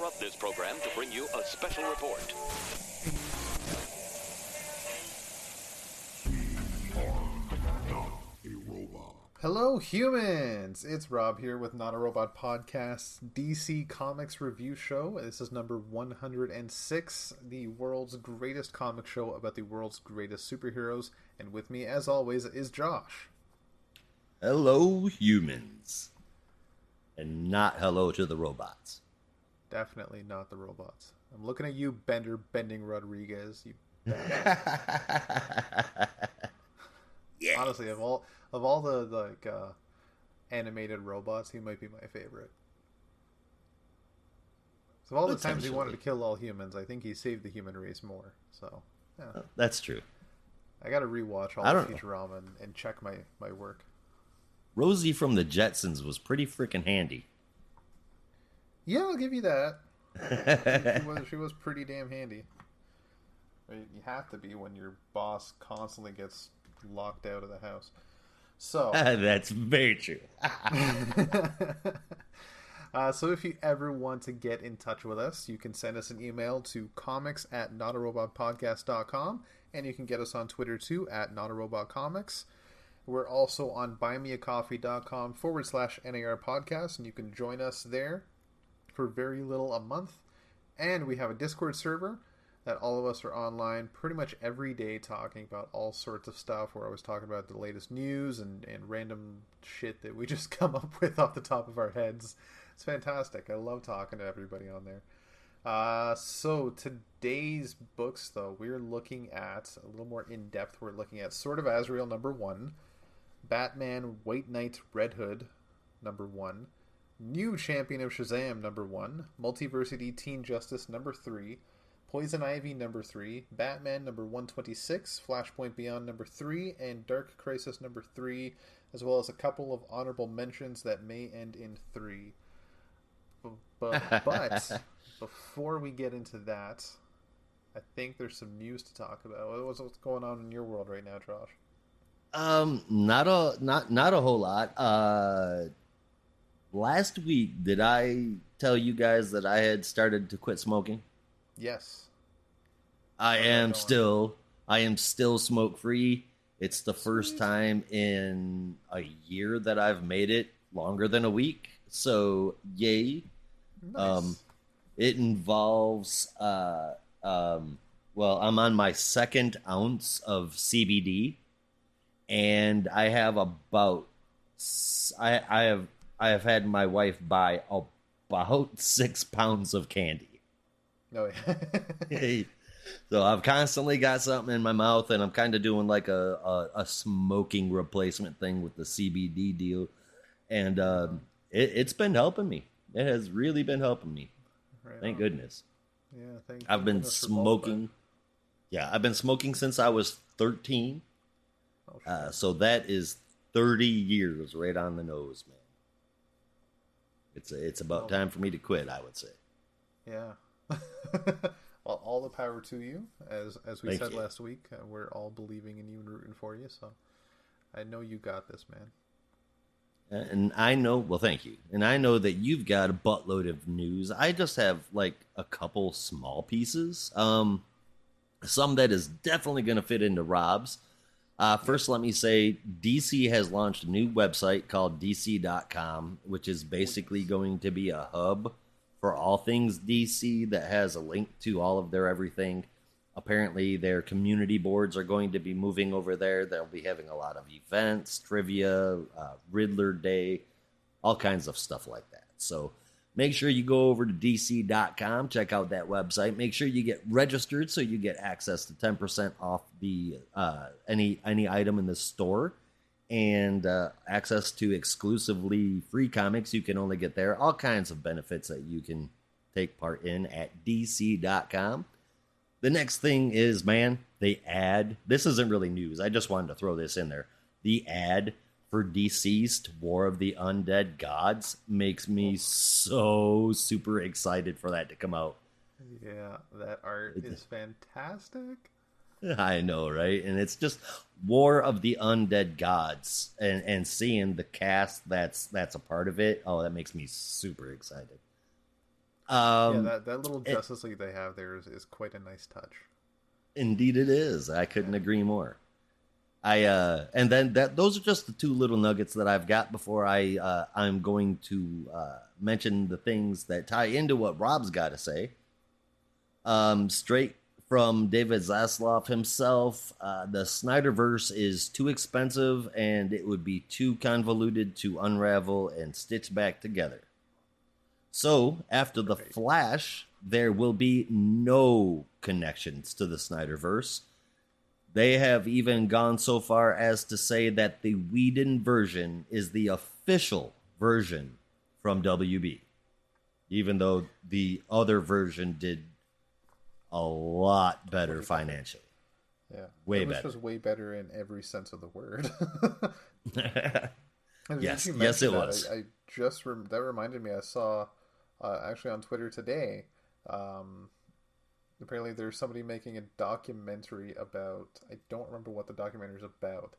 interrupt this program to bring you a special report. Hello, humans! It's Rob here with Not a Robot Podcast's DC Comics review show. This is number 106, the world's greatest comic show about the world's greatest superheroes. And with me, as always, is Josh. Hello, humans. And not hello to the robots. Definitely not the robots. I'm looking at you, Bending Rodriguez. You Yes. Honestly, of all the animated robots, he might be my favorite. So of all the times he wanted to kill all humans, I think he saved the human race more. So yeah. That's true. I got to rewatch all the Futurama and check my work. Rosie from the Jetsons was pretty freaking handy. Yeah, I'll give you that. She was pretty damn handy. I mean, you have to be when your boss constantly gets locked out of the house. So that's very true. So if you ever want to get in touch with us, you can send us an email to comics@notarobotpodcast.com, and you can get us on Twitter too @notarobotcomics. We're also on buymeacoffee.com/NAR podcast, and you can join us there for very little a month. And we have a Discord server that all of us are online pretty much every day talking about all sorts of stuff. We're always talking about the latest news and random shit that we just come up with off the top of our heads. It's fantastic. I love talking to everybody on there. So today's books, though, we're looking at a little more in-depth. We're looking at Sword of Azrael #1, Batman White Knight Red Hood #1, New Champion of Shazam #1, Multiversity Teen Justice #3, Poison Ivy #3, Batman #126, Flashpoint Beyond #3, and Dark Crisis #3, as well as a couple of honorable mentions that may end in 3. But before we get into that, I think there's some news to talk about. What's going on in your world right now, Josh? Not a whole lot. Last week, did I tell you guys that I had started to quit smoking? Yes. I am still smoke free. It's the first time in a year that I've made it longer than a week. So yay. Nice. It involves well, I'm on my second ounce of CBD, and I have I have had my wife buy about 6 pounds of candy. Oh, yeah. So I've constantly got something in my mouth, and I'm kind of doing like a smoking replacement thing with the CBD deal, and it's been helping me. It has really been helping me. Right Thank on. goodness. Yeah, I've been smoking. Yeah, I've been smoking since I was 13. Oh, sure. So that is 30 years right on the nose, man. It's about time for me to quit, I would say. Yeah. Well, all the power to you. As we said last week, we're all believing in you and rooting for you. So I know you got this, man. And I know, well, thank you. And I know that you've got a buttload of news. I just have like a couple small pieces. Some that is definitely going to fit into Rob's. First, let me say DC has launched a new website called DC.com, which is basically going to be a hub for all things DC that has a link to all of their everything. Apparently, their community boards are going to be moving over there. They'll be having a lot of events, trivia, Riddler Day, all kinds of stuff like that. So make sure you go over to DC.com, check out that website. Make sure you get registered so you get access to 10% off the any item in the store, and access to exclusively free comics you can only get there. All kinds of benefits that you can take part in at DC.com. The next thing is, man, the ad. This isn't really news. I just wanted to throw this in there. The ad for Deceased, War of the Undead Gods, makes me so super excited for that to come out. Yeah, that art is fantastic. I know, right? And it's just War of the Undead Gods, and seeing the cast that's a part of it. Oh, that makes me super excited. That little Justice League they have there is quite a nice touch. Indeed, it is. I couldn't agree more. And then those are just the two little nuggets that I've got before I'm going to mention the things that tie into what Rob's got to say. Straight from David Zaslav himself, the Snyderverse is too expensive and it would be too convoluted to unravel and stitch back together. So after the Flash, there will be no connections to the Snyderverse. They have even gone so far as to say that the Whedon version is the official version from WB, even though the other version did a lot better financially. Yeah, way better. better. Was way better in every sense of the word. Yes, it was. I just that reminded me. I saw actually on Twitter today. Apparently there's somebody making a documentary about, I don't remember what the documentary is about.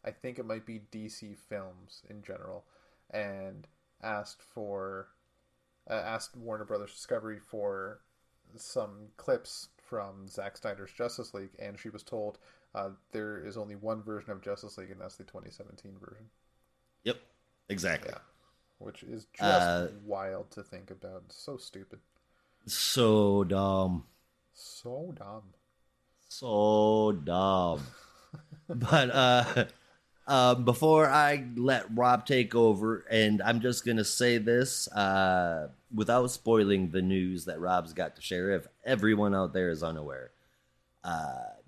I think it might be DC films in general, and asked Warner Brothers Discovery for some clips from Zack Snyder's Justice League, and she was told there is only one version of Justice League, and that's the 2017 version. Yep, exactly. Yeah. Which is just wild to think about. So stupid. So dumb. So dumb. So dumb. But before I let Rob take over, and I'm just going to say this without spoiling the news that Rob's got to share, if everyone out there is unaware.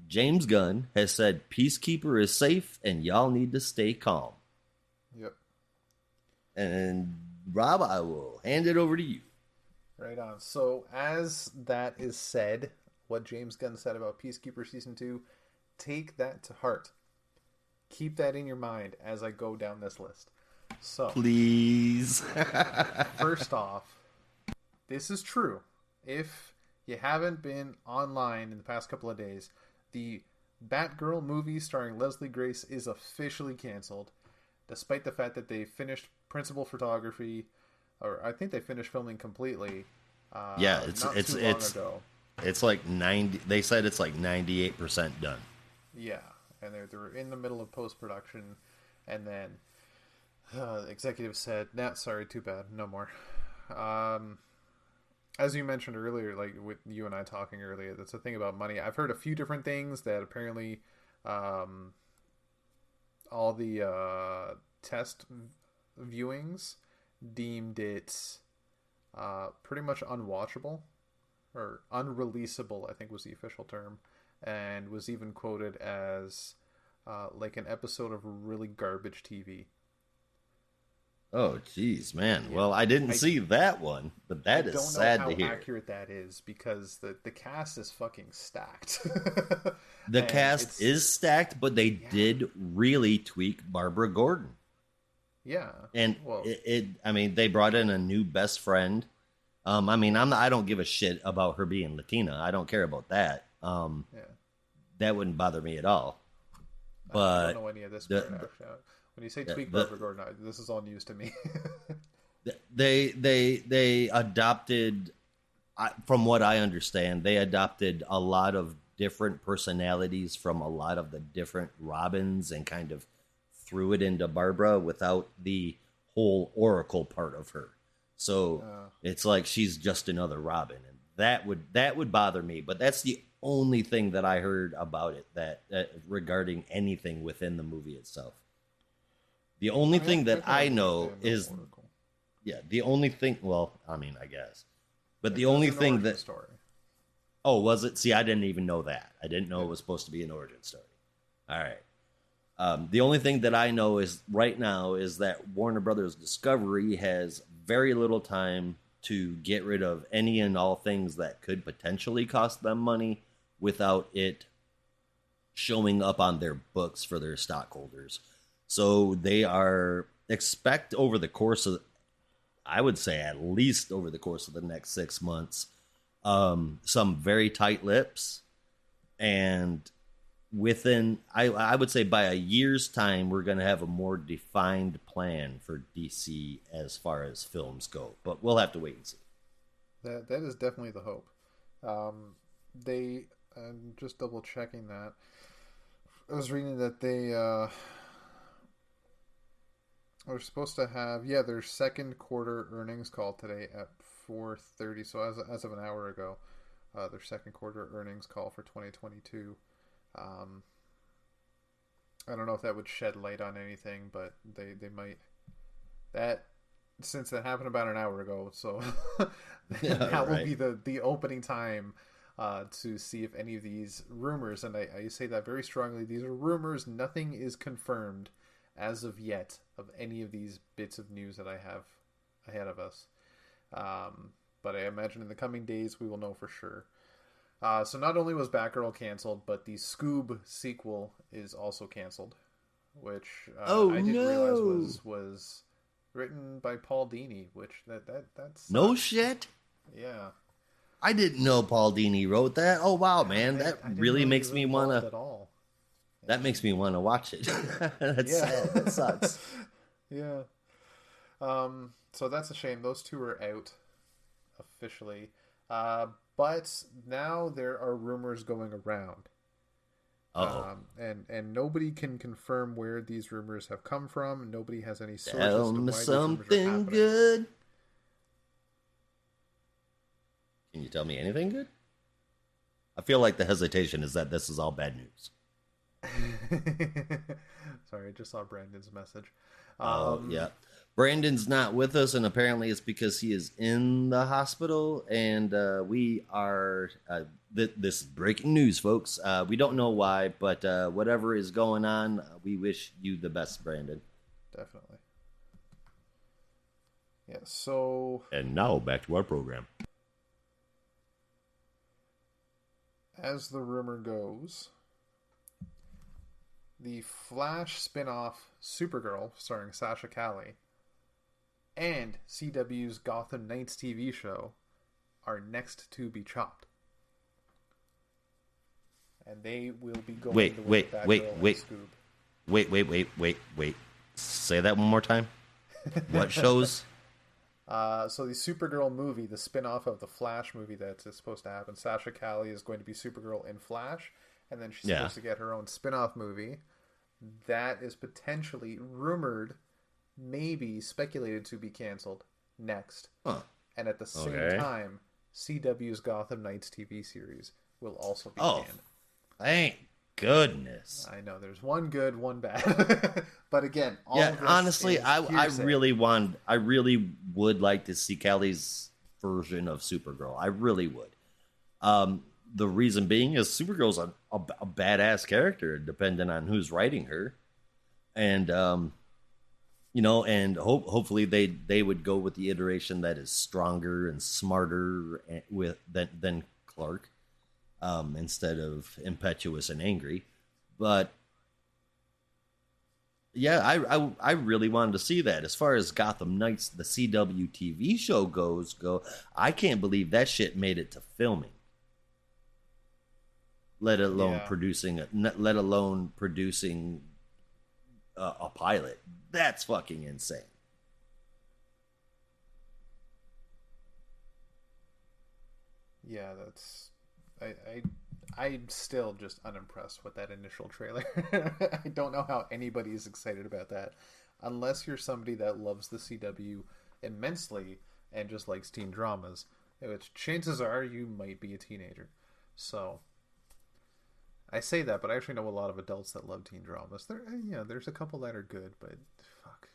James Gunn has said Peacekeeper is safe and y'all need to stay calm. Yep. And Rob, I will hand it over to you. Right on. So, as that is said, what James Gunn said about Peacekeeper Season 2, take that to heart. Keep that in your mind as I go down this list. So, please. First off, this is true. If you haven't been online in the past couple of days, the Batgirl movie starring Leslie Grace is officially canceled, despite the fact that they finished principal photography, or I think they finished filming completely. It's like 90. They said it's like 98% done. Yeah, and they were in the middle of post production, and then the executive said, "Nah, sorry, too bad, no more." As you mentioned earlier, like with you and I talking earlier, that's the thing about money. I've heard a few different things that apparently all the test viewings deemed it pretty much unwatchable, or unreleasable, I think was the official term, and was even quoted as like an episode of really garbage TV. Oh, geez, man. Yeah. Well, I didn't see that one, but that is sad to hear. I don't know how accurate that is, because the cast is fucking stacked. The cast is stacked, but they did really tweak Barbara Gordon. Yeah. And I mean, they brought in a new best friend. I mean, I don't give a shit about her being Latina. I don't care about that. That wouldn't bother me at all. But I don't know any of this part, actually. When you say tweak Barbara Gordon, this is all news to me. They adopted, from what I understand, they adopted a lot of different personalities from a lot of the different Robins and kind of threw it into Barbara without the whole Oracle part of her. So it's like she's just another Robin, and that would bother me. But that's the only thing that I heard about it that regarding anything within the movie itself. The only thing that I know is, the only thing. Well, I mean, I guess, but the only thing that. Story. Oh, was it? See, I didn't even know that. I didn't know it was supposed to be an origin story. All right. The only thing that I know is right now is that Warner Brothers Discovery has very little time to get rid of any and all things that could potentially cost them money without it showing up on their books for their stockholders. So they expect over the course of, I would say at least over the course of the next 6 months, some very tight lips, and within, I would say by a year's time, we're going to have a more defined plan for DC as far as films go. But we'll have to wait and see. That is definitely the hope. I'm just double checking that. I was reading that they are supposed to have their second quarter earnings call today at 4:30. So as of an hour ago, their second quarter earnings call for 2022. I don't know if that would shed light on anything, but they might. That since it happened about an hour ago, so that will be the opening time to see if any of these rumors, and I say that very strongly, these are rumors. Nothing is confirmed as of yet of any of these bits of news that I have ahead of us. But I imagine in the coming days we will know for sure. So not only was Batgirl canceled, but the Scoob sequel is also canceled, which I didn't realize was written by Paul Dini, which that's no shit. Yeah, I didn't know Paul Dini wrote that. Oh wow, man, that really makes me wanna. That makes me want to watch it. That's sad. That sucks. Yeah. So that's a shame. Those two are out officially. But now there are rumors going around. And nobody can confirm where these rumors have come from. Nobody has any sources to why these rumors are happening. Good. Can you tell me anything good? I feel like the hesitation is that this is all bad news. Sorry, I just saw Brandon's message. Yeah. Brandon's not with us, and apparently it's because he is in the hospital, and we are... this is breaking news, folks. We don't know why, but whatever is going on, we wish you the best, Brandon. Definitely. Yeah, so... And now, back to our program. As the rumor goes... the Flash spin-off Supergirl, starring Sasha Calle, and CW's Gotham Knights TV show are next to be chopped. And they will be going wait. Say that one more time. What shows? So the Supergirl movie, the spin-off of the Flash movie that's supposed to happen, Sasha Calle is going to be Supergirl in Flash, and then she's supposed to get her own spin-off movie that is potentially rumored, maybe speculated to be canceled next. And at the same time, CW's Gotham Knights TV series will also be canned. Thank goodness. I know there's one good, one bad. But again, all of this honestly, is I really would like to see Callie's version of Supergirl. I really would. The reason being is Supergirl's a badass character, depending on who's writing her, and and hopefully they would go with the iteration that is stronger and smarter than Clark, instead of impetuous and angry. But yeah, I really wanted to see that. As far as Gotham Knights, the CW TV show goes, I can't believe that shit made it to filming. Let alone producing a pilot. That's fucking insane. Yeah, that's I'm still just unimpressed with that initial trailer. I don't know how anybody is excited about that, unless you're somebody that loves the CW immensely and just likes teen dramas, which chances are you might be a teenager. So I say that, but I actually know a lot of adults that love teen dramas. There's a couple that are good, but fuck,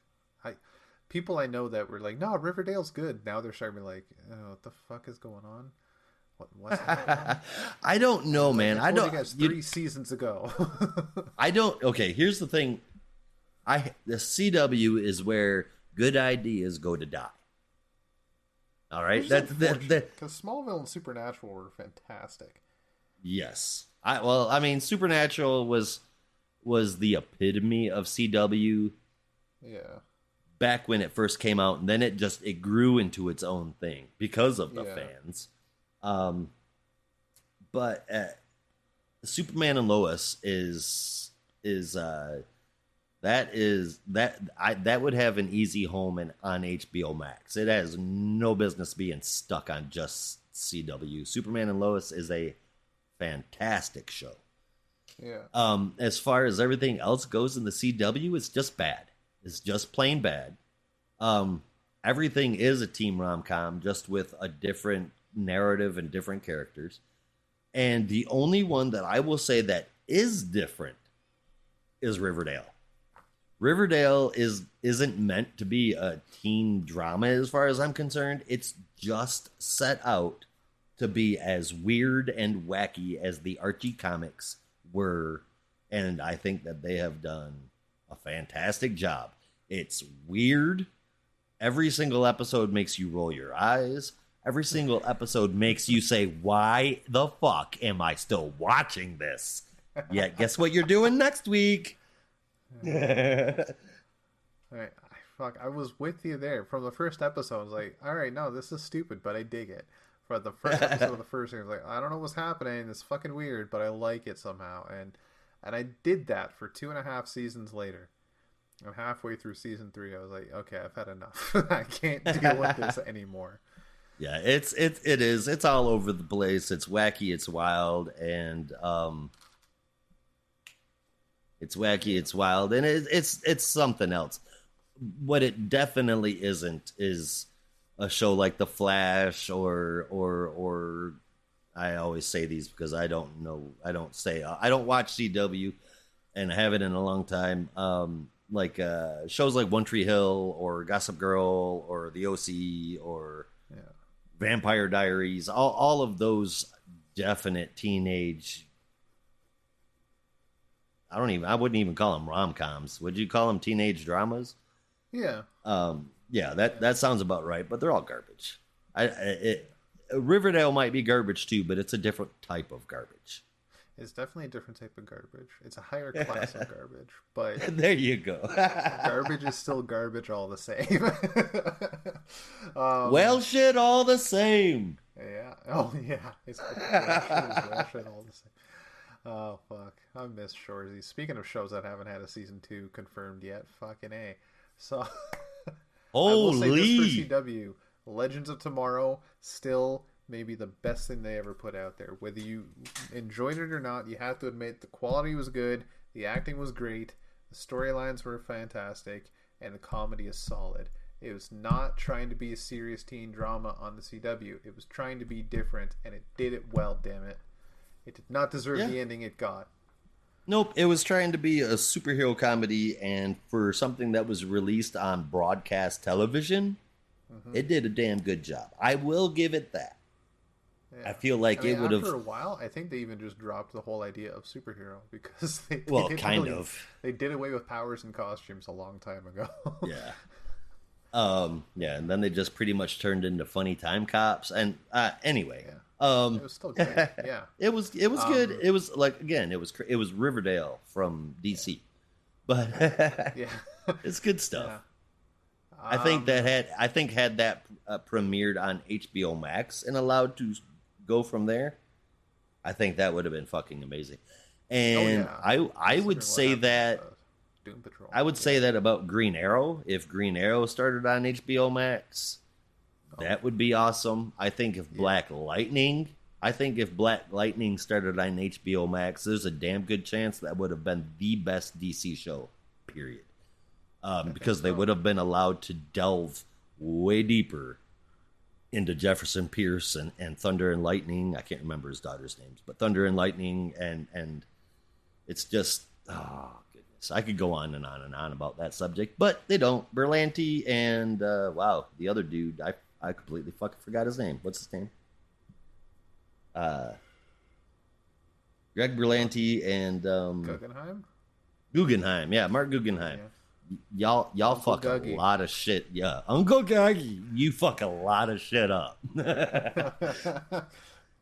people I know that were like, no, Riverdale's good. Now they're starting to be like, oh, what the fuck is going on? What's I don't know, man. I don't. You guys 3 seasons ago. I don't. Okay, here's the thing. The CW is where good ideas go to die. All right, that's because Smallville and Supernatural were fantastic. Yes, Supernatural was the epitome of CW. Yeah. Back when it first came out, and then it grew into its own thing because of the fans. But Superman and Lois is That would have an easy home on HBO Max. It has no business being stuck on just CW. Superman and Lois is a fantastic show. Yeah. As far as everything else goes in the CW, it's just bad. It's just plain bad. Everything is a team rom-com, just with a different narrative and different characters. And the only one that I will say that is different is Riverdale. Riverdale isn't meant to be a teen drama as far as I'm concerned. It's just set out to be as weird and wacky as the Archie comics were, and I think that they have done a fantastic job. It's weird. Every single episode makes you roll your eyes. Every single episode makes you say, why the fuck am I still watching this? Yet, guess what you're doing next week? All right, I was with you there from the first episode. I was like, all right, no, this is stupid, but I dig it. For the first episode of the first thing, I was like, I don't know what's happening. It's fucking weird, but I like it somehow. And I did that for 2.5 seasons later. I'm halfway through season 3. I was like, okay, I've had enough. I can't deal with this anymore. Yeah, it is. It's all over the place. It's wacky. It's wild, and it's wacky. It's wild, and it's something else. What it definitely isn't is a show like The Flash or I always say these because I don't know. I don't watch CW, and I haven't in a long time. Like shows like One Tree Hill or Gossip Girl or The OC or Vampire Diaries. All of those definite teenage. I wouldn't even call them rom-coms. Would you call them teenage dramas? Yeah. Yeah, that sounds about right, but they're all garbage. Riverdale might be garbage too, but it's a different type of garbage. It's definitely a different type of garbage. It's a higher class of garbage, but there you go. Garbage is still garbage all the same. Well, shit, all the same. Yeah. Oh, yeah. It's well shit all the same. Oh, fuck. I miss Shoresy. Speaking of shows that haven't had a season 2 confirmed yet, fucking A. So, I will say this for CW. Legends of Tomorrow, still maybe the best thing they ever put out there. Whether you enjoyed it or not, you have to admit the quality was good, the acting was great, the storylines were fantastic, and the comedy is solid. It was not trying to be a serious teen drama on the CW. It was trying to be different, and it did it well, damn it. It did not deserve the ending it got. Nope, it was trying to be a superhero comedy, and for something that was released on broadcast television, it did a damn good job. I will give it that. Yeah. I feel like it would have. After a while, I think they even just dropped the whole idea of superhero because they did away with powers and costumes a long time ago. Yeah. Yeah, and then they just pretty much turned into funny time cops. And anyway, it was still good. Yeah, it was good. It was like again, it was Riverdale from DC, but it's good stuff. Yeah. I think had that premiered on HBO Max and allowed to go from there, I think that would have been fucking amazing. And I would say that Doom Patrol. I would say that about Green Arrow. If Green Arrow started on HBO Max, that would be awesome. I think if Black Lightning started on HBO Max, there's a damn good chance that would have been the best DC show, period. Because they would have been allowed to delve way deeper into Jefferson Pierce and Thunder and Lightning. I can't remember his daughter's names, but Thunder and Lightning, and it's just, oh, goodness. I could go on and on and on about that subject, but they don't. Berlanti and, wow, the other dude, I completely fucking forgot his name. What's his name? Greg Berlanti and... Guggenheim, yeah, Mark Guggenheim. Yeah. Y'all Uncle fuck Guggy. A lot of shit. Yeah, Uncle Guggy, you fuck a lot of shit up.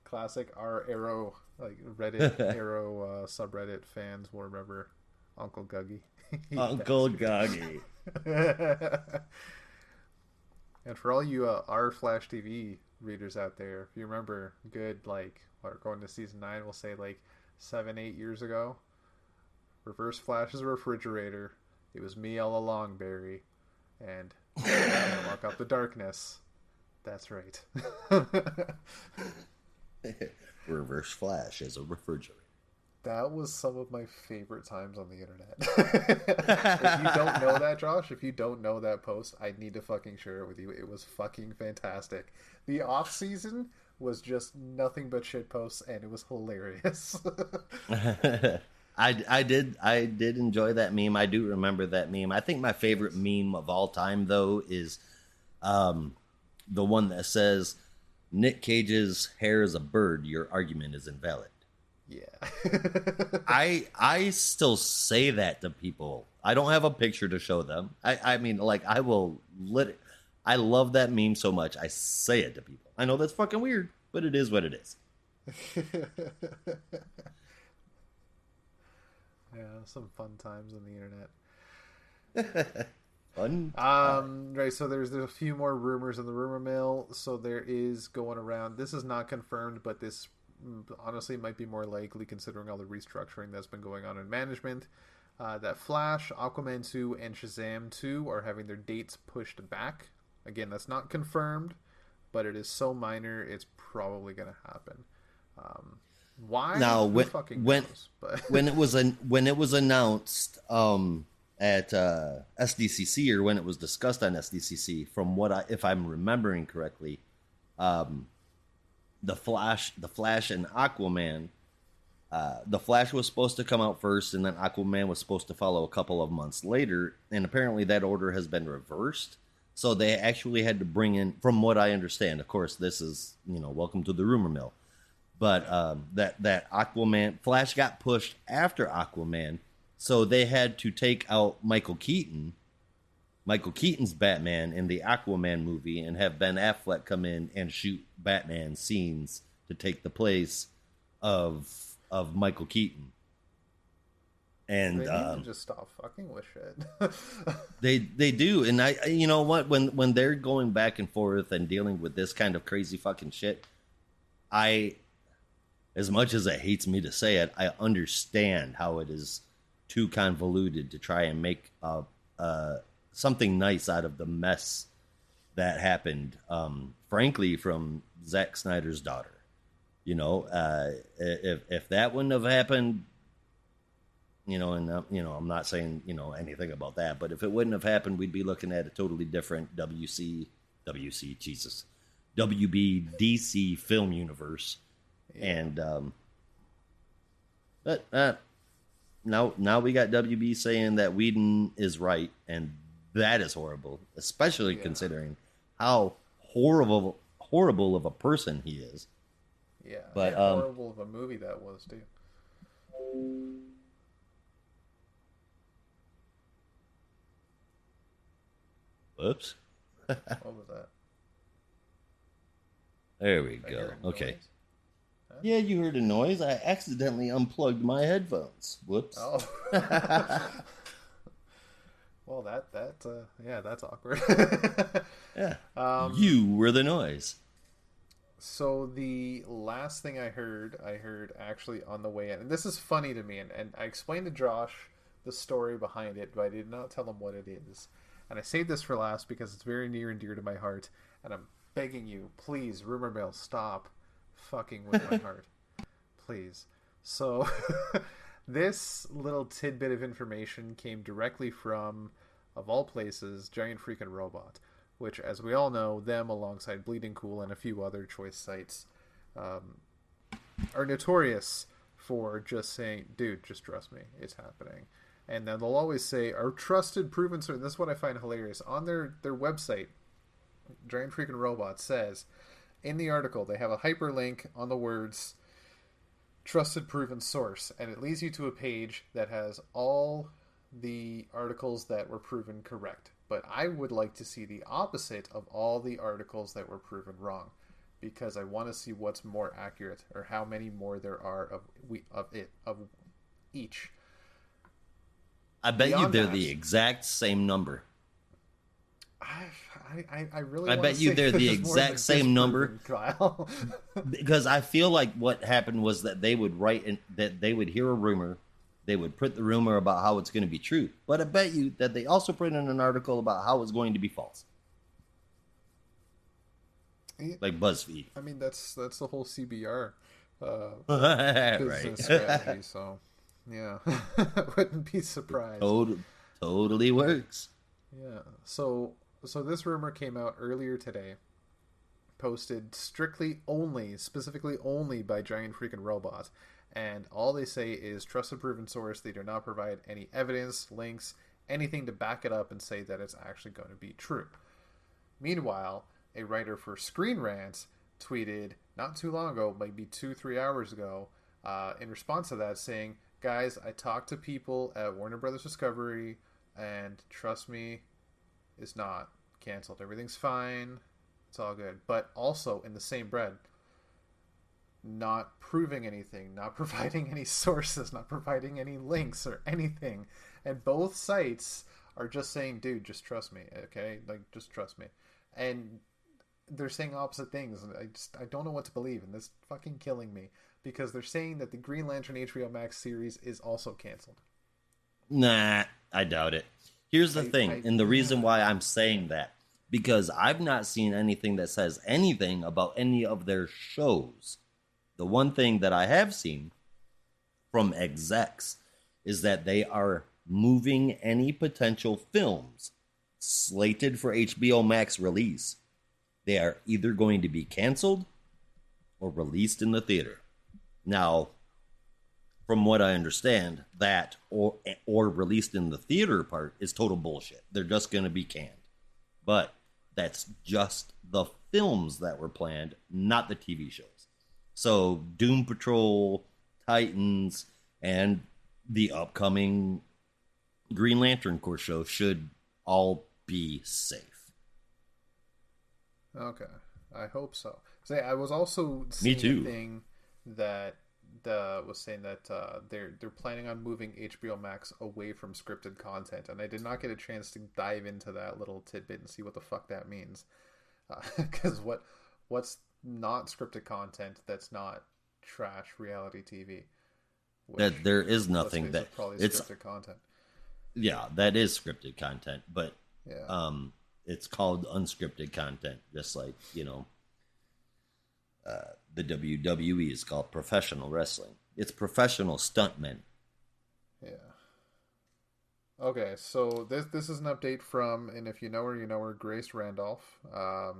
Classic Arrow, like Reddit Arrow subreddit fans will remember Uncle Guggy. Uncle Guggy. And for all you R Flash TV readers out there, if you remember, good going to season 9, we'll say 7-8 years ago, Reverse Flash's refrigerator It was me all along, Barry. And walk out the darkness. That's right. Reverse Flash as a refrigerator. That was some of my favorite times on the internet. If you don't know that, Josh, if you don't know that post, I need to fucking share it with you. It was fucking fantastic. The off season was just nothing but shit posts, and it was hilarious. I did enjoy that meme. I do remember that meme. I think my favorite meme of all time, though, is the one that says, "Nick Cage's hair is a bird. Your argument is invalid." Yeah. I still say that to people. I don't have a picture to show them. I mean, like, I will I love that meme so much. I say it to people. I know that's fucking weird, but it is what it is. Yeah, some fun times on the internet. Fun. Right, so there's a few more rumors in the rumor mill. So there is going around. This is not confirmed, but this honestly might be more likely considering all the restructuring that's been going on in management. That Flash, Aquaman 2, and Shazam 2 are having their dates pushed back. Again, that's not confirmed, but it is so minor, it's probably going to happen. Why? Now, Who fucking knows? But when it was announced at SDCC, or when it was discussed on SDCC, from if I'm remembering correctly, the Flash and Aquaman, the Flash was supposed to come out first, and then Aquaman was supposed to follow a couple of months later, and apparently that order has been reversed. So they actually had to bring in, from what I understand, of course, this is, welcome to the rumor mill, but that Aquaman, Flash got pushed after Aquaman, so they had to take out Michael Keaton's Batman in the Aquaman movie and have Ben Affleck come in and shoot Batman scenes to take the place of Michael Keaton. And they need to just stop fucking with shit. they do, and you know what? When they're going back and forth and dealing with this kind of crazy fucking shit, as much as it hates me to say it, I understand how it is too convoluted to try and make something nice out of the mess that happened. Frankly, from Zack Snyder's daughter, if that wouldn't have happened. I'm not saying, anything about that, but if it wouldn't have happened, we'd be looking at a totally different WB DC film universe. Yeah. And, but now we got WB saying that Whedon is right, and that is horrible, especially considering how horrible of a person he is. Yeah, but horrible of a movie that was, too. Whoops. What was that? There we go. Okay. Huh? Yeah, you heard a noise. I accidentally unplugged my headphones. Whoops. Oh. Well, that's awkward. Yeah. You were the noise. So the last thing I heard actually on the way in, and this is funny to me, and I explained to Josh the story behind it, but I did not tell him what it is. And I saved this for last because it's very near and dear to my heart. And I'm begging you, please, Rumor Mill, stop fucking with my heart. Please. So, this little tidbit of information came directly from, of all places, Giant Freaking Robot. Which, as we all know, them alongside Bleeding Cool and a few other choice sites are notorious for just saying, dude, just trust me, it's happening. And then they'll always say, our trusted, proven source. This is what I find hilarious. On their website, Giant Freaking Robot says, in the article, they have a hyperlink on the words, trusted, proven source. And it leads you to a page that has all the articles that were proven correct. But I would like to see the opposite of all the articles that were proven wrong. Because I want to see what's more accurate, or how many more there are of each. I bet you they're the exact same number. I really. I bet you they're the exact same number, Kyle. Because I feel like what happened was that they would write that they would hear a rumor, they would print the rumor about how it's going to be true. But I bet you that they also printed an article about how it's going to be false. Like BuzzFeed. I mean, that's the whole CBR business Right. strategy. So, yeah, wouldn't be surprised. Totally works. Yeah. So this rumor came out earlier today, posted specifically only by Giant Freaking Robot, and all they say is trusted proven source. They do not provide any evidence, links, anything to back it up and say that it's actually going to be true. Meanwhile, a writer for Screen Rant tweeted not too long ago, maybe 2-3 hours ago, in response to that, saying, "Guys, I talked to people at Warner Brothers Discovery, and trust me, it's not canceled. Everything's fine. It's all good." But also, in the same breath, not proving anything, not providing any sources, not providing any links or anything. And both sites are just saying, "Dude, just trust me, okay? Like, just trust me." And they're saying opposite things. I don't know what to believe, and this is fucking killing me, because they're saying that the Green Lantern HBO Max series is also canceled. Nah, I doubt it. Here's the thing, and the reason why I'm saying that, because I've not seen anything that says anything about any of their shows. The one thing that I have seen from execs is that they are moving any potential films slated for HBO Max release. They are either going to be canceled or released in the theater. Now, from what I understand, that or released in the theater part is total bullshit. They're just going to be canned. But that's just the films that were planned, not the TV shows. So Doom Patrol, Titans, and the upcoming Green Lantern Corps show should all be safe. Okay, I hope so. I was also seeing a thing that was saying that they're planning on moving HBO Max away from scripted content, and I did not get a chance to dive into that little tidbit and see what the fuck that means. Because what's not scripted content that's not trash reality TV? That there is nothing that probably it's scripted content. Yeah, that is scripted content, but yeah. It's called unscripted content, just like, the WWE is called professional wrestling. It's professional stuntmen. Yeah. Okay, so this is an update from, and if you know her, Grace Randolph. I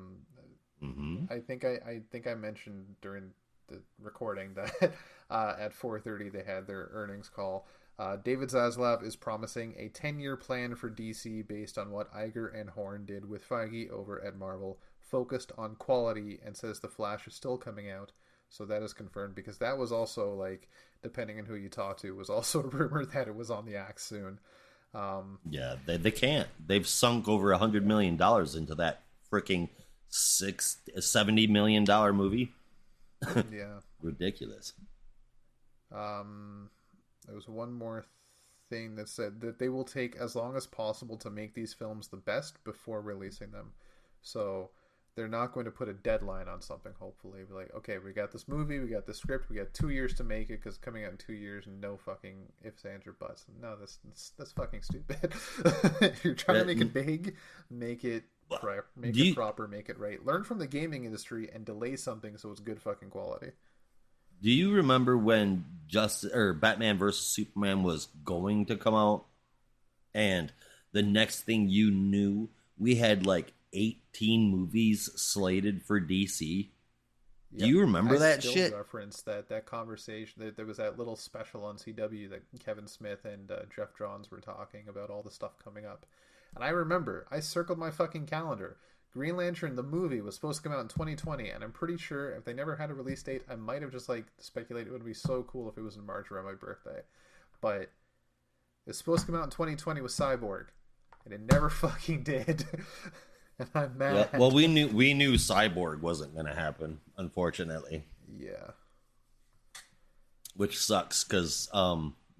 think I mentioned during the recording that at 4:30 they had their earnings call. David Zaslav is promising a 10-year plan for DC based on what Iger and Horn did with Feige over at Marvel, focused on quality, and says The Flash is still coming out. So that is confirmed, because that was also, like, depending on who you talk to, was also a rumor that it was on the axe soon. Yeah, they can't. They've sunk over $100 million into that freaking $70 million movie. Yeah. Ridiculous. There was one more thing that said that they will take as long as possible to make these films the best before releasing them. So they're not going to put a deadline on something, hopefully. Be like, okay, we got this movie, we got this script, we got 2 years to make it, because it's coming out in 2 years, and no fucking ifs, ands, or buts. No, that's fucking stupid. If you're trying to make it big, make it proper, make it right. Learn from the gaming industry and delay something so it's good fucking quality. Do you remember when Batman vs. Superman was going to come out, and the next thing you knew, we had like 18 movies slated for DC? Yep. Do you remember that shit? I reference that conversation. There was that little special on CW that Kevin Smith and Jeff Johns were talking about all the stuff coming up. And I remember, I circled my fucking calendar. Green Lantern, the movie, was supposed to come out in 2020, and I'm pretty sure if they never had a release date, I might have just, like, speculated it would be so cool if it was in March around my birthday. But it's supposed to come out in 2020 with Cyborg, and it never fucking did. And I'm mad. Well, we knew Cyborg wasn't going to happen, unfortunately. Yeah. Which sucks, because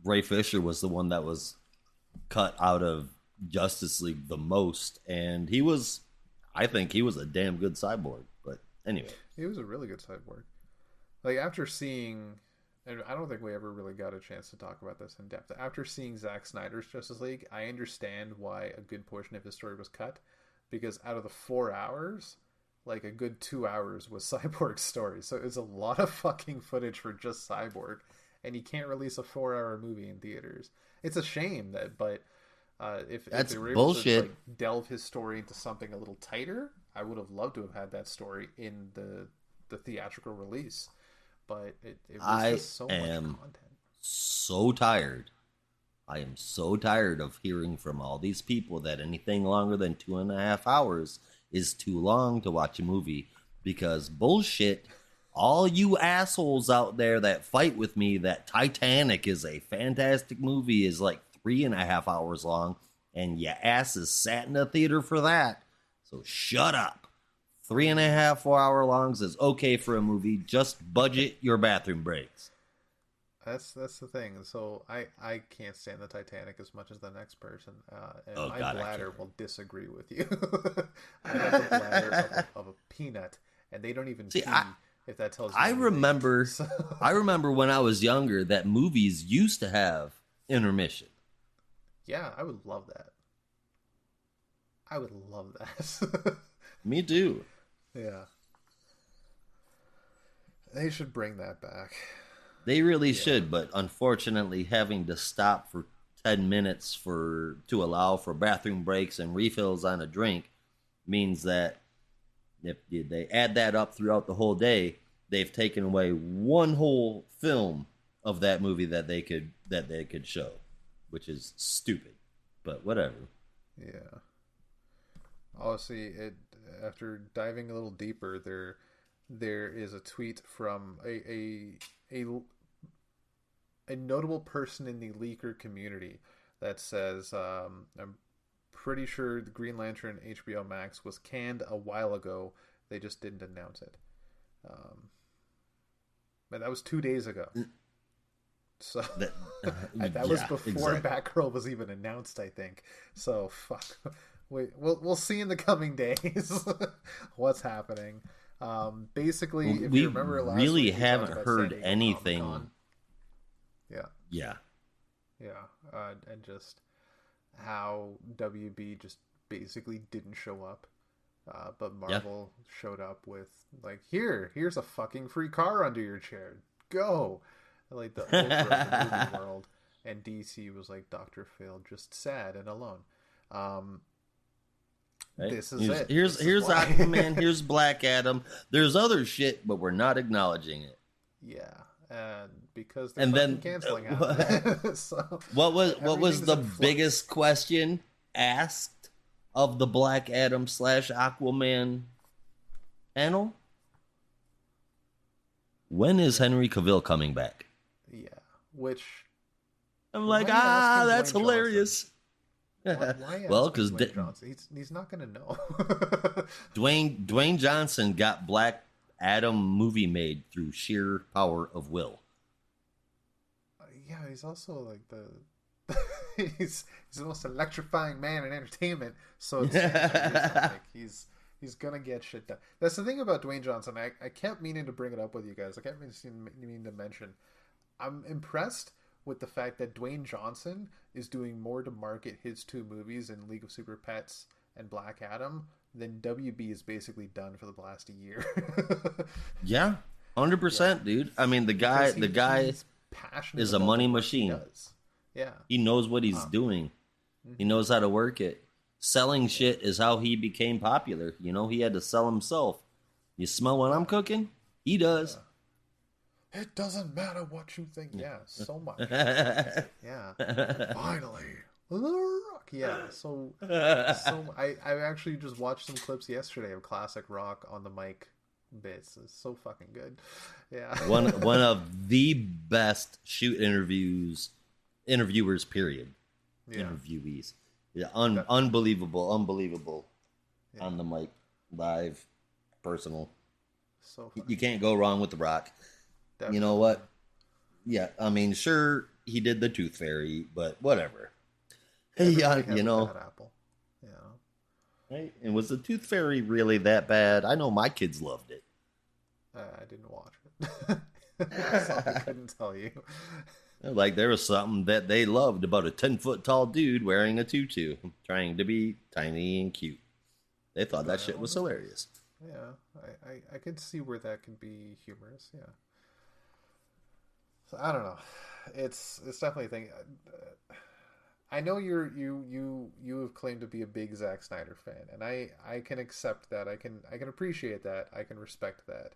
Ray Fisher was the one that was cut out of Justice League the most, and I think he was a damn good Cyborg. But anyway, he was a really good Cyborg. Like, after seeing and I don't think we ever really got a chance to talk about this in depth. After seeing Zack Snyder's Justice League, I understand why a good portion of his story was cut, because out of the 4 hours, like a good 2 hours was Cyborg's story. So it's a lot of fucking footage for just Cyborg, and you can't release a 4 hour movie in theaters. It's a shame that, but if they were able bullshit. to like delve his story into something a little tighter, I would have loved to have had that story in the theatrical release. But it was just so much content. So tired. I am so tired of hearing from all these people that anything longer than 2.5 hours is too long to watch a movie, because bullshit. All you assholes out there that fight with me that Titanic is a fantastic movie is like 3.5 hours long, and your asses sat in the theater for that. So shut up. 3.5 4 hour longs is okay for a movie. Just budget your bathroom breaks. That's the thing. So I can't stand the Titanic as much as the next person, and my God, bladder will disagree with you. I have the bladder of a peanut, and they don't even pee. If that tells you anything. I remember when I was younger that movies used to have intermission. Yeah, I would love that. I would love that. Me too. Yeah. They should bring that back. They really should, but unfortunately having to stop for 10 minutes to allow for bathroom breaks and refills on a drink means that if they add that up throughout the whole day, they've taken away one whole film of that movie that they could show, which is stupid. But whatever. Yeah. Honestly, after diving a little deeper, there is a tweet from a notable person in the leaker community that says, I'm pretty sure the Green Lantern HBO Max was canned a while ago. They just didn't announce it. But that was 2 days ago. So that was before exactly. Batgirl was even announced, I think. So fuck. We'll see in the coming days what's happening. Basically, if you remember last really week, haven't heard anything. Yeah. And just how WB just basically didn't show up, but Marvel showed up with like, here's a fucking free car under your chair, go, like the Oprah of the movie world. And DC was like, Dr. Phil, just sad and alone. Right? This is it. Here's Aquaman. Here's Black Adam. There's other shit, but we're not acknowledging it. Yeah, and because they're then canceling it. So what was the biggest question asked of the Black Adam / Aquaman panel? When is Henry Cavill coming back? Yeah, which I'm like, that's hilarious. Why well, because he's not going to know. Dwayne Johnson got Black Adam movie made through sheer power of will. Yeah, he's also like he's the most electrifying man in entertainment. So it's like he's gonna get shit done. That's the thing about Dwayne Johnson. I kept meaning to bring it up with you guys. I kept meaning to mention. I'm impressed with the fact that Dwayne Johnson is doing more to market his two movies in League of Super Pets and Black Adam than WB is basically done for the last year. Yeah, 100%, dude. I mean, the guy is a money machine. Yeah, he knows what he's doing. Mm-hmm. He knows how to work it. Selling shit is how he became popular. You know, he had to sell himself. You smell what I'm cooking? He does. Yeah. It doesn't matter what you think. Yeah, so much. Yeah. Finally. Yeah, so I actually just watched some clips yesterday of classic rock on the mic bits. It's so fucking good. Yeah. One of the best shoot interviewers, period. Yeah. Interviewees. Yeah, unbelievable. Yeah. On the mic, live, personal. So funny. You can't go wrong with The Rock. Definitely. You know what? Yeah, I mean, sure, he did the Tooth Fairy, but whatever. Yeah, you know. Apple. Yeah. Right? And was the Tooth Fairy really that bad? I know my kids loved it. I didn't watch it. So I couldn't tell you. Like there was something that they loved about a 10-foot tall dude wearing a tutu, trying to be tiny and cute. They thought that shit was Well, hilarious. yeah, I could see where that could be humorous. Yeah. So I don't know. It's definitely a thing. I know you have claimed to be a big Zack Snyder fan, and I can accept that. I can appreciate that. I can respect that.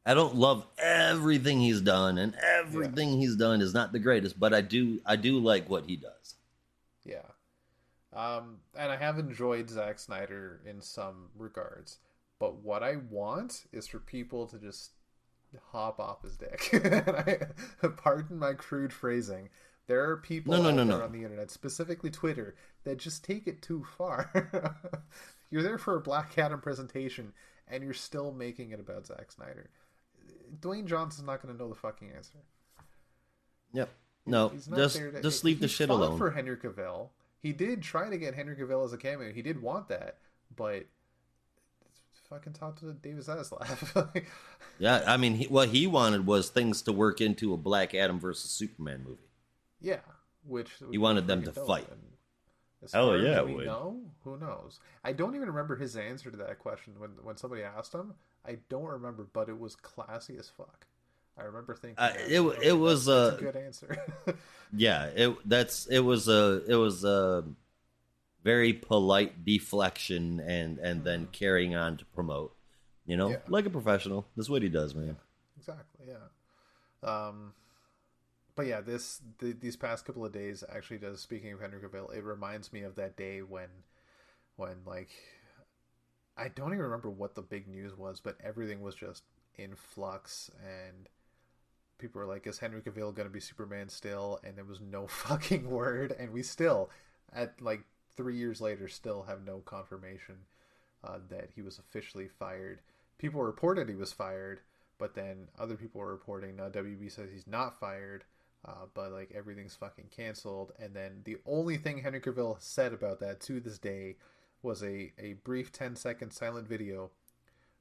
I don't love everything he's done, and Yeah. everything he's done is not the greatest, but I do like what he does. Yeah. And I have enjoyed Zack Snyder in some regards, but what I want is for people to just hop off his dick. Pardon my crude phrasing. There are people No, no, out no, there no. on the internet, specifically Twitter, that just take it too far. You're there for a Black Adam presentation, and you're still making it about Zack Snyder. Dwayne Johnson's not going to know the fucking answer. Yep. No, He's not just there to. just leave He the shit fought alone. for Henry Cavill. He did try to get Henry Cavill as a cameo. He did want that, but fucking talk to David Zaslav. Yeah, I mean, what he wanted was things to work into a Black Adam versus Superman movie. Yeah, which He would wanted be them to freaking dope. fight. And as Hell far yeah, as it we would. know, who knows? I don't even remember his answer to that question when somebody asked him. I don't remember, but it was classy as fuck. I remember thinking, It was that's a good answer. yeah, it was a very polite deflection and then carrying on to promote. Yeah. Like a professional. That's what he does, man. Exactly. Yeah. But yeah, these past couple of days actually does. Speaking of Henry Cavill, it reminds me of that day when like I don't even remember what the big news was, but everything was just in flux, and people were like, "Is Henry Cavill going to be Superman still?" And there was no fucking word, and we still, at like 3 years later, still have no confirmation that he was officially fired. People reported he was fired, but then other people were reporting now WB says he's not fired, but like everything's fucking canceled. And then the only thing Henry Cavill said about that to this day was a brief 10-second silent video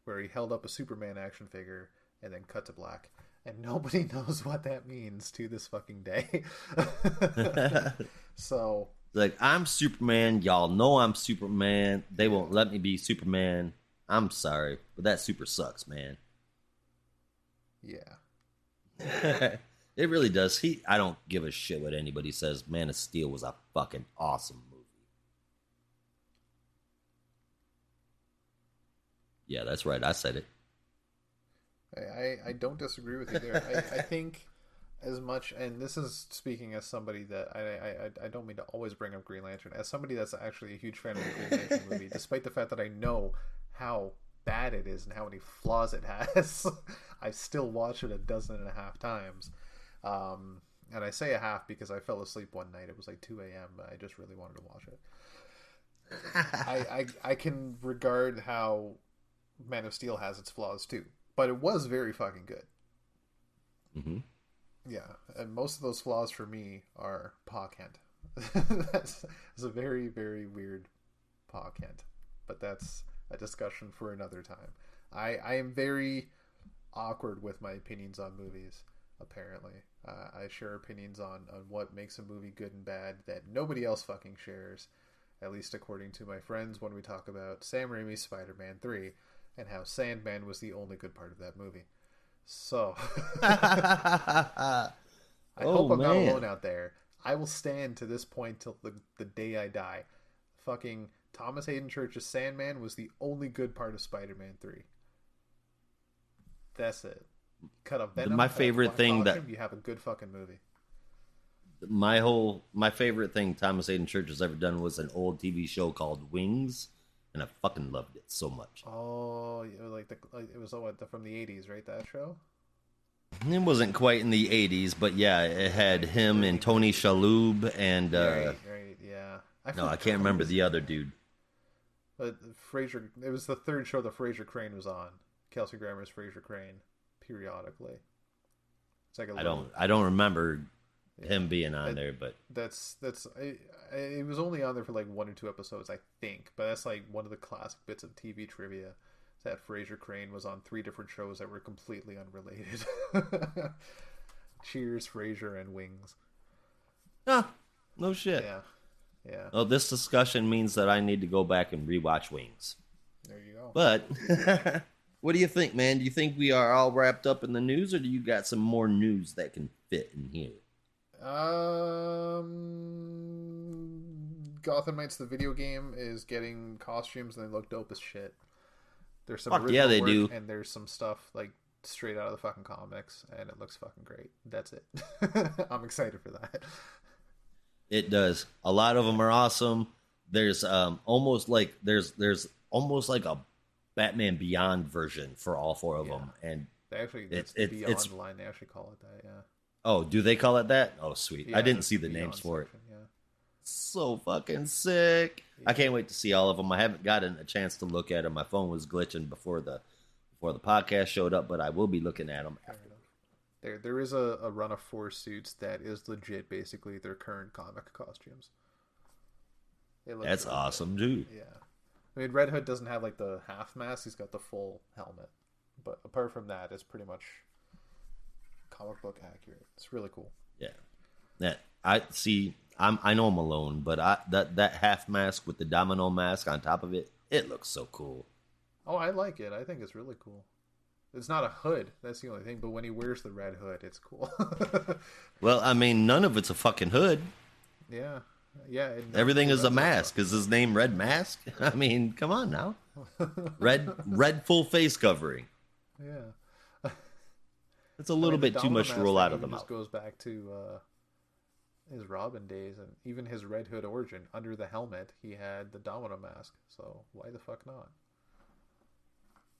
where he held up a Superman action figure and then cut to black. And nobody knows what that means to this fucking day. So Like, I'm Superman. Y'all know I'm Superman. They won't let me be Superman. I'm sorry, but that super sucks, man. yeah. It really does. I don't give a shit what anybody says. Man of Steel was a fucking awesome movie. Yeah, that's right. I said it. I don't disagree with you there. I think as much, and this is speaking as somebody that I don't mean to always bring up Green Lantern, as somebody that's actually a huge fan of the Green Lantern movie, despite the fact that I know how bad it is and how many flaws it has, I still watch it 12.5 times. And I say a half because I fell asleep one night. It was like 2 a.m., but I just really wanted to watch it. I can regard how Man of Steel has its flaws too, but it was very fucking good. Mm-hmm. Yeah, and most of those flaws for me are Pa Kent. That's a very, very weird Pa Kent, but that's a discussion for another time. I am very awkward with my opinions on movies, apparently. I share opinions on what makes a movie good and bad that nobody else fucking shares, at least according to my friends when we talk about Sam Raimi's Spider-Man 3 and how Sandman was the only good part of that movie. So, I hope I'm not alone out there. I will stand to this point till the day I die. Fucking Thomas Hayden Church's Sandman was the only good part of Spider-Man 3. That's it. Cut a Venom. My favorite thing costume, you have a good fucking movie. My favorite thing Thomas Hayden Church has ever done was an old TV show called Wings, and I fucking loved it so much. Oh, it was from the 80s, right? That show. It wasn't quite in the 80s, but yeah, it had him and Tony Shalhoub and Right, yeah. I can't remember the other dude. But Fraser, it was the third show that Fraser Crane was on. Kelsey Grammer's Fraser Crane, periodically. It's like I don't remember him being on there, but it was only on there for like 1 or 2 episodes, I think. But that's like one of the classic bits of TV trivia. that Fraser Crane was on 3 different shows that were completely unrelated. Cheers, Frasier, and Wings. Ah, no shit. Yeah. Well, this discussion means that I need to go back and rewatch Wings. There you go. But what do you think, man? Do you think we are all wrapped up in the news, or do you got some more news that can fit in here? Gotham Knights, the video game, is getting costumes and they look dope as shit. There's some Fuck original yeah, they work, do. and there's some stuff like straight out of the fucking comics, and it looks fucking great. That's it. I'm excited for that. It does. A lot of them are awesome. There's almost like a Batman Beyond version for all 4 of them, and They actually, it's Beyond line. They actually call it that. Yeah. Oh, do they call it that? Oh, sweet. Yeah, I didn't see the Beyond names for section, it. Yeah. So fucking sick. Yeah. I can't wait to see all of them. I haven't gotten a chance to look at them. My phone was glitching before the podcast showed up, but I will be looking at them after. There is a run of 4 suits that is legit, basically their current comic costumes. That's really awesome, dude. Yeah. I mean, Red Hood doesn't have like the half mask, he's got the full helmet. But apart from that, it's pretty much comic book accurate. It's really cool. Yeah. I know I'm alone, but that half mask with the domino mask on top of it, it looks so cool. Oh, I like it. I think it's really cool. It's not a hood, that's the only thing, but when he wears the red hood, it's cool. Well, I mean, none of it's a fucking hood. Yeah. Everything is a mask. Is his name Red Mask? I mean, come on now. Red full face covering. Yeah. It's a little bit too much to roll out of the mouth. Just goes back to his Robin days, and even his Red Hood origin. Under the helmet, he had the domino mask. So why the fuck not?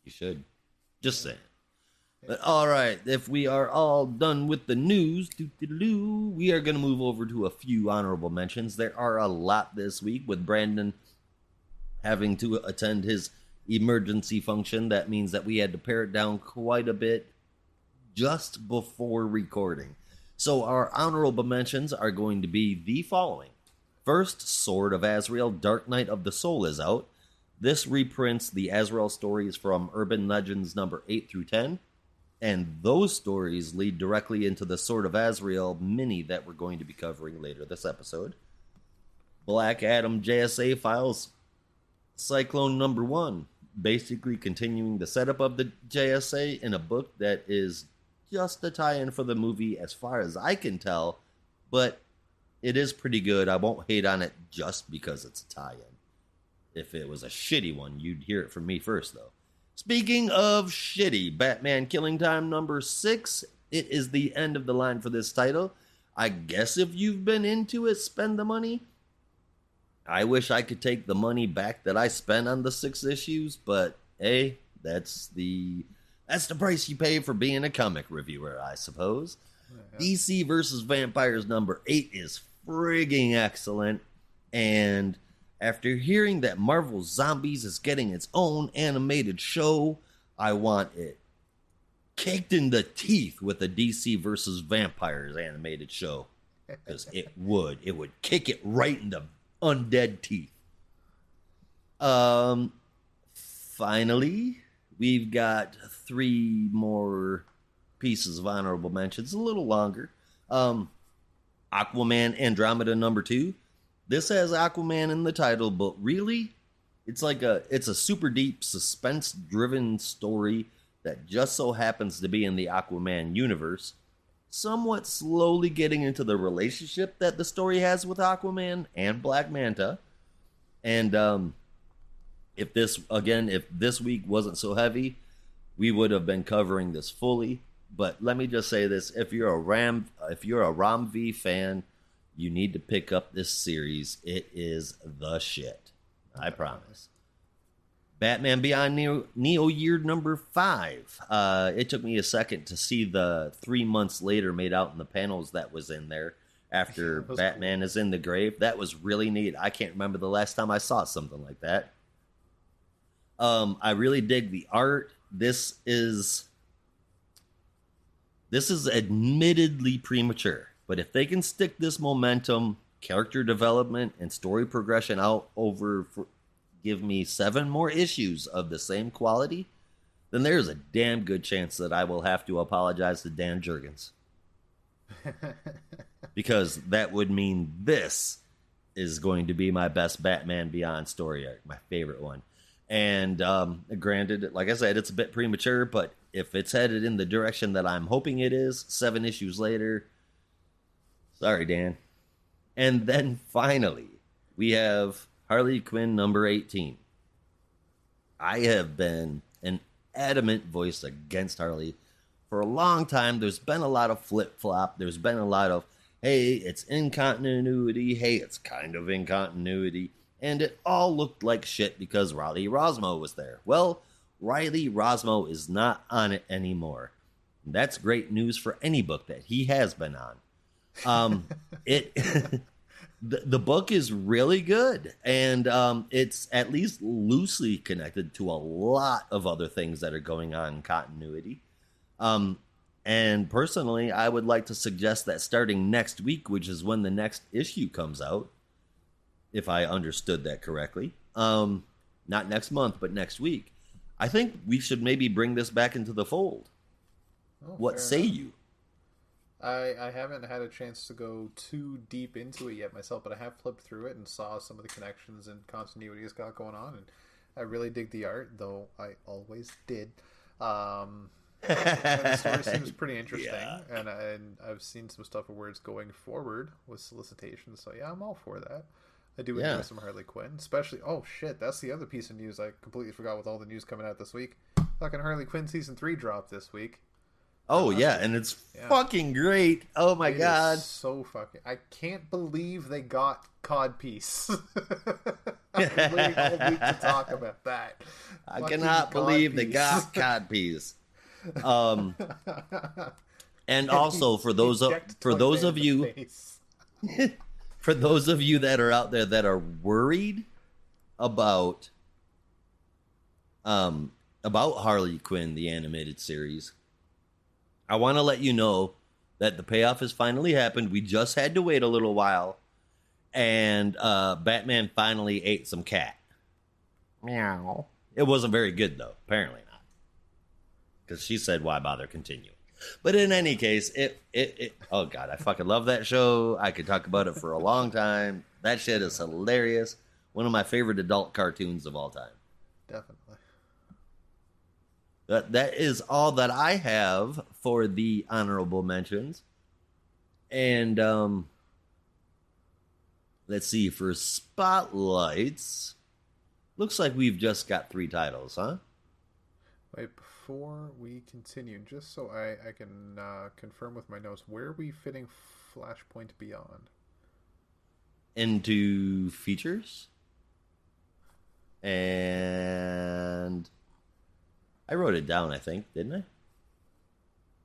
You should. Just saying. But all right, if we are all done with the news, we are going to move over to a few honorable mentions. There are a lot this week with Brandon having to attend his emergency function. That means that we had to pare it down quite a bit just before recording. So our honorable mentions are going to be the following. First, Sword of Azrael, Dark Night of the Soul is out. This reprints the Azrael stories from Urban Legends number 8 through 10. And those stories lead directly into the Sword of Azrael mini that we're going to be covering later this episode. Black Adam JSA Files Cyclone number 1. Basically continuing the setup of the JSA in a book that is just a tie-in for the movie as far as I can tell. But it is pretty good. I won't hate on it just because it's a tie-in. If it was a shitty one, you'd hear it from me first, though. Speaking of shitty, Batman Killing Time number 6. It is the end of the line for this title. I guess if you've been into it, spend the money. I wish I could take the money back that I spent on the 6 issues, but hey, that's the price you pay for being a comic reviewer, I suppose. Yeah. DC versus Vampires number 8 is frigging excellent, and after hearing that Marvel Zombies is getting its own animated show, I want it kicked in the teeth with a DC versus Vampires animated show. Because it would kick it right in the undead teeth. Finally, we've got 3 more pieces of honorable mentions, a little longer. Aquaman Andromeda number 2. This has Aquaman in the title, but really, it's a super deep, suspense-driven story that just so happens to be in the Aquaman universe, somewhat slowly getting into the relationship that the story has with Aquaman and Black Manta. And if this week wasn't so heavy, we would have been covering this fully. But let me just say this: if you're a Ram V fan, you need to pick up this series. It is the shit. I promise. Batman Beyond Neo Year number 5. It took me a second to see the 3 months later made out in the panels that was in there after Batman cool. is in the grave. That was really neat. I can't remember the last time I saw something like that. I really dig the art. This is admittedly premature. But if they can stick this momentum, character development, and story progression out over give me 7 more issues of the same quality, then there's a damn good chance that I will have to apologize to Dan Jurgens. Because that would mean this is going to be my best Batman Beyond story arc, my favorite one. And granted, like I said, it's a bit premature, but if it's headed in the direction that I'm hoping it is, 7 issues later, sorry, Dan. And then finally, we have Harley Quinn number 18. I have been an adamant voice against Harley for a long time. There's been a lot of flip-flop. There's been a lot of, hey, it's in continuity. Hey, it's kind of in continuity. And it all looked like shit because Riley Rosmo was there. Well, Riley Rosmo is not on it anymore. That's great news for any book that he has been on. The book is really good, and it's at least loosely connected to a lot of other things that are going on in continuity. And personally, I would like to suggest that starting next week, which is when the next issue comes out, if I understood that correctly, not next month, but next week, I think we should maybe bring this back into the fold. Oh, what say enough. you? I haven't had a chance to go too deep into it yet myself, but I have flipped through it and saw some of the connections and continuity it's got going on, and I really dig the art, though I always did. And the story seems pretty interesting, Yeah. and I've seen some stuff where it's going forward with solicitations, so yeah, I'm all for that. I do enjoy some Harley Quinn, especially. Oh shit, that's the other piece of news I completely forgot with all the news coming out this week. Fucking Harley Quinn season 3 dropped this week. Oh, yeah, and it's fucking great. Oh, my God. So fucking... I can't believe they got Codpiece. I've been waiting all week to talk about that. I cannot believe they got Codpiece. And also, for those of you... For those of you that are out there that are worried about Harley Quinn, the animated series, I want to let you know that the payoff has finally happened. We just had to wait a little while, and Batman finally ate some cat. Meow. It wasn't very good, though. Apparently not. Because she said, why bother continuing? But in any case, it oh God, I fucking love that show. I could talk about it for a long time. That shit is hilarious. One of my favorite adult cartoons of all time. Definitely. That is all that I have for the honorable mentions. And let's see, for spotlights, looks like we've just got 3 titles, huh? Wait, before we continue, just so I can confirm with my notes, where are we fitting Flashpoint Beyond? Into features? And I wrote it down, I think, didn't I?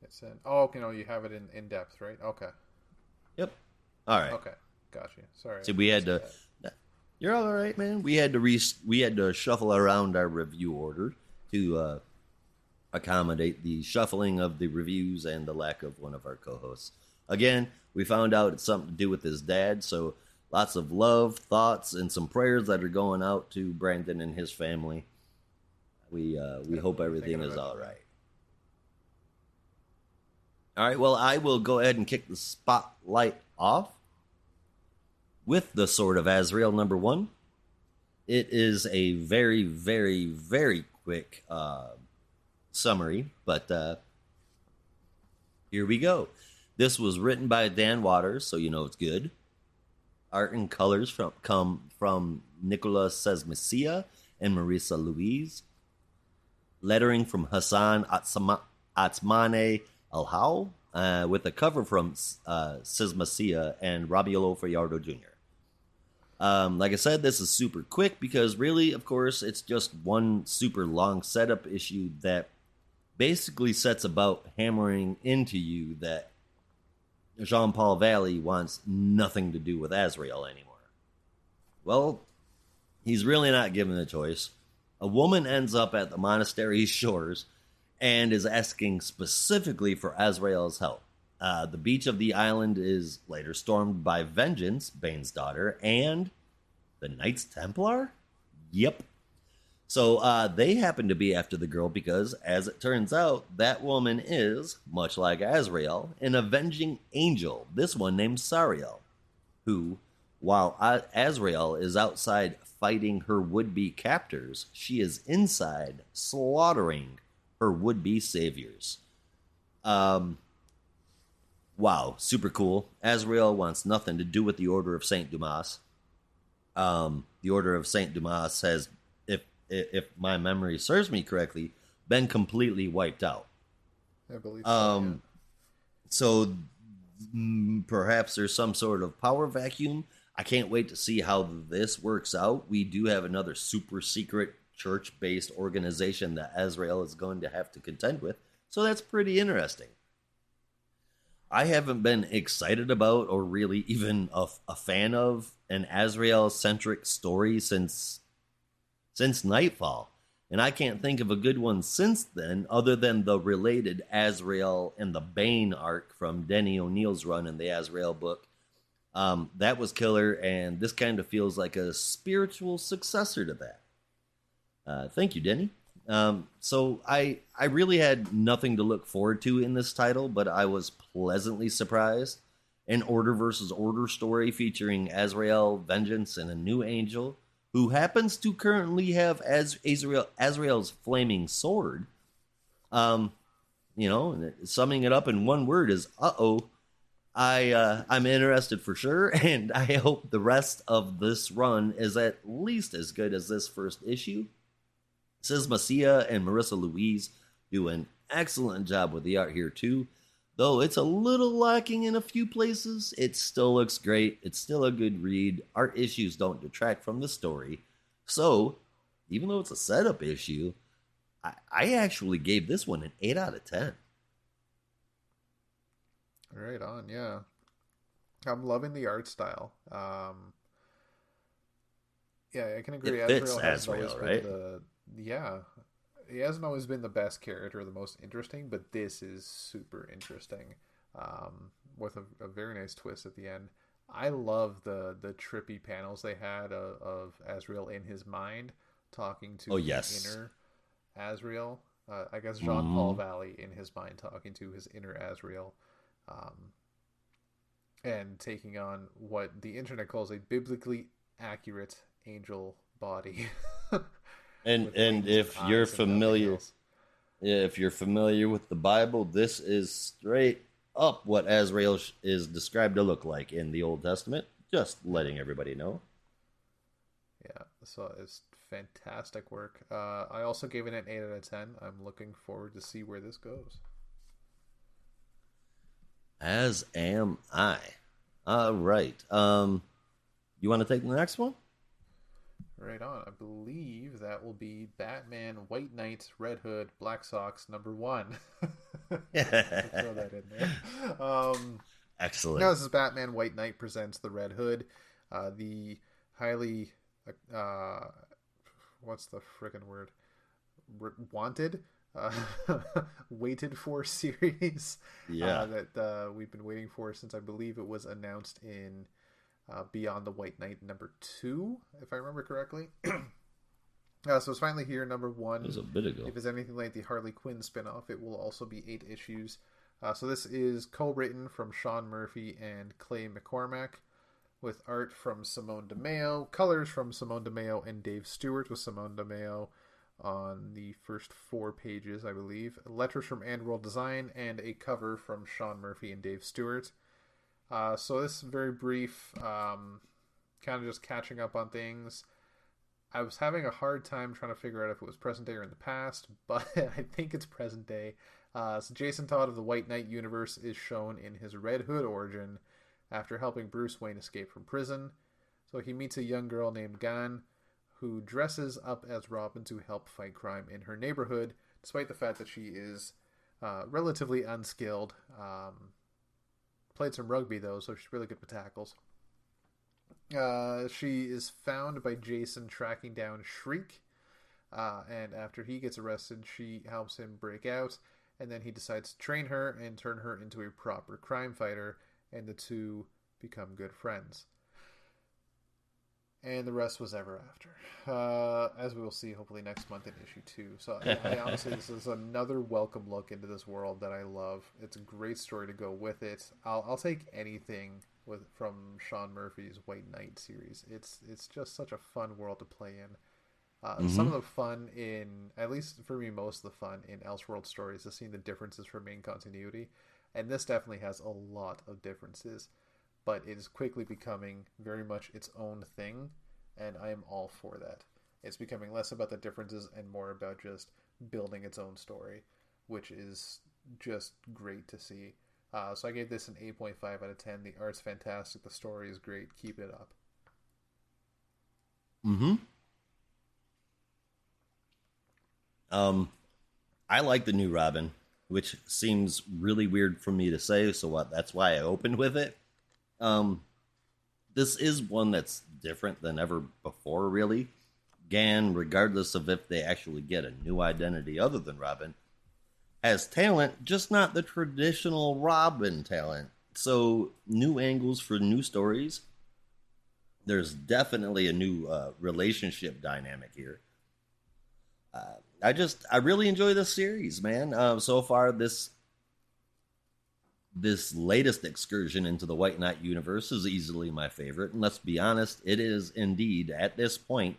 It's in... Oh, okay, no, you have it in depth, right? Okay. Yep. All right. Okay, gotcha. Sorry. So we had to... You're all right, man. We had to shuffle around our review order to accommodate the shuffling of the reviews and the lack of one of our co-hosts. Again, we found out it's something to do with his dad, so lots of love, thoughts, and some prayers that are going out to Brandon and his family. We hope everything is all right. All right, well, I will go ahead and kick the spotlight off with the Sword of Azrael number 1. It is a very, very, very quick summary, but here we go. This was written by Dan Waters, so you know it's good. Art and colors come from Nicolas Sesmacia and Marisa Louise. Lettering from Hassan Atzmane Alhau, with a cover from Sesmacia and Rabiolo Fajardo Jr. Like I said, this is super quick because really, of course, it's just one super long setup issue that basically sets about hammering into you that Jean-Paul Valley wants nothing to do with Azrael anymore. Well, he's really not given a choice. A woman ends up at the monastery's shores and is asking specifically for Azrael's help. The beach of the island is later stormed by Vengeance, Bane's daughter, and the Knights Templar? Yep, So they happen to be after the girl because, as it turns out, that woman is, much like Azrael, an avenging angel, this one named Sariel, who, while Azrael is outside fighting her would-be captors, she is inside slaughtering her would-be saviors. Um, wow, super cool. Azrael wants nothing to do with the Order of Saint Dumas. The Order of Saint Dumas has, if my memory serves me correctly, been completely wiped out. I believe so. Yeah. So perhaps there's some sort of power vacuum. I can't wait to see how this works out. We do have another super secret church-based organization that Azrael is going to have to contend with. So that's pretty interesting. I haven't been excited about or really even a fan of an Azrael-centric story since Nightfall. And I can't think of a good one since then, other than the related Azrael and the Bane arc from Denny O'Neil's run in the Azrael book. That was killer, and this kind of feels like a spiritual successor to that. Thank you, Denny. So I really had nothing to look forward to in this title, but I was pleasantly surprised. An Order versus Order story featuring Azrael, Vengeance, and a new angel who happens to currently have Azrael's flaming sword. Summing it up in one word is uh-oh. I'm interested for sure, and I hope the rest of this run is at least as good as this first issue. Sis Macia and Marissa Louise do an excellent job with the art here too. Though it's a little lacking in a few places, it still looks great. It's still a good read. Art issues don't detract from the story. So, even though it's a setup issue, I actually gave this one an 8 out of 10. Right on, yeah. I'm loving the art style. Yeah, I can agree. It fits Azrael Azrael, right? Yeah. He hasn't always been the best character, the most interesting, but this is super interesting. With a very nice twist at the end. I love the trippy panels they had of Azrael in his mind talking to the inner Azrael. I guess Jean-Paul Valley in his mind talking to his inner Azrael. And taking on what the internet calls a biblically accurate angel body. and if you're familiar with the Bible, this is straight up what Azrael is described to look like in the Old Testament. Just letting everybody know. Yeah, so it's fantastic work. I also gave it an 8 out of 10. I'm looking forward to see where this goes. As am I. All right. You want to take the next one? Right on. I believe that will be Batman, White Knight, Red Hood, Black Sox, #1. Throw that in there. Excellent. Now this is Batman, White Knight presents the Red Hood. The highly... what's the frickin' word? Wanted? Waited for series that we've been waiting for since I believe it was announced in Beyond the White Knight #2, if I remember correctly. So it's finally here, #1. It was a bit ago. If it's anything like the Harley Quinn spinoff, it will also be 8 issues. So this is co-written from Sean Murphy and Clay McCormack, with art from Simone DeMeo, colors from Simone DeMeo and Dave Stewart, with Simone DeMeo on the first 4 pages, I believe. Letters from AndWorld Design, and a cover from Sean Murphy and Dave Stewart. So this is very brief, kind of just catching up on things. I was having a hard time trying to figure out if it was present day or in the past, but I think it's present day. So Jason Todd of the White Knight universe is shown in his Red Hood origin after helping Bruce Wayne escape from prison. So he meets a young girl named Gan, who dresses up as Robin to help fight crime in her neighborhood, despite the fact that she is relatively unskilled. Played some rugby, though, so she's really good with tackles. She is found by Jason tracking down Shriek, and after he gets arrested, she helps him break out, and then he decides to train her and turn her into a proper crime fighter, and the two become good friends. and the rest was ever after. As we will see, hopefully next month in issue 2. So I honestly, this is another welcome look into this world that I love. It's a great story to go with it. I'll take anything from Sean Murphy's White Knight series. It's just such a fun world to play in. Some of the fun in, at least for me, most of the fun in Elseworld stories is seeing the differences from main continuity, and this definitely has a lot of differences, but it is quickly becoming very much its own thing, and I am all for that. It's becoming less about the differences and more about just building its own story, which is just great to see. So I gave this an 8.5 out of 10. The art's fantastic. The story is great. Keep it up. I like the new Robin, which seems really weird for me to say, so that's why I opened with it. This is one that's different than ever before, really. Gan, regardless of if they actually get a new identity other than Robin, has talent, just not the traditional Robin talent. So, new angles for new stories. There's definitely a new relationship dynamic here. I really enjoy this series, man. So far, this latest excursion into the White Knight universe is easily my favorite. And let's be honest, it is indeed, at this point,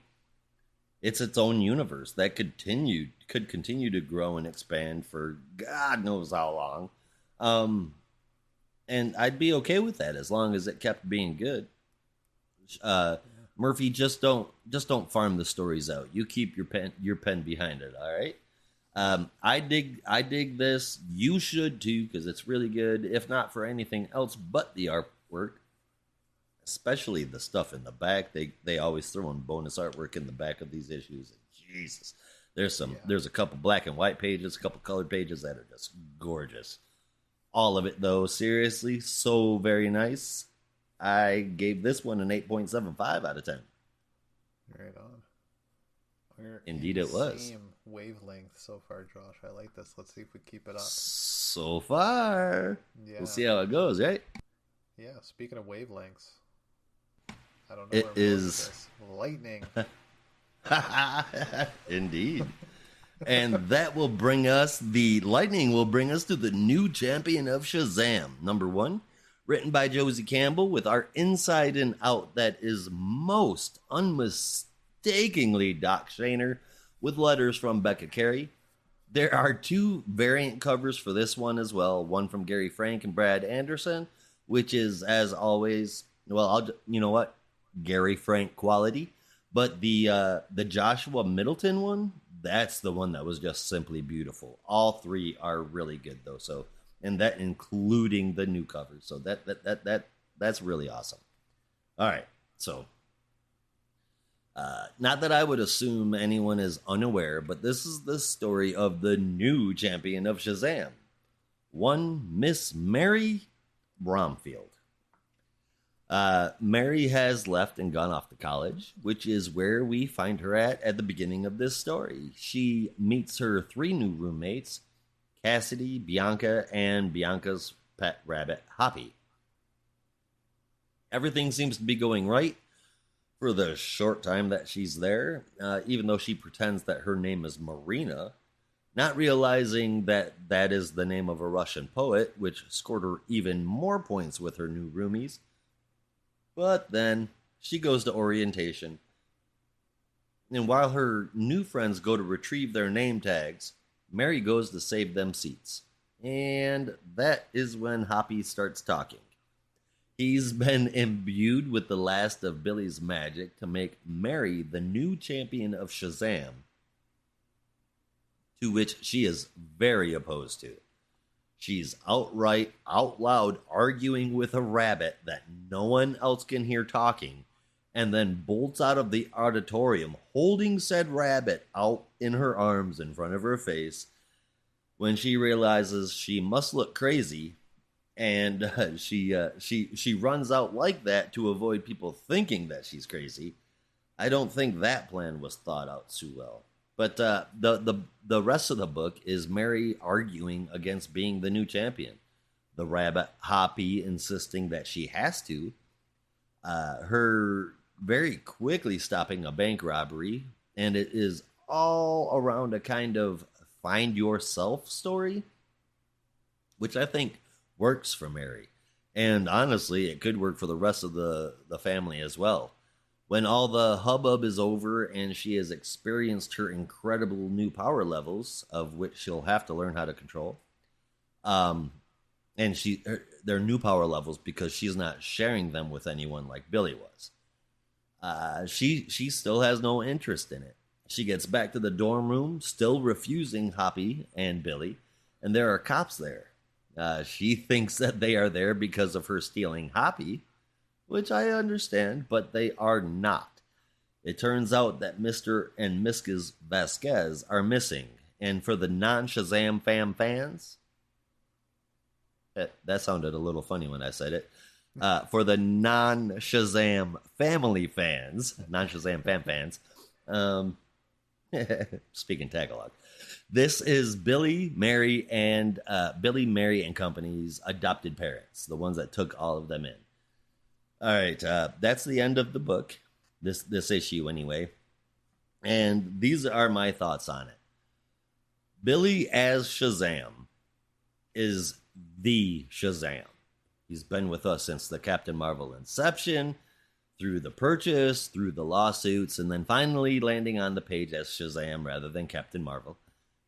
it's its own universe that could continue to grow and expand for God knows how long. And I'd be okay with that as long as it kept being good. Murphy, just don't farm the stories out. You keep your pen behind it, all right? I dig this. You should too, because it's really good, if not for anything else but the artwork. Especially the stuff in the back. They always throw in bonus artwork in the back of these issues. Jesus. There's a couple black and white pages, a couple colored pages that are just gorgeous. All of it, though, seriously, so very nice. I gave this one an 8.75 out of 10. Right on. We're Indeed in it was. Same wavelength so far, Josh. I like this. Let's see if we keep it up. So far. Yeah. We'll see how it goes, right? Yeah, speaking of wavelengths, I don't know It where I'm going with is this. Lightning. Indeed. And that will bring us, the lightning will bring us to the new champion of Shazam. Number 1, written by Josie Campbell with art inside and out that is most unmistakingly Doc Shaner with letters from Becca Carey. There are 2 variant covers for this one as well. One from Gary Frank and Brad Anderson, which is, as always, well, you know what? Gary Frank quality. But the Joshua Middleton one, that's the one that was just simply beautiful. All 3 are really good though. So, and that including the new covers. So that's really awesome. All right. So, not that I would assume anyone is unaware, but this is the story of the new champion of Shazam, one Miss Mary Bromfield. Mary has left and gone off to college, which is where we find her at the beginning of this story. She meets her 3 new roommates, Cassidy, Bianca, and Bianca's pet rabbit, Hoppy. Everything seems to be going right for the short time that she's there, even though she pretends that her name is Marina, not realizing that that is the name of a Russian poet, which scored her even more points with her new roomies. But then she goes to orientation, and while her new friends go to retrieve their name tags, Mary goes to save them seats. And that is when Hoppy starts talking. He's been imbued with the last of Billy's magic to make Mary the new champion of Shazam, to which she is very opposed to. She's outright, out loud arguing with a rabbit that no one else can hear talking, and then bolts out of the auditorium holding said rabbit out in her arms in front of her face when she realizes she must look crazy, and she runs out like that to avoid people thinking that she's crazy. I don't think that plan was thought out too well. But the rest of the book is Mary arguing against being the new champion. The rabbit Hoppy insisting that she has to. Her very quickly stopping a bank robbery, and it is all around a kind of find yourself story, which I think works for Mary. And honestly, it could work for the rest of the family as well. When all the hubbub is over and she has experienced her incredible new power levels, of which she'll have to learn how to control, and they're new power levels because she's not sharing them with anyone like Billy was. She still has no interest in it. She gets back to the dorm room, still refusing Hoppy and Billy, and there are cops there. She thinks that they are there because of her stealing Hoppy, which I understand, but they are not. It turns out that Mr. and Mrs. Vasquez are missing, and for the non-Shazam fans, that sounded a little funny when I said it. For the non-Shazam family fans, non-Shazam fans, speaking Tagalog, this is Billy, Mary, and Company's adopted parents, the ones that took all of them in. All right, that's the end of the book, this issue anyway, and these are my thoughts on it. Billy as Shazam is the Shazam. He's been with us since the Captain Marvel inception, through the purchase, through the lawsuits, and then finally landing on the page as Shazam rather than Captain Marvel.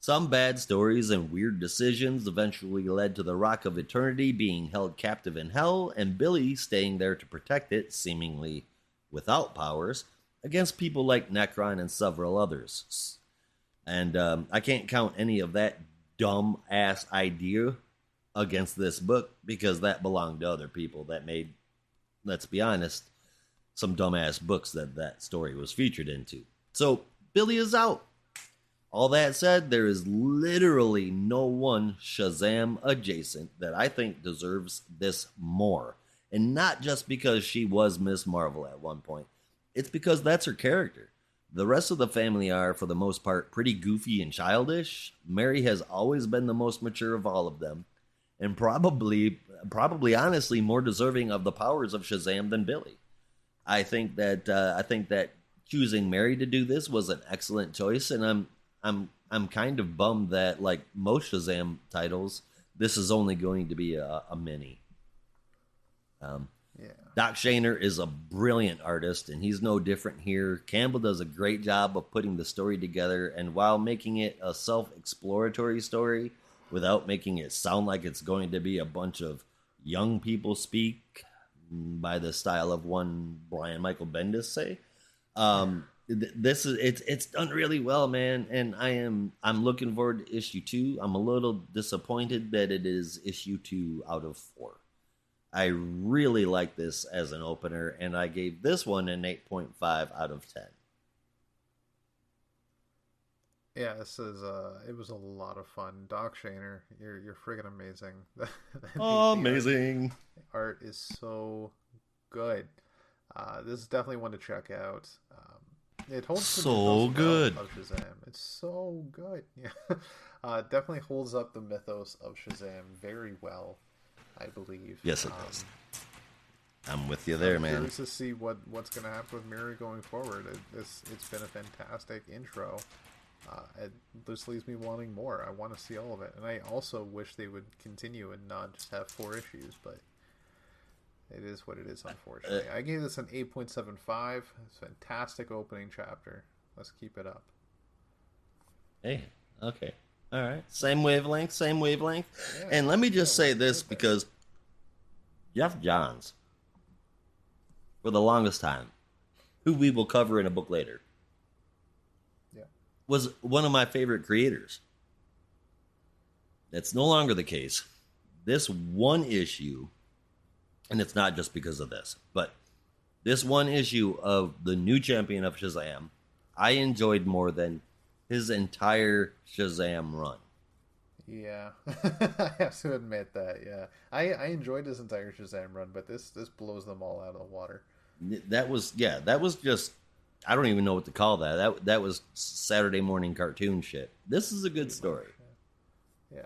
Some bad stories and weird decisions eventually led to the Rock of Eternity being held captive in hell, and Billy staying there to protect it, seemingly without powers, against people like Necron and several others. And I can't count any of that dumb-ass idea against this book, because that belonged to other people that made, let's be honest, some dumbass books that story was featured into. So, Billy is out. All that said, there is literally no one Shazam adjacent that I think deserves this more. And not just because she was Miss Marvel at one point. It's because that's her character. The rest of the family are, for the most part, pretty goofy and childish. Mary has always been the most mature of all of them, and probably honestly more deserving of the powers of Shazam than Billy. I think that choosing Mary to do this was an excellent choice, and I'm kind of bummed that, like most Shazam titles, this is only going to be a mini. Doc Shaner is a brilliant artist, and he's no different here. Campbell does a great job of putting the story together, and while making it a self-exploratory story, without making it sound like it's going to be a bunch of young people speak by the style of one Brian Michael Bendis say. It's done really well, man, and I'm looking forward to issue 2. I'm a little disappointed that it is issue 2 out of 4. I really like this as an opener, and I gave this one an 8.5 out of 10. Yeah, this is it was a lot of fun. Doc Shaner, you're friggin' amazing. Amazing. Art is so good. This is definitely one to check out. It holds so good of Shazam. It's so good. Yeah, definitely holds up the mythos of Shazam very well, I believe. Yes, it does. I'm with you there, man. Curious to see what's going to happen with Mary going forward. It's been a fantastic intro. It just leaves me wanting more. I want to see all of it, and I also wish they would continue and not just have 4 issues. But it is what it is, unfortunately. I gave this an 8.75. It's a fantastic opening chapter. Let's keep it up. Hey, okay. All right. Same wavelength. Yeah, and let me just say this, because Jeff Johns, for the longest time, who we will cover in a book later, was one of my favorite creators. That's no longer the case. This one issue, and it's not just because of this, but this one issue of the new champion of Shazam, I enjoyed more than his entire Shazam run. Yeah, I have to admit that. Yeah, I enjoyed his entire Shazam run, but this blows them all out of the water. That was just, I don't even know what to call that. That was Saturday morning cartoon shit. This is a good story. Yeah.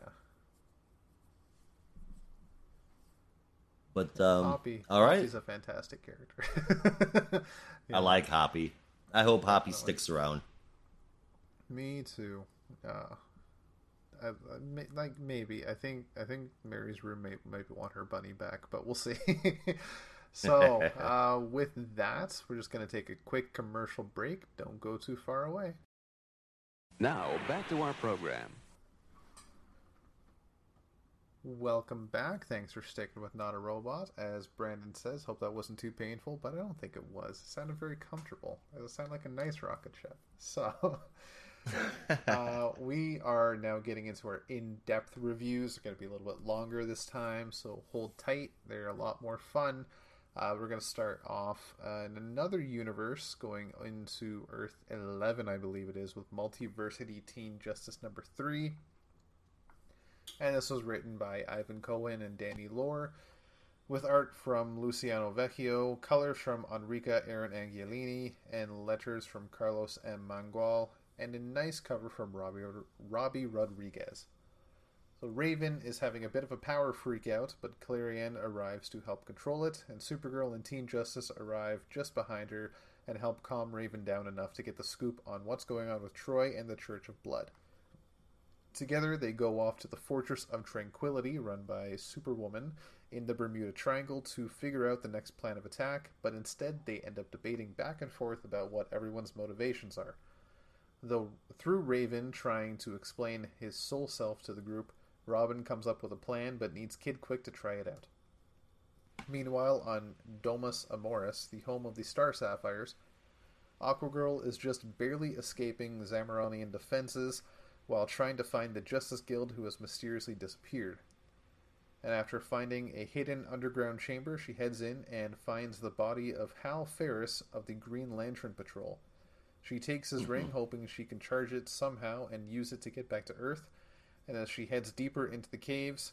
But Hoppy. all right, Hoppy's a fantastic character. I Yeah, like Hoppy. I hope Hoppy definitely. sticks around. Me too. Like maybe. I think Mary's roommate might want her bunny back, but we'll see. So, with that, we're just going to take a quick commercial break. Don't go too far away. Now, back to our program. Welcome back. Thanks for sticking with Not a Robot. As Brandon says, hope that wasn't too painful, but I don't think it was. It sounded very comfortable. It sounded like a nice rocket ship. So, we are now getting into our in-depth reviews. They're going to be a little bit longer this time, so hold tight. They're a lot more fun. We're going to start off in another universe, going into Earth 11, I believe it is, with Multiversity Teen Justice number 3. And this was written by Ivan Cohen and Danny Lore, with art from Luciano Vecchio, colors from Enrica Aaron Angiolini, and letters from Carlos M. Mangual, and a nice cover from Robbie Rodriguez. So Raven is having a bit of a power freak out, but Clarion arrives to help control it, and Supergirl and Teen Justice arrive just behind her and help calm Raven down enough to get the scoop on what's going on with Troy and the Church of Blood. Together, they go off to the Fortress of Tranquility, run by Superwoman, in the Bermuda Triangle to figure out the next plan of attack, but instead they end up debating back and forth about what everyone's motivations are. Though through Raven trying to explain his soul self to the group, Robin comes up with a plan but needs Kid Quick to try it out. Meanwhile, on Domus Amoris, the home of the Star Sapphires, Aquagirl is just barely escaping Zamaronian defenses while trying to find the Justice Guild who has mysteriously disappeared. And after finding a hidden underground chamber, she heads in and finds the body of Hal Ferris of the Green Lantern Patrol. She takes his ring, hoping she can charge it somehow and use it to get back to Earth. And as she heads deeper into the caves,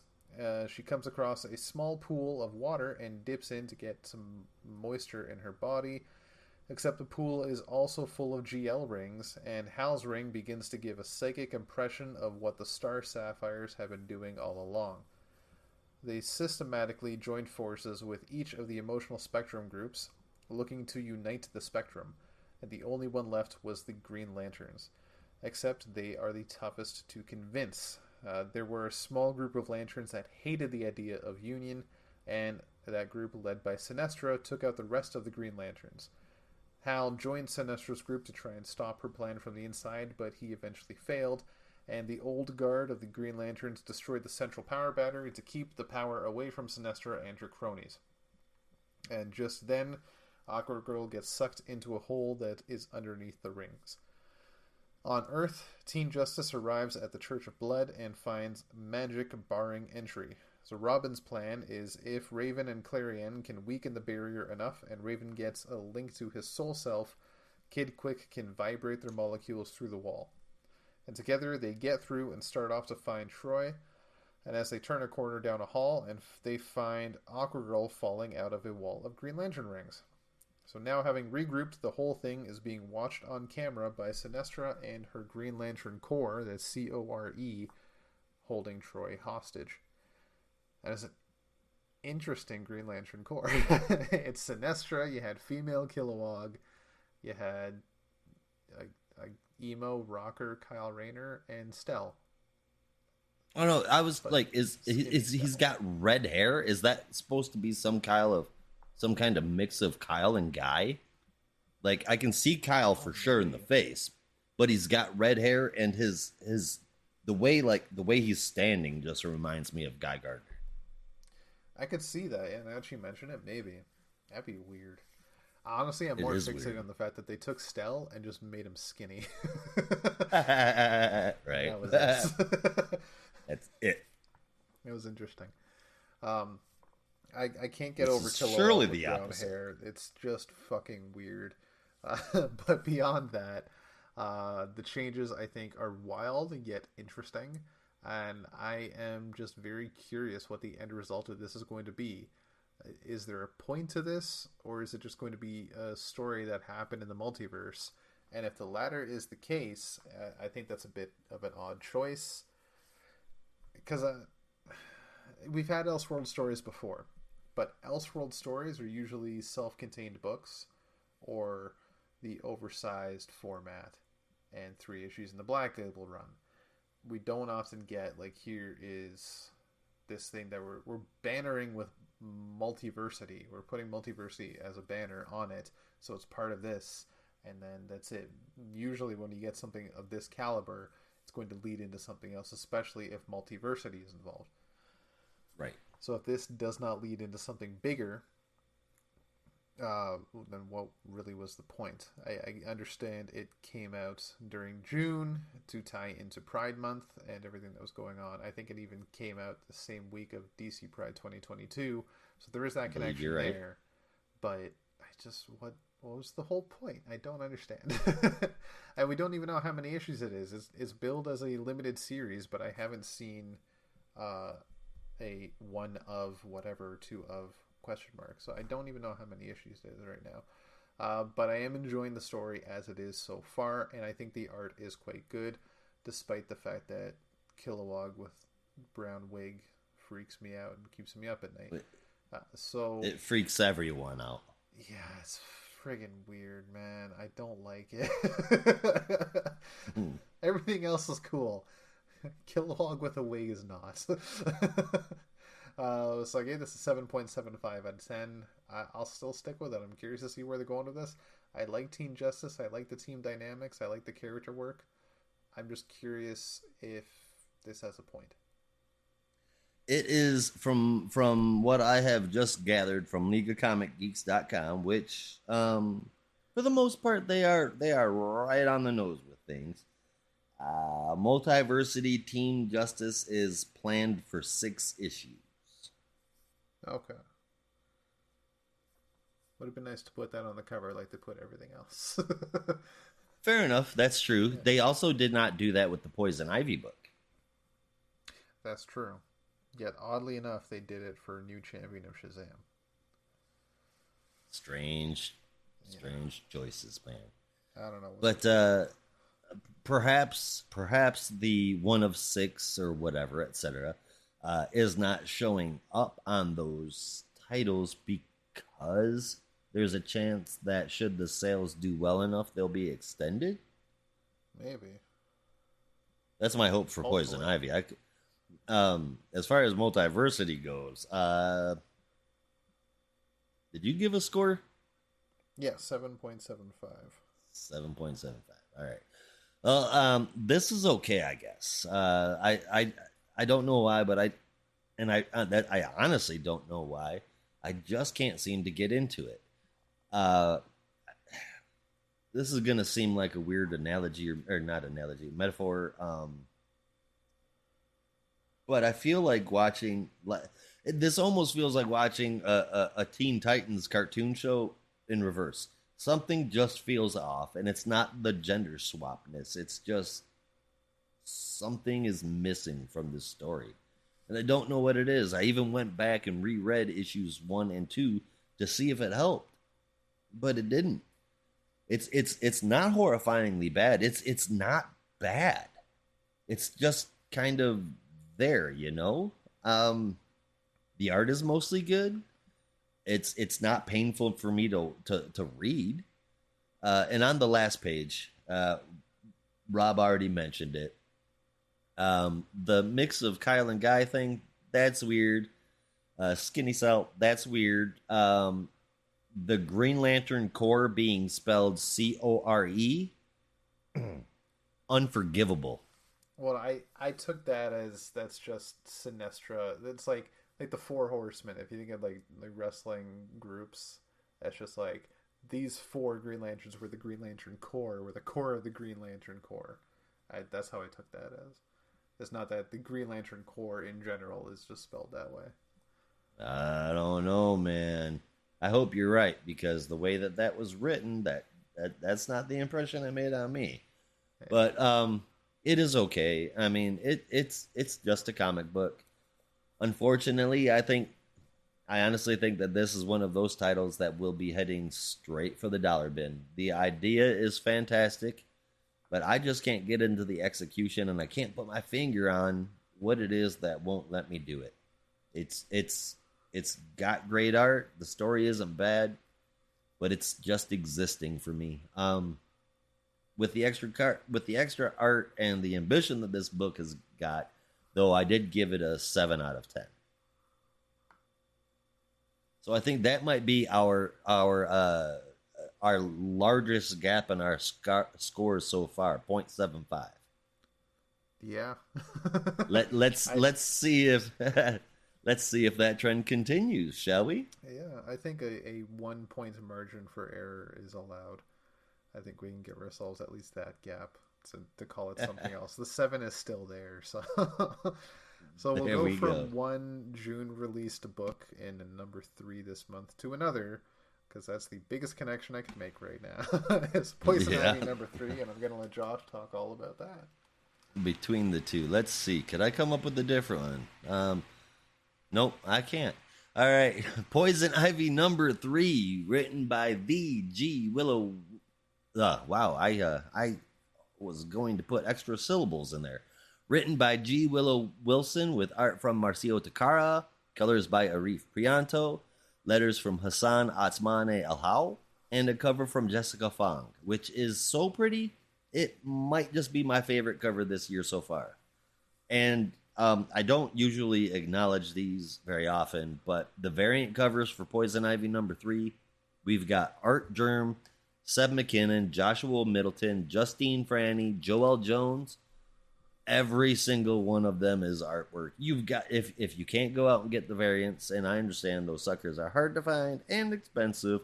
she comes across a small pool of water and dips in to get some moisture in her body. Except the pool is also full of GL rings, and Hal's ring begins to give a psychic impression of what the Star Sapphires have been doing all along. They systematically joined forces with each of the emotional spectrum groups, looking to unite the spectrum, and the only one left was the Green Lanterns. Except they are the toughest to convince. There were a small group of Lanterns that hated the idea of union, and that group, led by Sinestro, took out the rest of the Green Lanterns. Hal joined Sinestro's group to try and stop her plan from the inside, but he eventually failed, and the old guard of the Green Lanterns destroyed the central power battery to keep the power away from Sinestro and her cronies. And just then, Aquagirl gets sucked into a hole that is underneath the rings. On Earth, Teen Justice arrives at the Church of Blood and finds magic barring entry. So Robin's plan is if Raven and Clarion can weaken the barrier enough and Raven gets a link to his soul self, Kid Quick can vibrate their molecules through the wall. And together they get through and start off to find Troy. And as they turn a corner down a hall, and they find Aquagirl falling out of a wall of Green Lantern rings. So now, having regrouped, the whole thing is being watched on camera by Sinestra and her Green Lantern Corps, that's C-O-R-E, holding Troy hostage. And it's an interesting Green Lantern Corps. It's Sinestra, you had female Kilowog, you had a emo rocker Kyle Rayner, and Stell. Oh no, I was like, is he's got red hair? Is that supposed to be some kind of mix of Kyle and Guy? Like, I can see Kyle for sure in the face, but he's got red hair, and the way he's standing just reminds me of Guy Gardner. I could see that, yeah. Now that you mention it, maybe. That'd be weird. Honestly, I'm more fixated weird on the fact that they took Stell and just made him skinny. Right. That was it. That's it. It was interesting. I can't get over Kilowog surely with the brown opposite. hair. It's just fucking weird. But beyond that, the changes, I think, are wild yet interesting. And I am just very curious what the end result of this is going to be. Is there a point to this, or is it just going to be a story that happened in the multiverse? And if the latter is the case, I think that's a bit of an odd choice. Because we've had Elseworld stories before. But Elseworld stories are usually self-contained books or the oversized format and 3 issues in the Black Label run. We don't often get, like, here is this thing that we're bannering with multiversity. We're putting multiversity as a banner on it, so it's part of this, and then that's it. Usually when you get something of this caliber, it's going to lead into something else, especially if multiversity is involved. Right. So if this does not lead into something bigger, then what really was the point? I understand it came out during June to tie into Pride Month and everything that was going on. I think it even came out the same week of DC Pride 2022, so there is that connection right. there. But I just, what was the whole point? I don't understand. And we don't even know how many issues it is. It's billed as a limited series, but I haven't seen a 1 of whatever, 2 of question mark. So I don't even know how many issues it is right now. But I am enjoying the story as it is so far, and I think the art is quite good, despite the fact that Kilowog with brown wig freaks me out and keeps me up at night. So it freaks everyone out. Yeah, it's friggin' weird, man. I don't like it. Everything else is cool. Kilowog with a wig is not. So I gave this a 7.75 out of 10. I'll still stick with it. I'm curious to see where they're going with this. I like Team Justice. I like the team dynamics. I like the character work. I'm just curious if this has a point. It is, from what I have just gathered from LeagueOfComicGeeks.com, which for the most part they are right on the nose with things. Multiversity Team Justice is planned for 6 issues. Okay. Would have been nice to put that on the cover like they put everything else. Fair enough. That's true. Yeah. They also did not do that with the Poison Ivy book. That's true. Yet, oddly enough, they did it for New Champion of Shazam. Strange choices, man. I don't know. But perhaps the 1 of 6 or whatever, etc., is not showing up on those titles because there's a chance that should the sales do well enough, they'll be extended. Maybe. That's my hope for Hopefully. Poison Ivy. As far as multiversity goes, did you give a score? Yeah, 7.75. 7.75. All right. Well, this is okay, I guess. I don't know why, but I honestly don't know why. I just can't seem to get into it. This is gonna seem like a weird analogy or not analogy, metaphor. But I feel like watching. This almost feels like watching a Teen Titans cartoon show in reverse. Something just feels off, and it's not the gender swapness. It's just something is missing from this story, and I don't know what it is. I even went back and reread issues 1 and 2 to see if it helped, but it didn't. It's not horrifyingly bad. It's not bad. It's just kind of there, you know. The art is mostly good. It's not painful for me to read. And on the last page, Rob already mentioned it. The mix of Kyle and Guy thing, that's weird. Skinny Salt, that's weird. The Green Lantern Corps being spelled Core, unforgivable. Well, I took that as that's just Sinestra. It's like the Four Horsemen. If you think of like wrestling groups, that's just like these 4 Green Lanterns were the Green Lantern Corps, were the core of the Green Lantern Corps. That's how I took that as. It's not that the Green Lantern Corps in general is just spelled that way. I don't know, man. I hope you're right, because the way that was written, that's not the impression it made on me. Yeah. But it is okay. I mean, it's just a comic book. Unfortunately, I honestly think that this is one of those titles that will be heading straight for the dollar bin. The idea is fantastic, but I just can't get into the execution, and I can't put my finger on what it is that won't let me do it. It's It's got great art. The story isn't bad, but it's just existing for me. With the extra art and the ambition that this book has got, though, I did give it a 7 out of 10. So I think that might be our largest gap in our scores so far, 0.75. Yeah. Let's see if let's see if that trend continues, shall we? Yeah, I think a 1 point margin for error is allowed. I think we can give ourselves at least that gap to call it something else. The 7 is still there, so so we'll go from one June released book in number 3 this month to another, because that's the biggest connection I can make right now. It's Poison Ivy number 3, and I'm going to let Josh talk all about that. Between the two, let's see. Could I come up with a different one? Nope, I can't. All right, Poison Ivy number 3, written by the G. Willow. Wow, I was going to put extra syllables in there. Written by G. Willow Wilson with art from Marcio Takara, colors by Arif Prianto, letters from Hassan Atsmane El-Hau, and a cover from Jessica Fong, which is so pretty, it might just be my favorite cover this year so far. And I don't usually acknowledge these very often, but the variant covers for Poison Ivy number 3, we've got Art Germ, Seb McKinnon, Joshua Middleton, Justine Franny, Joel Jones. Every single one of them is artwork. You've got if you can't go out and get the variants, and I understand those suckers are hard to find and expensive,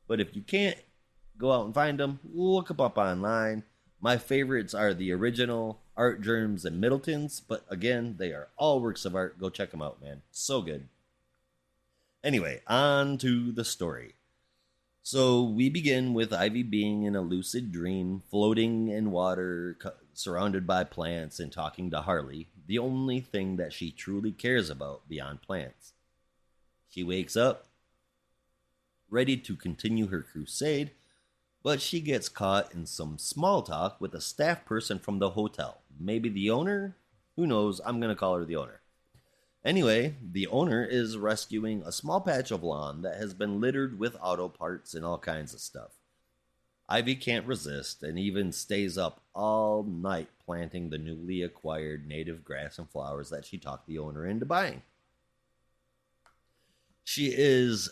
but if you can't go out and find them, look them up online. My favorites are the original Art Germs and Middletons, but again, they are all works of art. Go check them out, man. So good. Anyway, on to the story. So we begin with Ivy being in a lucid dream, floating in water, surrounded by plants, and talking to Harley, the only thing that she truly cares about beyond plants. She wakes up, ready to continue her crusade, but she gets caught in some small talk with a staff person from the hotel. Maybe the owner? Who knows? I'm going to call her the owner. Anyway, the owner is rescuing a small patch of lawn that has been littered with auto parts and all kinds of stuff. Ivy can't resist and even stays up all night planting the newly acquired native grass and flowers that she talked the owner into buying. She is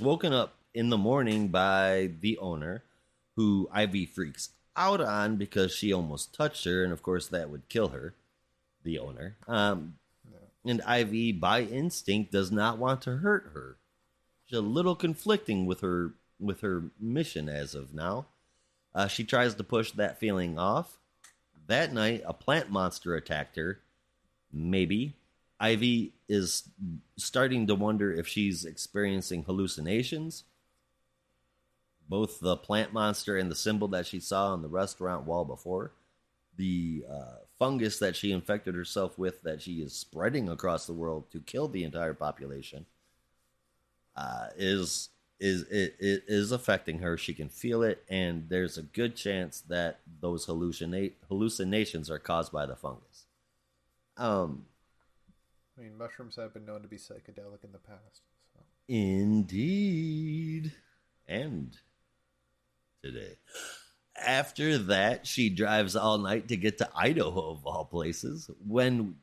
woken up in the morning by the owner, who Ivy freaks out on because she almost touched her, and of course that would kill her, the owner. And Ivy, by instinct, does not want to hurt her. She's a little conflicting with her mission as of now. She tries to push that feeling off. That night, a plant monster attacked her. Maybe. Ivy is starting to wonder if she's experiencing hallucinations. Both the plant monster and the symbol that she saw on the restaurant wall before, the fungus that she infected herself with that she is spreading across the world to kill the entire population, is affecting her. She can feel it, and there's a good chance that those hallucinations are caused by the fungus. I mean, mushrooms have been known to be psychedelic in the past. So. Indeed. And today. After that, she drives all night to get to Idaho, of all places, when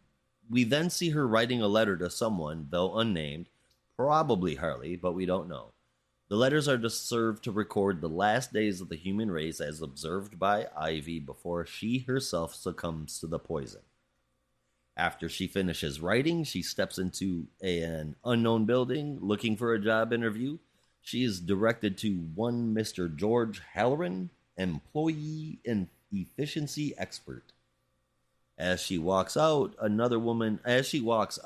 we then see her writing a letter to someone, though unnamed, probably Harley, but we don't know. The letters are to serve to record the last days of the human race as observed by Ivy before she herself succumbs to the poison. After she finishes writing, she steps into an unknown building looking for a job interview. She is directed to one Mr. George Halloran, employee and efficiency expert. As she walks up, another woman walks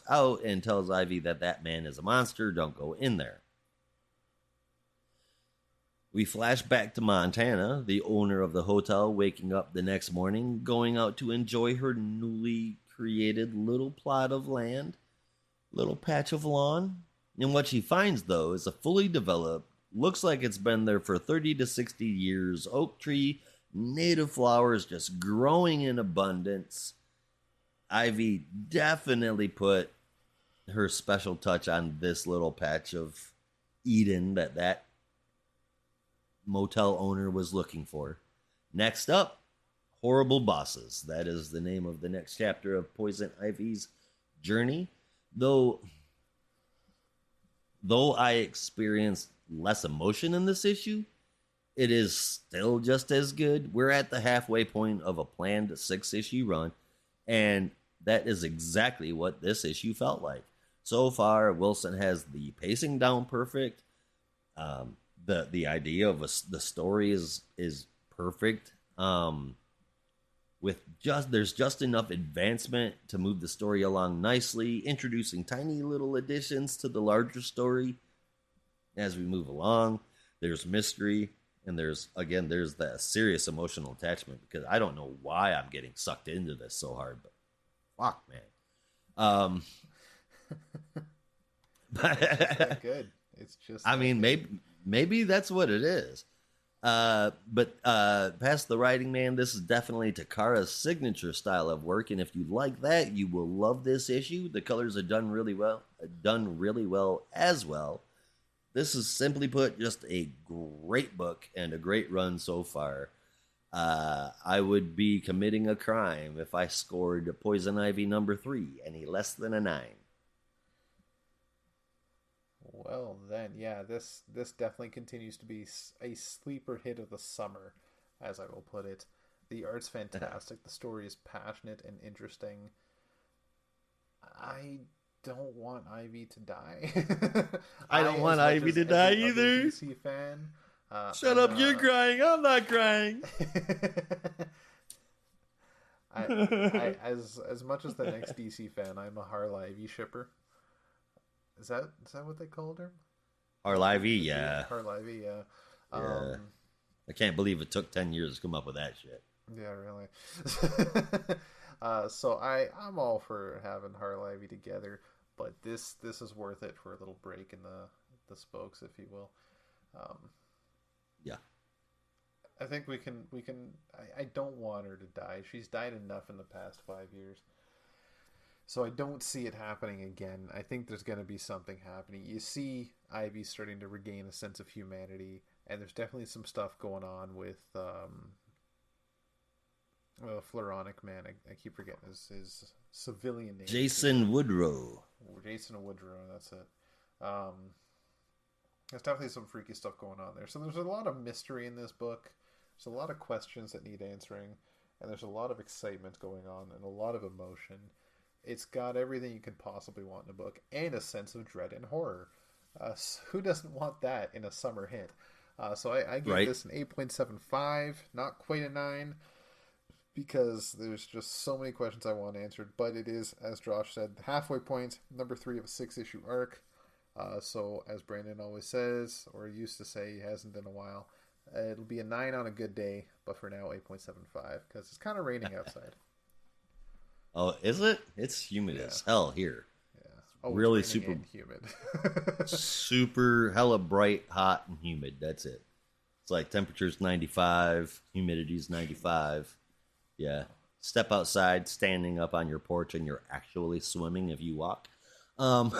out and tells Ivy that man is a monster, don't go in there. We flash back to Montana, the owner of the hotel waking up the next morning, going out to enjoy her newly created little plot of land, little patch of lawn. And what she finds, though, is a fully developed, looks like it's been there for 30 to 60 years, oak tree native flowers just growing in abundance. Ivy definitely put her special touch on this little patch of Eden that motel owner was looking for. Next up, Horrible Bosses. That is the name of the next chapter of Poison Ivy's journey. Though I experienced less emotion in this issue, it is still just as good. We're at the halfway point of a planned 6-issue run, and that is exactly what this issue felt like. So far, Wilson has the pacing down perfect. The idea of the story is perfect. There's just enough advancement to move the story along nicely, introducing tiny little additions to the larger story as we move along. There's mystery, and there's that serious emotional attachment, because I don't know why I'm getting sucked into this so hard, but fuck, man. It's that good. It's just. I mean, maybe that's what it is. But past the writing, man, this is definitely Takara's signature style of work, and if you like that, you will love this issue. The colors are done really well as well. This is, simply put, just a great book and a great run so far. I would be committing a crime if I scored Poison Ivy number 3 any less than a 9. Well, then, yeah, this definitely continues to be a sleeper hit of the summer, as I will put it. The art's fantastic. The story is passionate and interesting. I don't want Ivy to die. I don't want Ivy to die either. DC fan. Shut up! You're crying. I'm not crying. As much as the next DC fan, I'm a Harla Ivy shipper. Is that what they called her? Harla Ivy, yeah. Harla Ivy, yeah. Yeah. I can't believe it took 10 years to come up with that shit. Yeah, really. So I'm all for having Harla Ivy together, but this is worth it for a little break in the spokes, if you will. Yeah. I think we can. I don't want her to die. She's died enough in the past 5 years. So I don't see it happening again. I think there's going to be something happening. You see Ivy starting to regain a sense of humanity, and there's definitely some stuff going on with Floronic Man. I keep forgetting his civilian name. Jason Woodrow. Jason Woodrow, that's it. There's definitely some freaky stuff going on there. So there's a lot of mystery in this book. There's a lot of questions that need answering, and there's a lot of excitement going on and a lot of emotion. It's got everything you could possibly want in a book, and a sense of dread and horror. Who doesn't want that in a summer hit? So I gave this an 8.75, not quite a 9, because there's just so many questions I want answered. But it is, as Josh said, the halfway point, number 3 of a 6-issue arc. So as Brandon always says, or used to say, he hasn't in a while, it'll be a 9 on a good day, but for now 8.75, because it's kind of raining outside. Oh, is it? It's humid as hell here. Yeah. Oh, really super humid. super hella bright, hot, and humid. That's it. It's like temperature's 95, humidity's 95. Yeah. Step outside, standing up on your porch, and you're actually swimming if you walk. But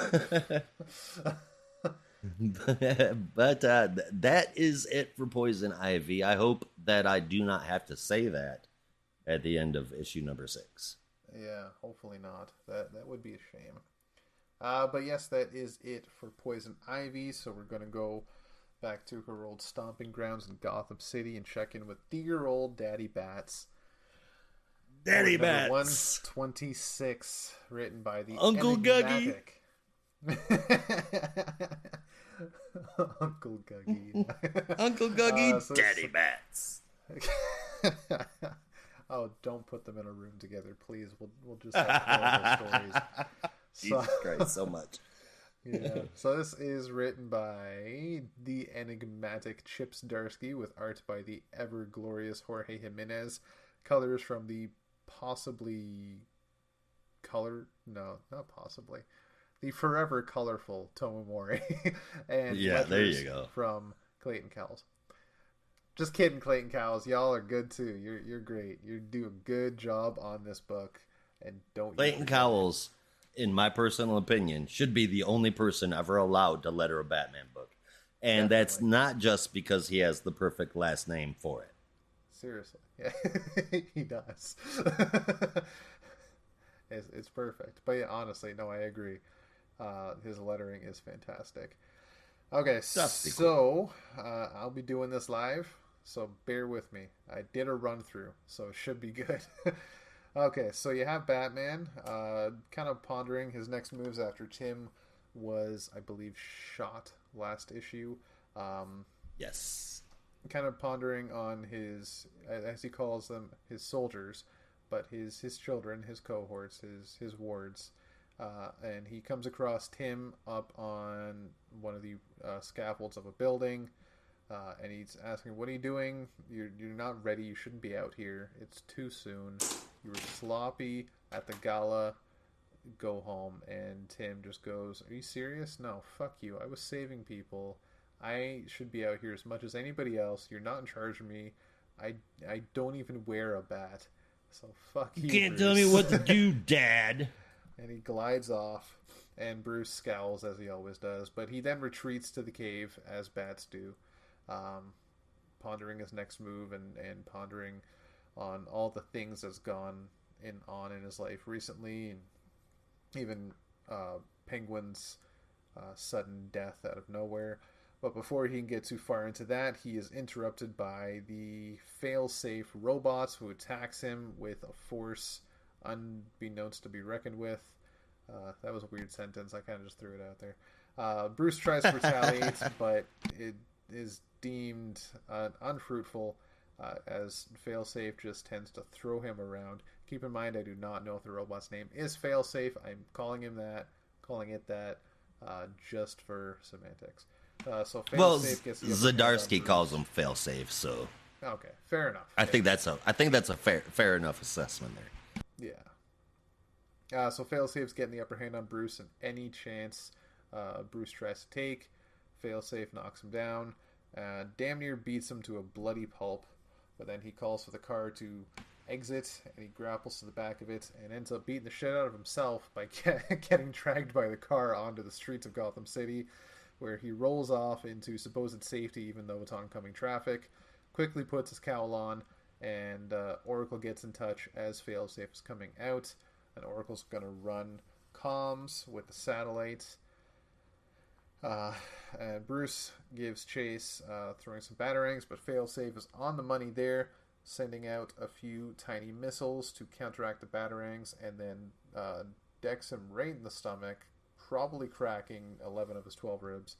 that is it for Poison Ivy. I hope that I do not have to say that at the end of issue number 6. Yeah, hopefully not. That would be a shame. But yes, that is it for Poison Ivy. So we're going to go back to her old stomping grounds in Gotham City and check in with dear old Daddy Bats. Daddy Bats! 126, written by the Uncle Guggy. Uncle Guggy. Uncle Guggy, Daddy Bats. Oh, don't put them in a room together, please. We'll just have horrible stories. Jesus Christ, so much. Yeah. So this is written by the enigmatic Chip Zdarsky with art by the ever glorious Jorge Jimenez. Colors from the the forever colorful Tomomori. And yeah, there you go. From Clayton Cowles. Just kidding, Clayton Cowles. Y'all are good too. You're great. You do a good job on this book, and don't you Clayton forget Cowles, in my personal opinion, should be the only person ever allowed to letter a Batman book. it. And that's Definitely. not just because he has the perfect last name for it. Seriously, yeah, he does. It's perfect. But yeah, honestly, no, I agree. His lettering is fantastic. Okay, Dusty cool. so I'll be doing this live, so bear with me. I did a run through, so it should be good. Okay, so you have Batman, kind of pondering his next moves after Tim was, I believe, shot last issue. Um, Yes. Kind of pondering on his, as he calls them, his soldiers, but his children, his cohorts, his wards. And he comes across Tim up on one of the scaffolds of a building, and he's asking, "What are you doing? You're not ready. You shouldn't be out here. It's too soon. You were sloppy at the gala. Go home." And Tim just goes, "Are you serious? No, fuck you. I was saving people. I should be out here as much as anybody else. You're not in charge of me. I don't even wear a bat. So fuck You you, can't tell me Bruce." what to do, Dad. And he glides off, and Bruce scowls as he always does. But he then retreats to the cave, as bats do, um, pondering his next move and pondering on all the things that's gone on in his life recently, and even Penguin's sudden death out of nowhere. But before he can get too far into that, he is interrupted by the fail-safe robots who attacks him with a force unbeknownst to be reckoned with. That was a weird sentence. I kind of just threw it out there. Bruce tries to retaliate, but it is deemed unfruitful, as Failsafe just tends to throw him around. Keep in mind, I do not know if the robot's name is Failsafe. I'm calling it that, just for semantics. So Well, Failsafe gets the upper hand on Zdarsky calls Bruce. him failsafe, so Okay, fair enough. I Yeah, think that's a fair enough assessment there. yeah. So Failsafe's getting the upper hand on Bruce, and any chance Bruce tries to take, Failsafe knocks him down, damn near beats him to a bloody pulp, but then he calls for the car to exit, and he grapples to the back of it, and ends up beating the shit out of himself by getting dragged by the car onto the streets of Gotham City, where he rolls off into supposed safety even though it's oncoming traffic, quickly puts his cowl on, and Oracle gets in touch as Failsafe is coming out, and Oracle's going to run comms with the satellites. And Bruce gives chase, throwing some batarangs, but Failsafe is on the money there, sending out a few tiny missiles to counteract the batarangs, and then decks him right in the stomach, probably cracking 11 of his 12 ribs,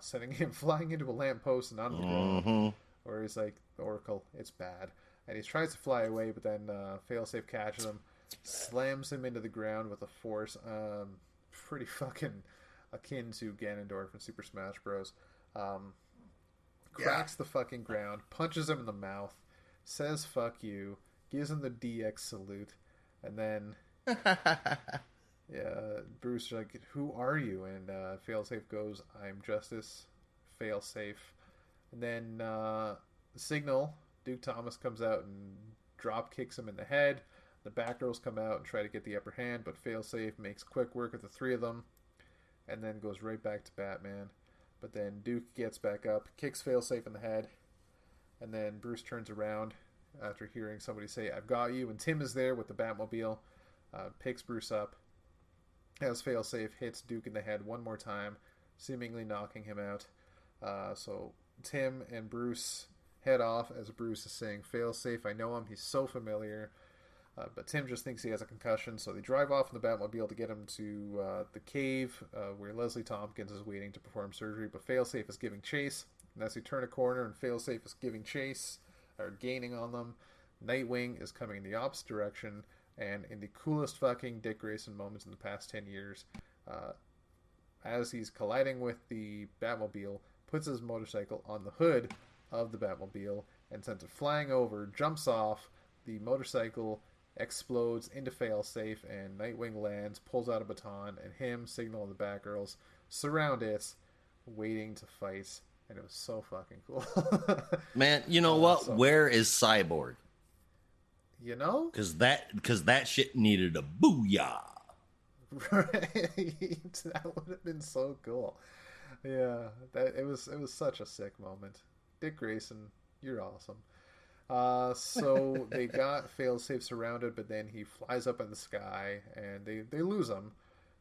sending him flying into a lamppost and onto the ground, where he's like, "Oracle, it's bad." And he tries to fly away, but then Failsafe catches him, slams him into the ground with a force pretty fucking akin to Ganondorf in Super Smash Bros. Cracks the fucking ground, punches him in the mouth, says "fuck you," gives him the DX salute, and then Bruce is like, "Who are you?" And Failsafe goes, "I'm Justice, Failsafe." And then Signal, Duke Thomas, comes out and drop kicks him in the head. The Batgirls come out and try to get the upper hand, but Failsafe makes quick work of the three of them, and then goes right back to Batman. But then Duke gets back up, kicks Failsafe in the head, and then Bruce turns around after hearing somebody say, "I've got you," and Tim is there with the Batmobile, picks Bruce up, as Failsafe hits Duke in the head one more time, seemingly knocking him out. So Tim and Bruce head off as Bruce is saying, "Failsafe, I know him, he's so familiar." But Tim just thinks he has a concussion, so they drive off in the Batmobile to get him to the cave, where Leslie Tompkins is waiting to perform surgery, but Failsafe is giving chase. And as they turn a corner and Failsafe is giving chase, or gaining on them, Nightwing is coming in the opposite direction, and in the coolest fucking Dick Grayson moments in the past 10 years, as he's colliding with the Batmobile, puts his motorcycle on the hood of the Batmobile and sends it flying over, jumps off, the motorcycle explodes into Failsafe, and Nightwing lands, pulls out a baton, and him, Signal, and the Batgirls surround it, waiting to fight. and it was so fucking cool. Man, you know what? So Where is Cyborg? you know, Because that shit needed a booyah. right? That would have been so cool. Yeah, that it was such a sick moment. Dick Grayson, you're awesome. So they got Failsafe surrounded, but then he flies up in the sky, and they lose him.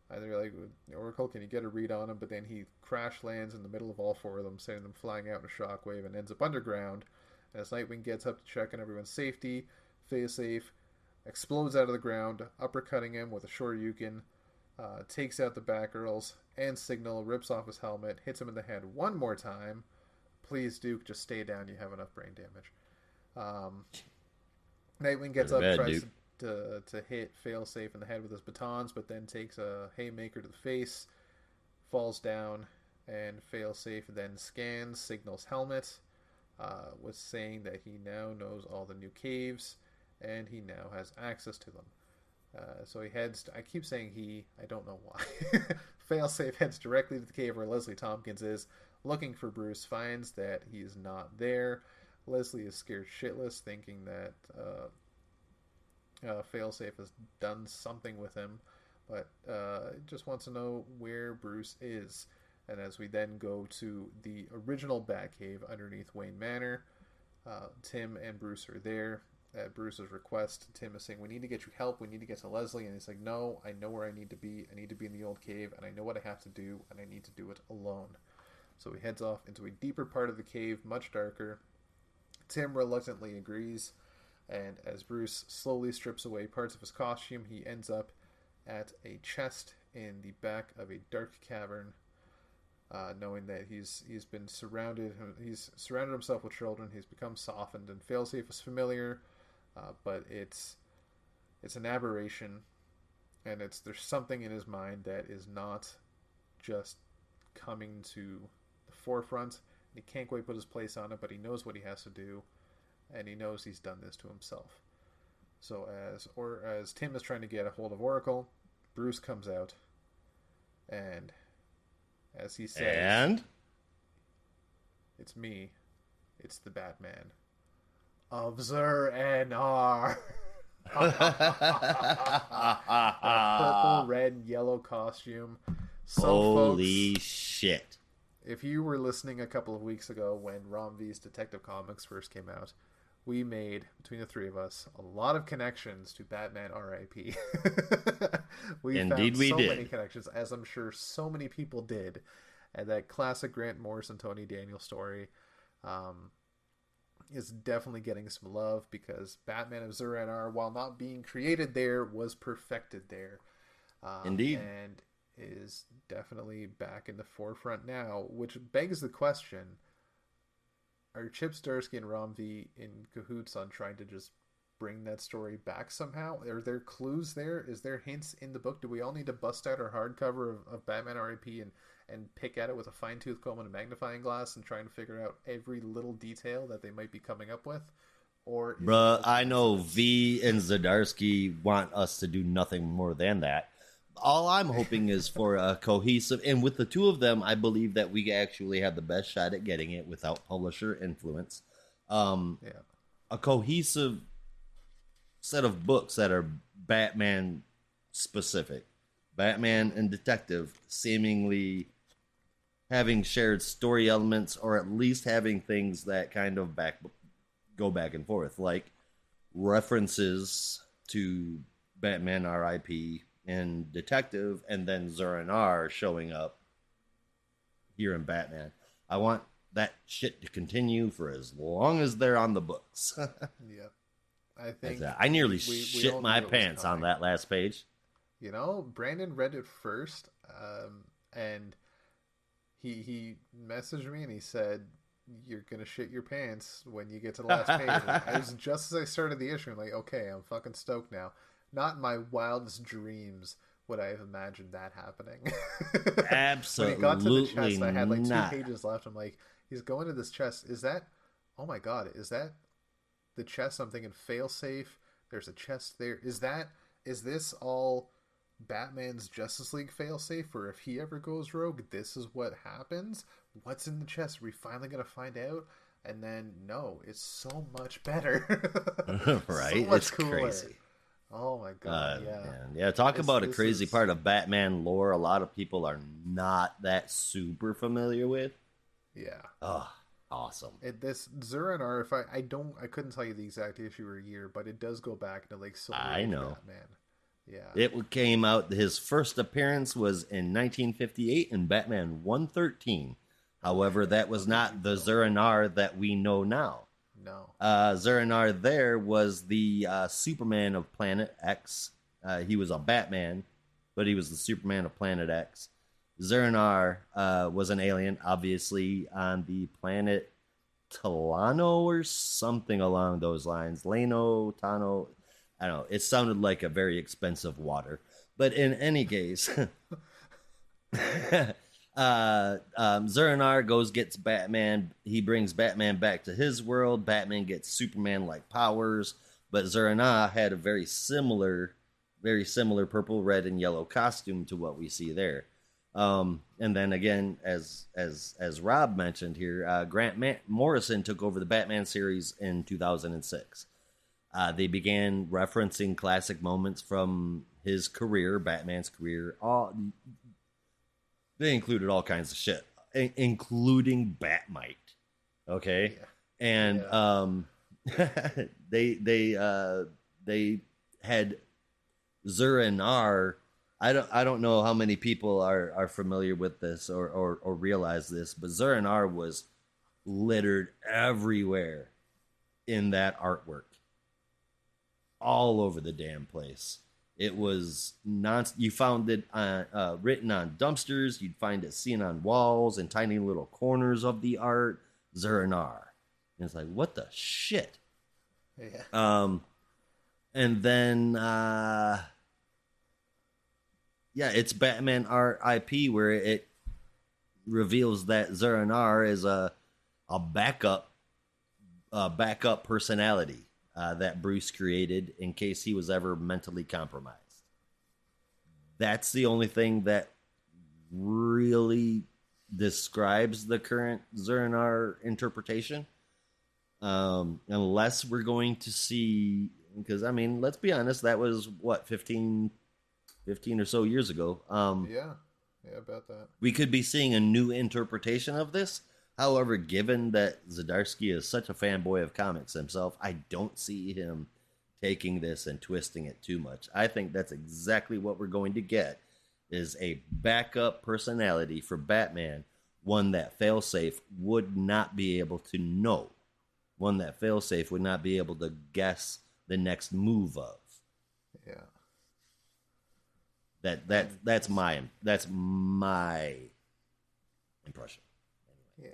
And they're like, Oracle, can you get a read on him? But then he crash lands in the middle of all four of them, sending them flying out in a shockwave, and ends up underground. And as Nightwing gets up to check on everyone's safety, Failsafe explodes out of the ground, uppercutting him with a Shoryuken, takes out the Batgirls and Signal, rips off his helmet, hits him in the head one more time. Please, Duke, just stay down. You have enough brain damage. Nightwing gets up, bad, tries Duke. to hit Failsafe in the head with his batons, but then takes a haymaker to the face, falls down, and Failsafe then scans Signal's helmet, with saying that he now knows all the new caves, and he now has access to them. So he heads I keep saying he, I don't know why. Failsafe heads directly to the cave where Leslie Tompkins is, looking for Bruce, finds that he is not there. Leslie is scared shitless, thinking that Failsafe has done something with him, but just wants to know where Bruce is. And as we then go to the original Batcave underneath Wayne Manor, Tim and Bruce are there. At Bruce's request, Tim is saying, we need to get you help, we need to get to Leslie, and he's like, no, I know where I need to be in the old cave, and I know what I have to do, and I need to do it alone. So he heads off into a deeper part of the cave, much darker. Tim reluctantly agrees, and as Bruce slowly strips away parts of his costume, he ends up at a chest in the back of a dark cavern, knowing that he's surrounded himself with children. He's become softened, and Failsafe is familiar, but it's an aberration, and there's something in his mind that is not just coming to the forefront. He can't quite put his place on it, but he knows what he has to do, and he knows he's done this to himself. So as Tim is trying to get a hold of Oracle, Bruce comes out, and as he says, And it's me. It's the Batman of NAR. A purple, red, yellow costume. So, holy folks, shit. if you were listening a couple of weeks ago when Rom V's Detective Comics first came out, we made, between the three of us, a lot of connections to Batman R.I.P. Indeed found we so did. many connections, as I'm sure so many people did. And that classic Grant Morrison, Tony Daniel story is definitely getting some love, because Batman of Zur-En-Arrh, while not being created there, was perfected there. Indeed. And is definitely back in the forefront now, which begs the question, are Chip Zdarsky and Rom V in cahoots on trying to just bring that story back somehow? Are there clues there? Is there hints in the book? Do we all need to bust out our hardcover of Batman R.I.P. and pick at it with a fine-tooth comb and a magnifying glass and trying to figure out every little detail that they might be coming up with? Or is Bruh, it I know V and Zdarsky want us to do nothing more than that. All I'm hoping is for a cohesive, and with the two of them, I believe that we actually have the best shot at getting it without publisher influence. Yeah. A cohesive set of books that are Batman specific, Batman and Detective, seemingly having shared story elements, or at least having things that kind of go back and forth, like references to Batman R.I.P. and Detective, and then Zur-En-Arrh showing up here in Batman. I want that shit to continue for as long as they're on the books. Yeah. I think I nearly we shit all my knew it was pants on coming. that last page. You know, Brandon read it first, and he messaged me and he said, "You're gonna shit your pants when you get to the last page." And it was just as I started the issue. I'm like, okay, I'm fucking stoked now. Not in my wildest dreams would I have imagined that happening. When he got to the Absolutely chest, I had like 2 not. pages left. I'm like, he's going to this chest. Is that? Oh my god, is that the chest? I'm thinking failsafe. There's a chest there. Is this all Batman's Justice League failsafe, or if he ever goes rogue, this is what happens. What's in the chest? Are we finally gonna find out? And then no, it's so much better. Right? So much It's cooler. crazy. Oh my god, yeah. Man. Yeah, talk about a This crazy is part of Batman lore a lot of people are not that super familiar with. yeah. Oh, awesome. This Zur-En-Arrh, if I couldn't tell you the exact issue or year, but it does go back to like Silver I Age know. Batman. Yeah. It came out, his first appearance was in 1958 in Batman 113. However, that was not the Zur-En-Arrh that we know now. No. Zur-En-Arrh there was the Superman of Planet X. He was a Batman, but he was the Superman of Planet X. Zur-En-Arrh was an alien, obviously, on the planet Talano or something along those lines. Lano, Tano, I don't know. It sounded like a very expensive water. But in any case, Zur-En-Arrh gets Batman. He brings Batman back to his world. Batman gets Superman-like powers. But Zur-En-Arrh had a very similar purple, red, and yellow costume to what we see there. And then again, as Rob mentioned here, Grant Morrison took over the Batman series in 2006. They began referencing classic moments from his career, Batman's career. They included all kinds of shit, including Batmite. Okay, Yeah. and they had Zur-En-Arrh. I don't know how many people are familiar with this or realize this, but Zur-En-Arrh was littered everywhere in that artwork, all over the damn place. It was you found it written on dumpsters. You'd find it seen on walls and tiny little corners of the art. Zur-En-Arrh, and it's like, what the shit? Yeah. And then it's Batman art IP where it reveals that Zur-En-Arrh is a backup personality that Bruce created in case he was ever mentally compromised. That's the only thing that really describes the current Zur-En-Arrh interpretation. Unless we're going to see, because I mean, let's be honest, that was what, 15 or so years ago. Yeah, about that. We could be seeing a new interpretation of this. However, given that Zdarsky is such a fanboy of comics himself, I don't see him taking this and twisting it too much. I think that's exactly what we're going to get, is a backup personality for Batman, one that Failsafe would not be able to know, one that Failsafe would not be able to guess the next move of. Yeah. That's my impression. Yeah.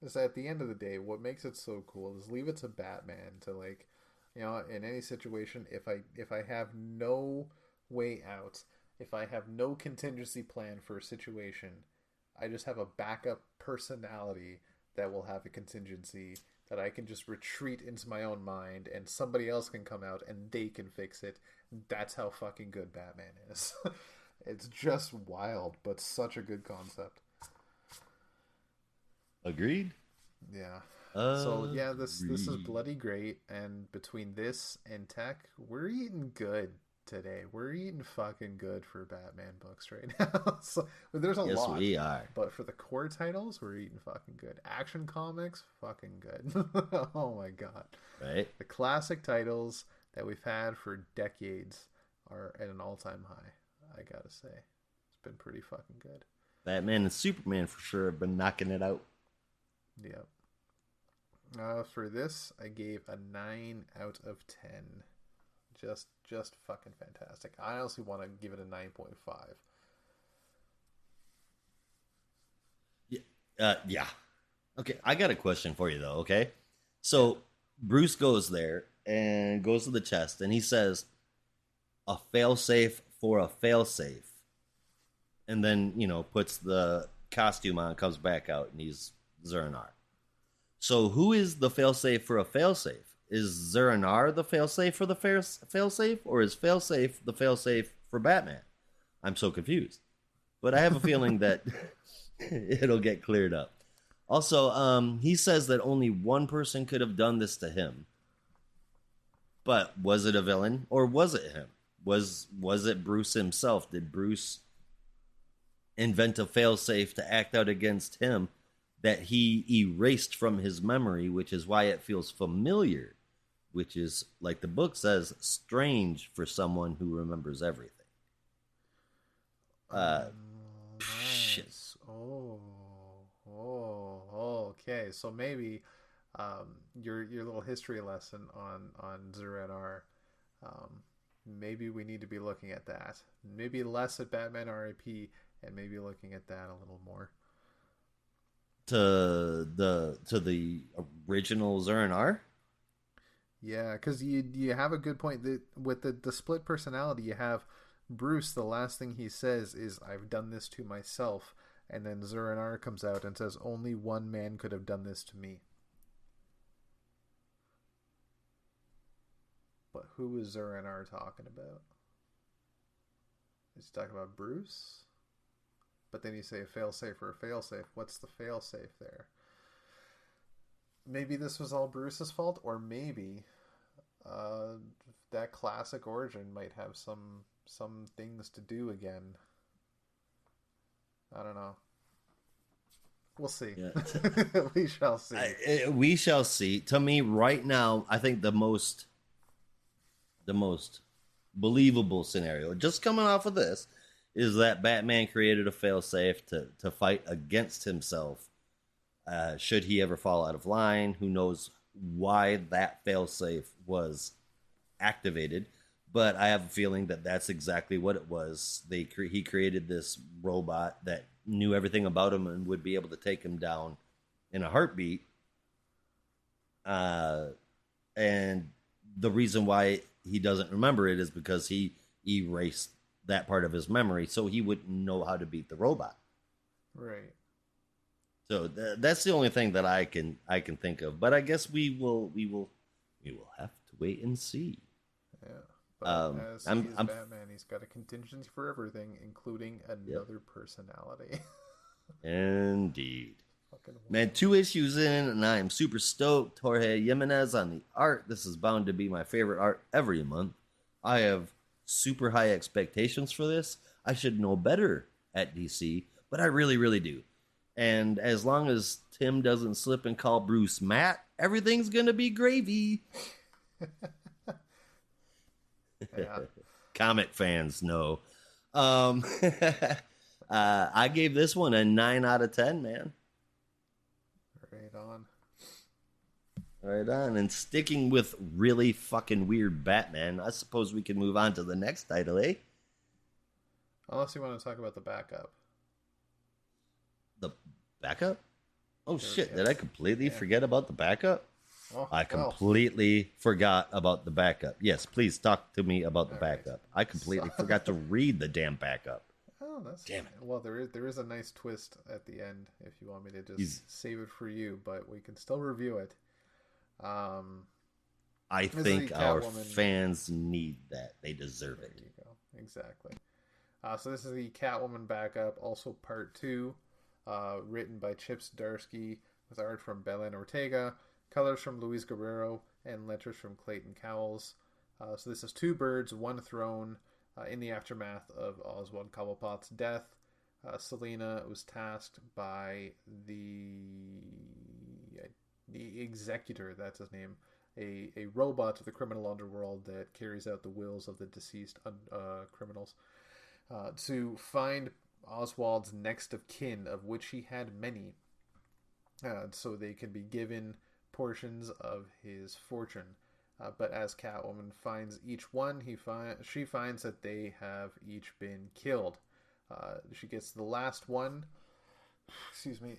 Is at the end of the day, what makes it so cool is leave it to Batman to, like, you know, in any situation, if I have no way out, if I have no contingency plan for a situation, I just have a backup personality that will have a contingency that I can just retreat into my own mind, and somebody else can come out and they can fix it. That's how fucking good Batman is. It's just wild, but such a good concept. Agreed. Yeah. So yeah, this is bloody great, and between this and tech, we're eating good today. We're eating fucking good for Batman books right now. So there's a lot. Yes, we are. But for the core titles, we're eating fucking good. Action comics, fucking good. Oh my god. Right. The classic titles that we've had for decades are at an all-time high. I gotta say, it's been pretty fucking good. Batman and Superman for sure have been knocking it out. Yep. For this, I gave a 9 out of 10. Just fucking fantastic. I honestly want to give it a 9.5. Yeah. Okay, I got a question for you though. Okay, so Bruce goes there and goes to the chest, and he says, "A failsafe for a failsafe," and then puts the costume on, comes back out, and he's Zur-En-Arrh. So who is the failsafe for a failsafe? Is Zur-En-Arrh the failsafe for the failsafe, or is failsafe the failsafe for Batman? I'm so confused. But I have a feeling that it'll get cleared up. Also, he says that only one person could have done this to him. But was it a villain or was it him? Was it Bruce himself? Did Bruce invent a failsafe to act out against him that he erased from his memory, which is why it feels familiar, which is, like the book says, strange for someone who remembers everything. Shit. Nice. Okay. So maybe your little history lesson on NAR, maybe we need to be looking at that. Maybe less at Batman R.I.P. and maybe looking at that a little more. To the original Zuranar? Yeah, because you have a good point that with the split personality, you have Bruce. The last thing he says is, "I've done this to myself," and then Zuranar comes out and says, "Only one man could have done this to me." But who is Zuranar talking about? Is he talking about Bruce? But then you say a failsafe or a failsafe. What's the failsafe there? Maybe this was all Bruce's fault, or maybe that classic origin might have some things to do again. I don't know. We'll see. Yeah. We shall see. We shall see. To me, right now, I think the most believable scenario, just coming off of this, is that Batman created a failsafe to fight against himself. Should he ever fall out of line, who knows why that failsafe was activated? But I have a feeling that that's exactly what it was. He created this robot that knew everything about him and would be able to take him down in a heartbeat. And the reason why he doesn't remember it is because he erased that part of his memory, so he wouldn't know how to beat the robot. Right. So that's the only thing that I can think of. But I guess we will have to wait and see. Yeah. But as he's Batman, he's got a contingency for everything, including another personality. Indeed. Man, 2 issues in, and I am super stoked. Jorge Jimenez on the art. This is bound to be my favorite art every month. I have super high expectations for this. I should know better at DC, but I really, really do. And as long as Tim doesn't slip and call Bruce Matt, everything's going to be gravy. Yeah. Comic fans know. I gave this one a 9 out of 10, man. Right on. Right on. And sticking with really fucking weird Batman, I suppose we can move on to the next title, eh? Unless you want to talk about the backup. The backup? Oh, shit. Yes. Did I completely forget about the backup? Oh, I completely forgot about the backup. Yes, please talk to me about the All backup. right. I completely forgot to read the damn backup. Oh, that's damn it. Well, there is a nice twist at the end if you want me to just save it for you, but we can still review it. I think our fans need that. They deserve it. There you go. Exactly. So this is the Catwoman backup, also part 2, written by Chip Zdarsky with art from Belen Ortega, colors from Luis Guerrero, and letters from Clayton Cowles. So this is 2 birds, 1 throne. In the aftermath of Oswald Cobblepot's death, Selina was tasked by the Executor, that's his name, a robot of the criminal underworld that carries out the wills of the deceased criminals, to find Oswald's next of kin, of which he had many, so they can be given portions of his fortune. But as Catwoman finds each one, she finds that they have each been killed. She gets the last one. Excuse me.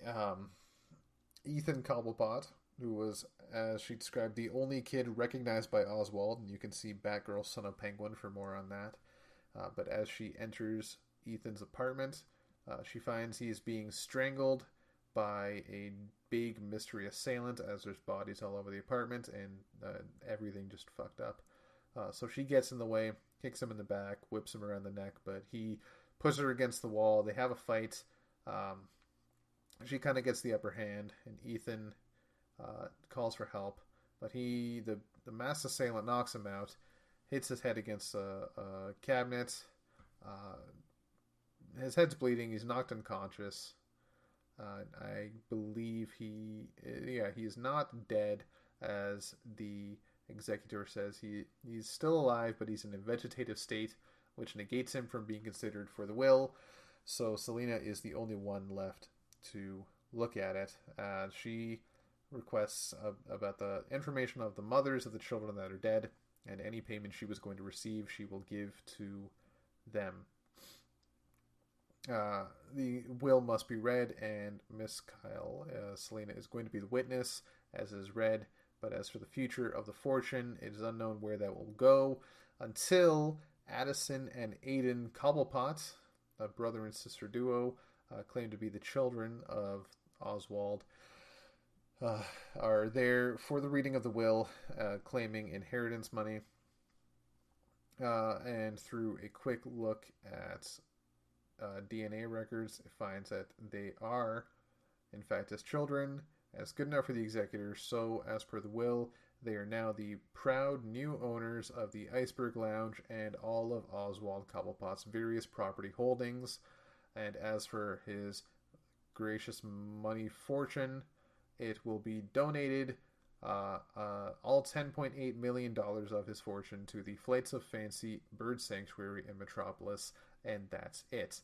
Ethan Cobblepot, who was, as she described, the only kid recognized by Oswald, and you can see Batgirl Son of Penguin for more on that. But as she enters Ethan's apartment, she finds he is being strangled by a big mystery assailant, as there's bodies all over the apartment and everything just fucked up. So she gets in the way, kicks him in the back, whips him around the neck, but he pushes her against the wall. They have a fight. She kind of gets the upper hand, and Ethan calls for help, but the masked assailant knocks him out, hits his head against a cabinet. His head's bleeding. He's knocked unconscious. I believe he's not dead, as the executor says. He's still alive, but he's in a vegetative state, which negates him from being considered for the will. So Selena is the only one left to look at it. She requests about the information of the mothers of the children that are dead, and any payment she was going to receive, she will give to them. The will must be read, and Miss Kyle, Selena, is going to be the witness, as is read. But as for the future of the fortune, it is unknown where that will go until Addison and Aiden Cobblepot, a brother and sister duo, claim to be the children of Oswald, are there for the reading of the will, claiming inheritance money. And through a quick look at DNA records, it finds that they are, in fact, as children, as good enough for the executor. So, as per the will, they are now the proud new owners of the Iceberg Lounge and all of Oswald Cobblepot's various property holdings. And as for his gracious money fortune, it will be donated, all $10.8 million of his fortune, to the Flights of Fancy Bird Sanctuary in Metropolis, and that's it.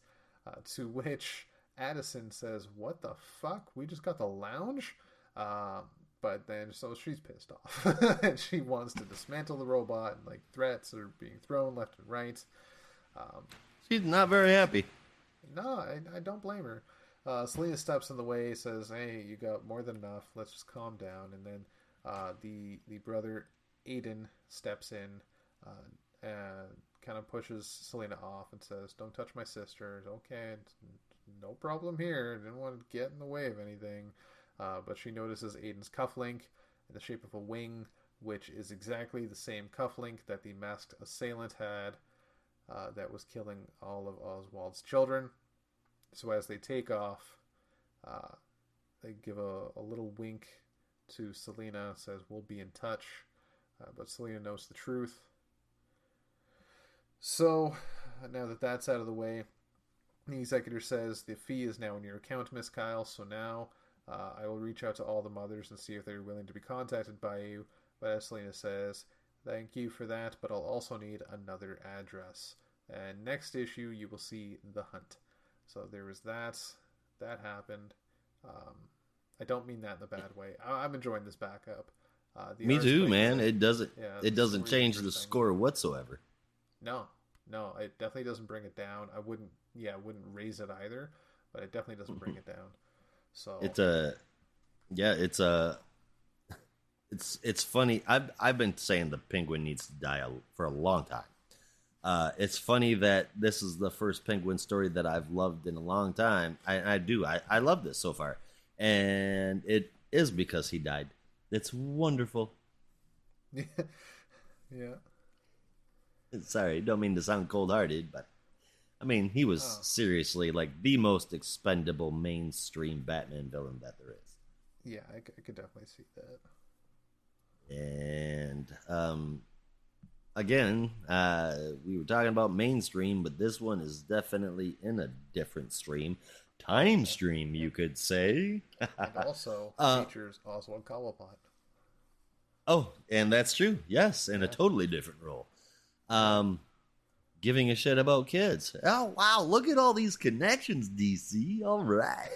To which Addison says, "What the fuck? We just got the lounge?" But then, so she's pissed off. And she wants to dismantle the robot, and like threats are being thrown left and right. She's not very happy. No, I don't blame her. Selena steps in the way, says, "Hey, you got more than enough. Let's just calm down." And then the brother Aiden steps in, and kind of pushes Selena off and says, "Don't touch my sister." Okay, no problem here. Didn't want to get in the way of anything. But she notices Aiden's cufflink in the shape of a wing, which is exactly the same cufflink that the masked assailant had, that was killing all of Oswald's children. So as they take off, they give a little wink to Selena, says, "We'll be in touch." But Selena knows the truth. So, now that that's out of the way, the executor says, "The fee is now in your account, Miss Kyle, so now I will reach out to all the mothers and see if they're willing to be contacted by you." But as Selena says, "Thank you for that, but I'll also need another address. And next issue, you will see The Hunt." So there was that. That happened. I don't mean that in a bad way. I'm enjoying this backup. Me too, man. It doesn't really change the score whatsoever. No, it definitely doesn't bring it down. I wouldn't raise it either, but it definitely doesn't bring it down. So it's funny. I've been saying the Penguin needs to die for a long time. It's funny that this is the first Penguin story that I've loved in a long time. I love this so far, and it is because he died. It's wonderful. Yeah. Sorry, don't mean to sound cold-hearted, but I mean, he was seriously like the most expendable mainstream Batman villain that there is. Yeah, I could definitely see that. And again, we were talking about mainstream, but this one is definitely in a different stream. Time stream, you could say. And also features Oswald Cobblepot. Oh, and that's true. Yes, in a totally different role. Giving a shit about kids. Oh, wow, look at all these connections, DC. All right.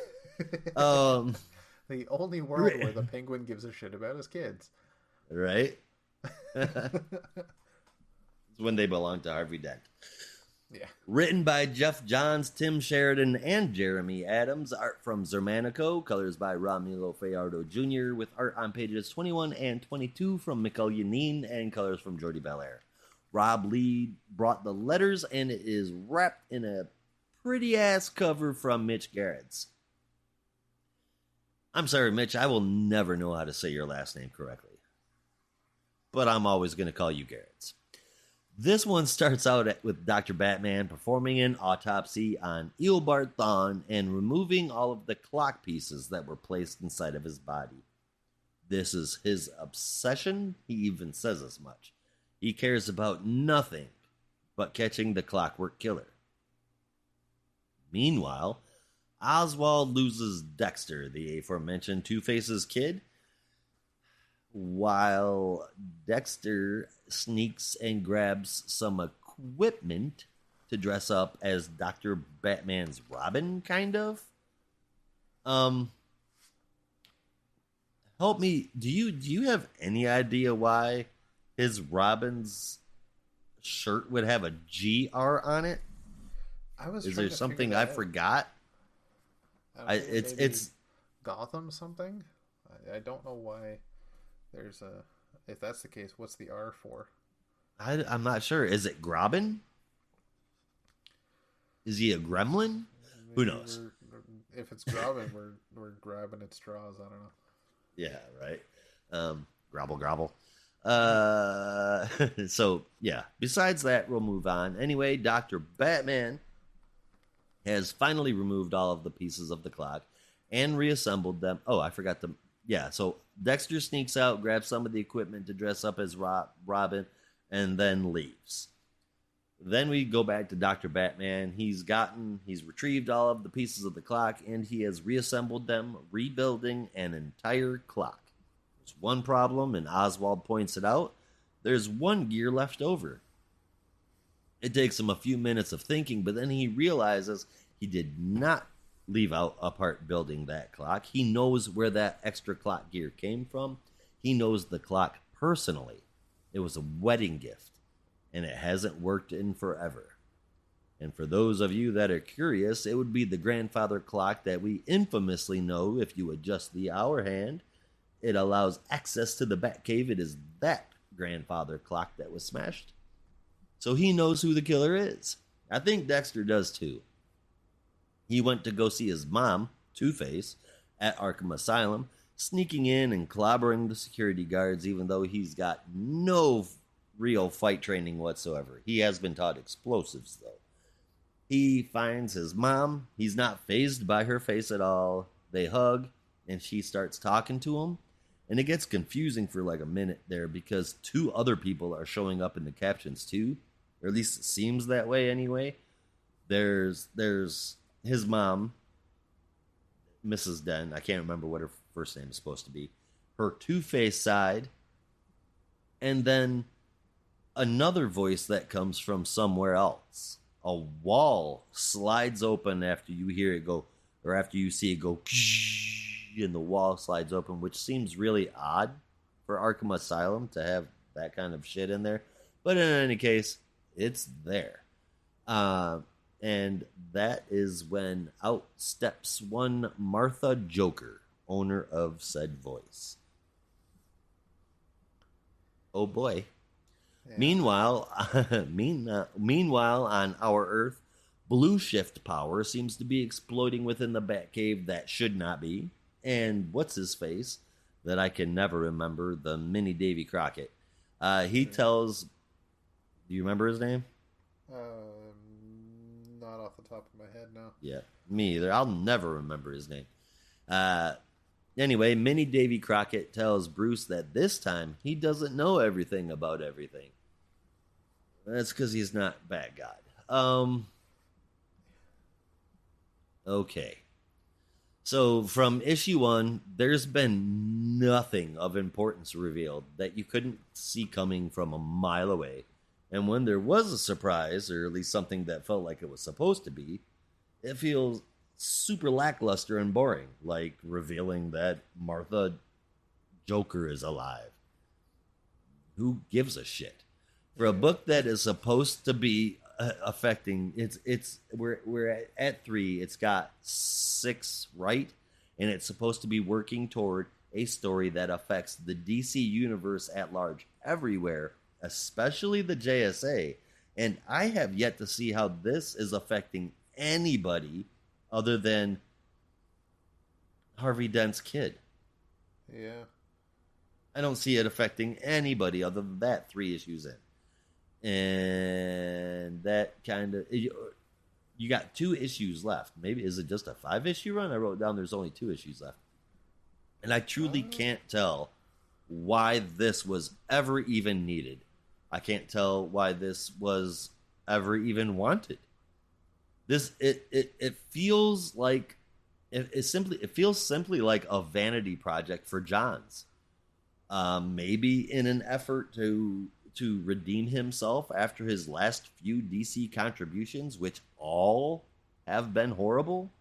The only world where the Penguin gives a shit about is kids. Right? It's when they belong to Harvey Dent. Yeah. Written by Jeff Johns, Tim Sheridan, and Jeremy Adams. Art from Zermanico. Colors by Romulo Fajardo Jr. with art on pages 21 and 22 from Mikhail Yanin and colors from Jordi Belair. Rob Lee brought the letters, and it is wrapped in a pretty-ass cover from Mitch Garrett's. I'm sorry, Mitch, I will never know how to say your last name correctly. But I'm always going to call you Garrett's. This one starts out with Dr. Batman performing an autopsy on Eobard Thawne and removing all of the clock pieces that were placed inside of his body. This is his obsession. He even says as much. He cares about nothing but catching the Clockwork Killer. Meanwhile, Oswald loses Dexter, the aforementioned Two-Face's kid, while Dexter sneaks and grabs some equipment to dress up as Dr. Batman's Robin, kind of. Help me. Do you have any idea why his Robin's shirt would have a GR on it? Is there something I forgot? It's Gotham something. I don't know why. There's a. If that's the case, what's the R for? I'm not sure. Is it Grobbin? Is he a gremlin? Who knows? If it's Grobbin, we're grabbing at straws. I don't know. Yeah, right. Grobble. So, yeah. Besides that, we'll move on. Anyway, Dr. Batman has finally removed all of the pieces of the clock and reassembled them. Oh, I forgot to... Yeah, so Dexter sneaks out, grabs some of the equipment to dress up as Robin, and then leaves. Then we go back to Dr. Batman. He's retrieved all of the pieces of the clock, and he has reassembled them, rebuilding an entire clock. There's one problem, and Oswald points it out. There's one gear left over. It takes him a few minutes of thinking, but then he realizes he did not leave out a part building that clock. He knows where that extra clock gear came from. He knows the clock personally. It was a wedding gift, and it hasn't worked in forever. And for those of you that are curious, it would be the grandfather clock that we infamously know if you adjust the hour hand. It allows access to the Batcave. It is that grandfather clock that was smashed. So he knows who the killer is. I think Dexter does too. He went to go see his mom, Two-Face, at Arkham Asylum, sneaking in and clobbering the security guards, even though he's got no real fight training whatsoever. He has been taught explosives, though. He finds his mom. He's not fazed by her face at all. They hug, and she starts talking to him. And it gets confusing for like a minute there because two other people are showing up in the captions too. Or at least it seems that way anyway. There's his mom, Mrs. Den. I can't remember what her first name is supposed to be. Her Two-Face side. And then another voice that comes from somewhere else. A wall slides open after you hear it go, or after you see it go, and the wall slides open, which seems really odd for Arkham Asylum to have that kind of shit in there. But in any case, it's there. And that is when out steps one Martha Joker, owner of said voice. Oh boy. Yeah. Meanwhile, on our Earth, blue shift power seems to be exploding within the Batcave that should not be. And what's his face that I can never remember, the mini Davy Crockett. He tells... Do you remember his name? Not off the top of my head, no. Yeah, me either. I'll never remember his name. Anyway, Mini Davy Crockett tells Bruce that this time he doesn't know everything about everything. That's because he's not Batgod. Okay. So from issue 1, there's been nothing of importance revealed that you couldn't see coming from a mile away. And when there was a surprise, or at least something that felt like it was supposed to be, it feels super lackluster and boring, like revealing that Martha Joker is alive. Who gives a shit? For a book that is supposed to be affecting, we're at 3. It's got 6, right? And it's supposed to be working toward a story that affects the DC universe at large, everywhere, especially the JSA. And I have yet to see how this is affecting anybody other than Harvey Dent's kid. Yeah. I don't see it affecting anybody other than that 3 issues in. And that kind of, you got 2 issues left. Maybe, is it just a 5-issue run? I wrote down there's only 2 issues left. And I truly can't tell why this was ever even needed. I can't tell why this was ever even wanted. This it feels like it feels simply like a vanity project for Johns. Maybe in an effort to redeem himself after his last few DC contributions, which all have been horrible.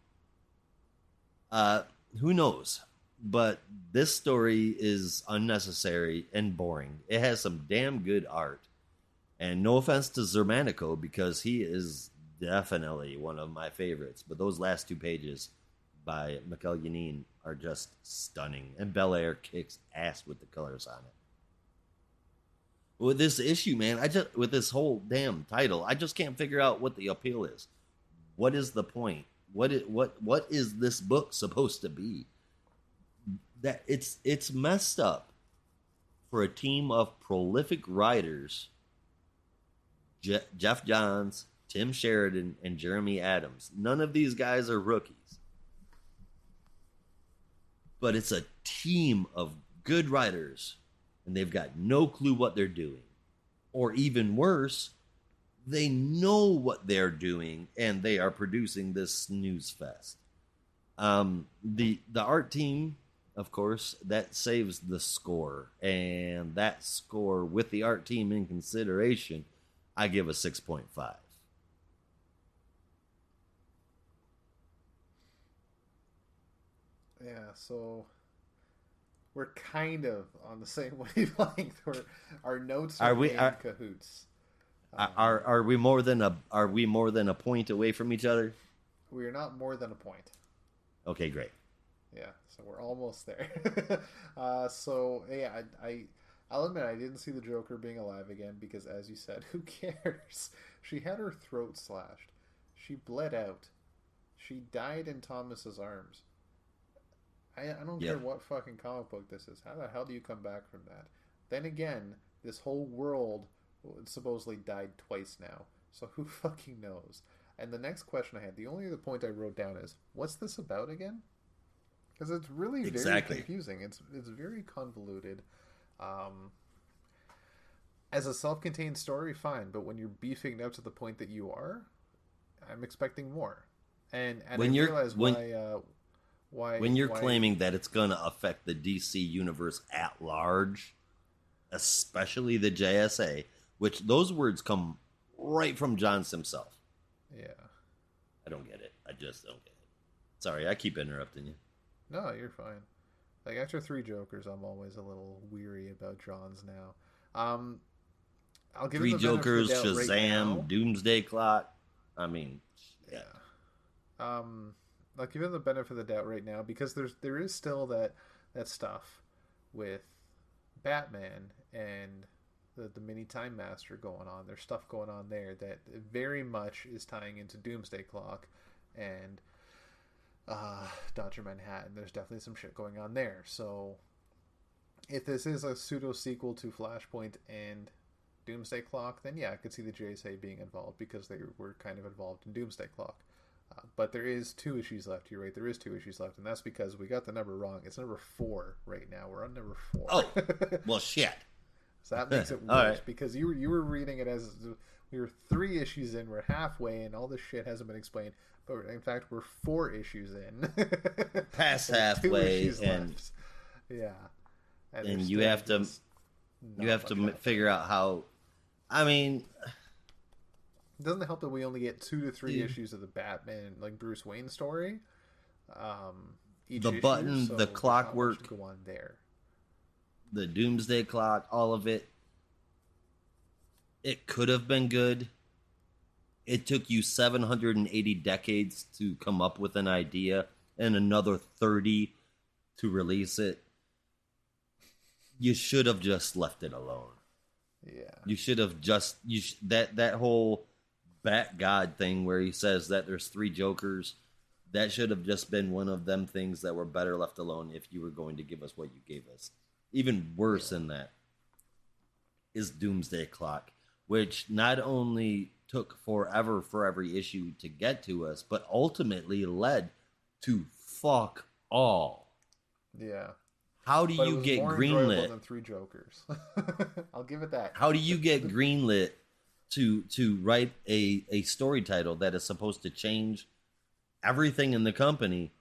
Who knows? But this story is unnecessary and boring. It has some damn good art. And no offense to Zermanico, because he is definitely one of my favorites. But those last 2 pages by Mikel Janin are just stunning. And Belair kicks ass with the colors on it. With this issue, man, with this whole damn title, I just can't figure out what the appeal is. What is the point? What is this book supposed to be? That it's messed up for a team of prolific writers, Jeff Johns, Tim Sheridan, and Jeremy Adams. None of these guys are rookies. But it's a team of good writers, and they've got no clue what they're doing. Or even worse, they know what they're doing, and they are producing this snooze fest. The art team, of course, that saves the score. And that score, with the art team in consideration, I give a 6.5. Yeah, so we're kind of on the same wavelength. Our notes are in cahoots. Are we more than a point away from each other? We are not more than a point. Okay, great. Yeah, so we're almost there. So yeah, I'll admit I didn't see the Joker being alive again because, as you said, who cares? She had her throat slashed. She bled out. She died in Thomas's arms. I don't care what fucking comic book this is. How the hell do you come back from that? Then again, this whole world supposedly died twice now. So who fucking knows? And the next question I had, the only other point I wrote down is, what's this about again? Because it's really very confusing. It's very convoluted. As a self-contained story, fine. But when you're beefing it up to the point that you are, I'm expecting more. And when I realize when you're claiming that it's going to affect the DC universe at large, especially the JSA, which those words come right from Johns himself. Yeah. I don't get it. I just don't get it. Sorry, I keep interrupting you. No, you're fine. Like, after 3 Jokers, I'm always a little weary about Johns now. I'll give 3 Jokers, Shazam, right, Doomsday Clock. I mean, yeah. I'll give him the benefit of the doubt right now because there is still that stuff with Batman and the mini Time Master going on. There's stuff going on there that very much is tying into Doomsday Clock and Dodger Manhattan. There's definitely some shit going on there. So if this is a pseudo sequel to Flashpoint and Doomsday Clock, then yeah, I could see the JSA being involved because they were kind of involved in Doomsday Clock. But there is 2 issues left. You're right. There is 2 issues left, and that's because we got the number wrong. It's number 4 right now. We're on number 4. Oh, well, shit. So that makes it worse because you were reading it as we were 3 issues in. We're halfway, and all this shit hasn't been explained. But in fact, we're 4 issues in. Past halfway, 2 issues left. Yeah, and you have to figure out how. I mean. Doesn't it help that we only get 2 to 3 issues of the Batman, like Bruce Wayne story? Each the issue, button, so the clockwork, go on there. The Doomsday Clock, all of it. It could have been good. It took you 780 decades to come up with an idea and another 30 to release it. You should have just left it alone. Yeah. You should have just that whole Bat God thing where he says that there's 3 Jokers. That should have just been one of them things that were better left alone if you were going to give us what you gave us. Even worse than that is Doomsday Clock, which not only took forever for every issue to get to us, but ultimately led to fuck all. Yeah. How do But it you was get more enjoyable greenlit? than Three Jokers. I'll give it that. How do you get greenlit to write a story title that is supposed to change everything in the company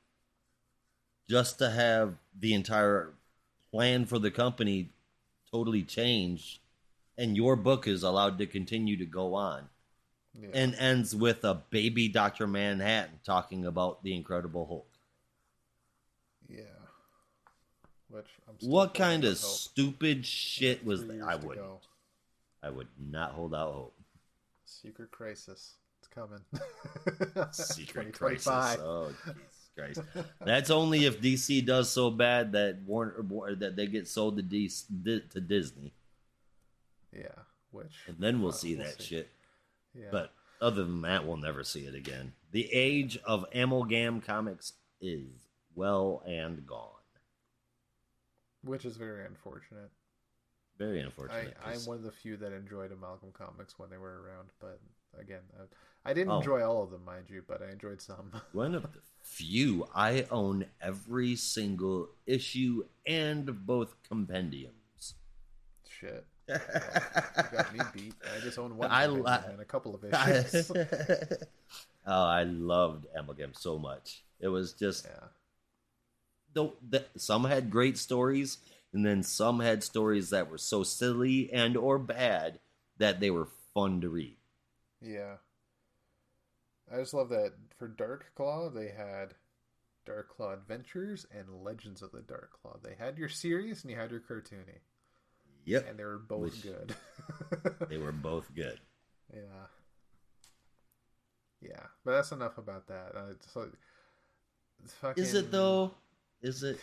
just to have the entire plan for the company totally changed, and your book is allowed to continue to go on, Yeah. and ends with a baby Dr. Manhattan talking about the Incredible Hulk? Yeah. Which I'm still What kind holding of out hope. stupid shit was 3 that? years to go. I would not hold out hope. Secret Crisis. It's coming. Secret 2025. Crisis. Oh, Jesus Christ. That's only if DC does so bad that that they get sold to Disney. Yeah. Which. And then we'll see that shit. Yeah. But other than that, we'll never see it again. The age of amalgam comics is well and gone. Which is very unfortunate. Very unfortunate. I'm one of the few that enjoyed Amalgam Comics when they were around, but again, I didn't enjoy all of them, mind you, but I enjoyed some. One of the few. I own every single issue and both compendiums. Shit. Well, you got me beat. I just own one compendium and a couple of issues. Oh, I loved Amalgam so much. It was just... Yeah. Some had great stories, and then some had stories that were so silly and or bad that they were fun to read. Yeah. I just love that for Dark Claw, they had Dark Claw Adventures and Legends of the Dark Claw. They had your serious and you had your cartoony. Yep. And they were both good. They were both good. Yeah. Yeah. But that's enough about that. Is it, though? Is it?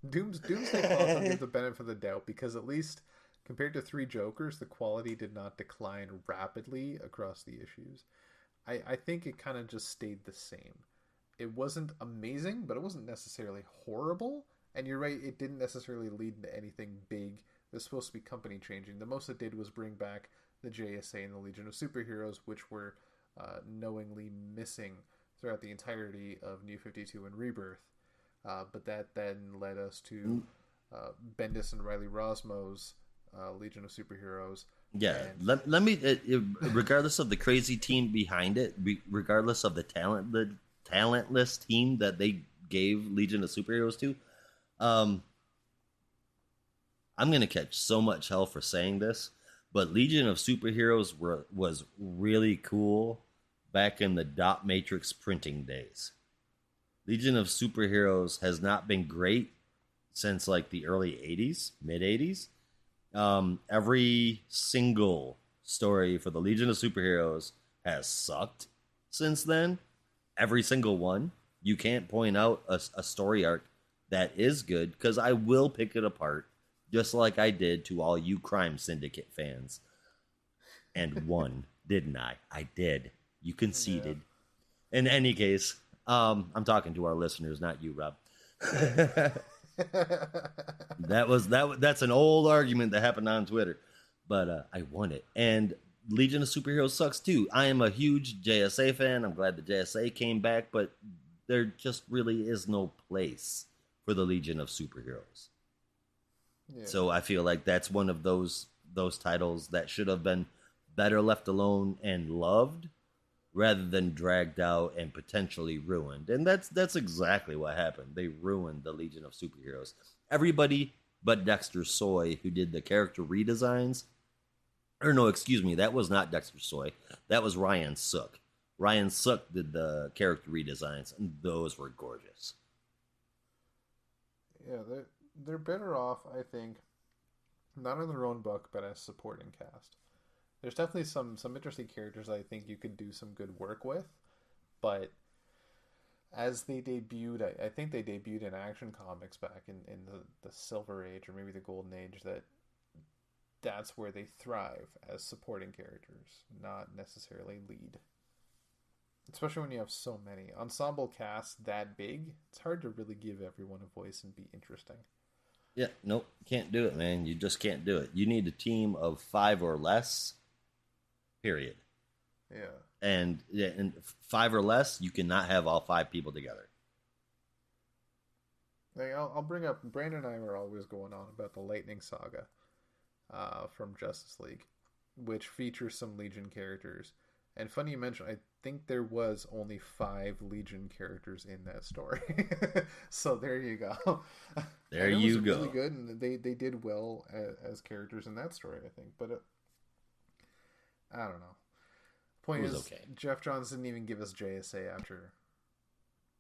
Doomsday Clock will give the benefit of the doubt because at least compared to Three Jokers, the quality did not decline rapidly across the issues. I think it kind of just stayed the same. It wasn't amazing, but it wasn't necessarily horrible. And you're right, it didn't necessarily lead to anything big. It was supposed to be company changing. The most it did was bring back the JSA and the Legion of Superheroes, which were knowingly missing throughout the entirety of New 52 and Rebirth. But that then led us to Bendis and Riley Rosmo's Legion of Superheroes. Yeah, let me, regardless of the crazy team behind it, regardless of the talentless team that they gave Legion of Superheroes to, I'm going to catch so much hell for saying this, but Legion of Superheroes was really cool back in the dot matrix printing days. Legion of Superheroes has not been great since like the early 80s, mid 80s. Every single story for the Legion of Superheroes has sucked since then. Every single one. You can't point out a story arc that is good because I will pick it apart just like I did to all you Crime Syndicate fans. And won, didn't I? I did. You conceded. Yeah. In any case... I'm talking to our listeners, not you, Rob. That's an old argument that happened on Twitter, but I won it. And Legion of Superheroes sucks too. I am a huge JSA fan. I'm glad the JSA came back, but there just really is no place for the Legion of Superheroes. Yeah. So I feel like that's one of those titles that should have been better left alone and loved, rather than dragged out and potentially ruined. And that's exactly what happened. They ruined the Legion of Superheroes. Everybody but Dexter Soy, who did the character redesigns, or no, excuse me, that was not Dexter Soy. That was Ryan Sook. Ryan Sook did the character redesigns, and those were gorgeous. Yeah, they're better off, I think, not in their own book, but as supporting cast. There's definitely some interesting characters I think you could do some good work with, but as they debuted, I think they debuted in Action Comics back in the Silver Age or maybe the Golden Age, that's where they thrive as supporting characters, not necessarily lead. Especially when you have so many. Ensemble casts that big, it's hard to really give everyone a voice and be interesting. Yeah, nope, can't do it, man. You just can't do it. You need a team of 5 or less. period. Yeah. And 5 or less, you cannot have all 5 people together. Like, I'll bring up, Brandon and I were always going on about the Lightning Saga from Justice League, which features some Legion characters. And funny you mentioned, I think there was only 5 Legion characters in that story. So there you go. There and it you was go. really good, and they did well as characters in that story, I think. But I don't know. Point is, okay. Jeff Johns didn't even give us JSA after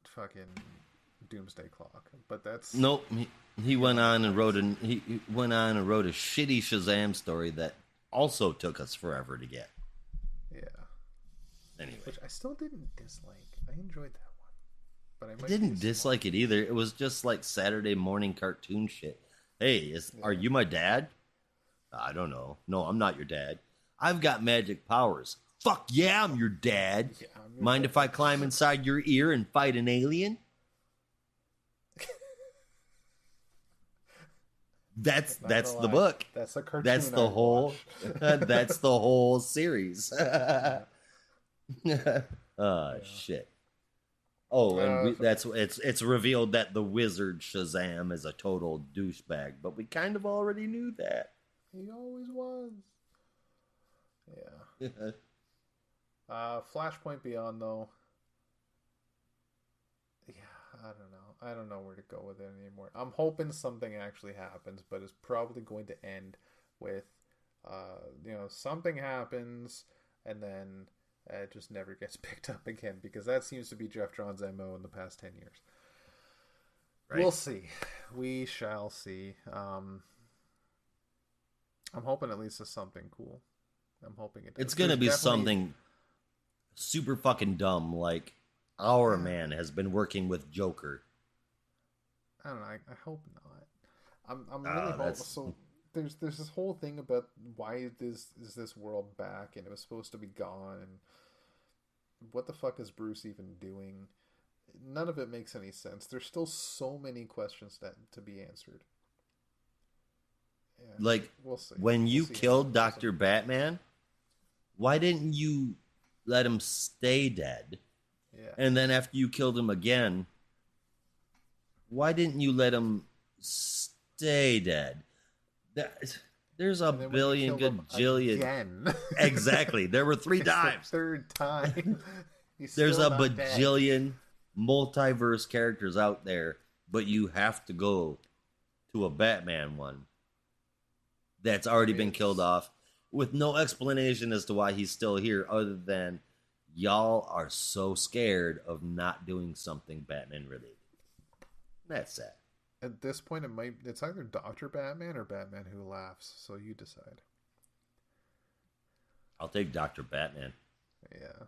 fucking Doomsday Clock. But that's nope. He went on and wrote he went on and wrote a shitty Shazam story that also took us forever to get. Yeah. Anyway, Which I still didn't dislike. I enjoyed that one, but I didn't dislike it either. It was just like Saturday morning cartoon shit. Hey, are you my dad? I don't know. No, I'm not your dad. I've got magic powers. Fuck yeah, I'm your dad. Yeah, I'm your Mind dad. if I climb inside your ear and fight an alien? That's the book. That's a cartoon. That's the whole. That's the whole series. Shit. Oh, and it's revealed that the wizard Shazam is a total douchebag, but we kind of already knew that. He always was. Yeah. Flashpoint Beyond, though. Yeah, I don't know where to go with it anymore. I'm hoping something actually happens, but it's probably going to end with, something happens, and then it just never gets picked up again, because that seems to be Jeff Johns' MO in the past 10 years. Right. We'll see. We shall see. I'm hoping at least it's something cool. I'm hoping it does. It's going to be something super fucking dumb, like Our Man has been working with Joker. I don't know. I hope not. I'm really hoping. So there's this whole thing about why is this world back, and it was supposed to be gone, and what the fuck is Bruce even doing? None of it makes any sense. There's still so many questions to be answered. Yeah, like, we'll see. When you killed Dr. Batman, why didn't you let him stay dead? Yeah. And then after you killed him again, why didn't you let him stay dead? There's a billion gajillion. Again. Exactly. There were 3 times. The third time. There's a bajillion multiverse characters out there, but you have to go to a Batman one that's already been killed off with no explanation as to why he's still here, other than y'all are so scared of not doing something Batman related. That's sad. At this point, it's either Dr. Batman or Batman Who Laughs, so you decide. I'll take Dr. Batman. Yeah.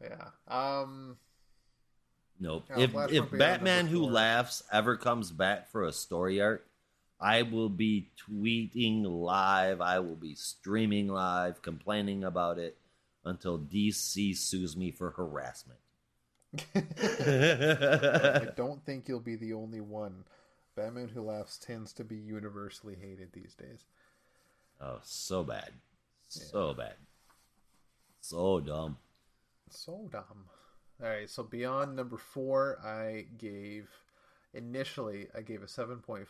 Yeah. Nope. If Batman Who Laughs ever comes back for a story arc, I will be tweeting live. I will be streaming live, complaining about it until DC sues me for harassment. I don't think you'll be the only one. Batman Who Laughs tends to be universally hated these days. Oh, so bad. So bad. So dumb. So dumb. Alright, so Beyond number 4, I gave a 7.5,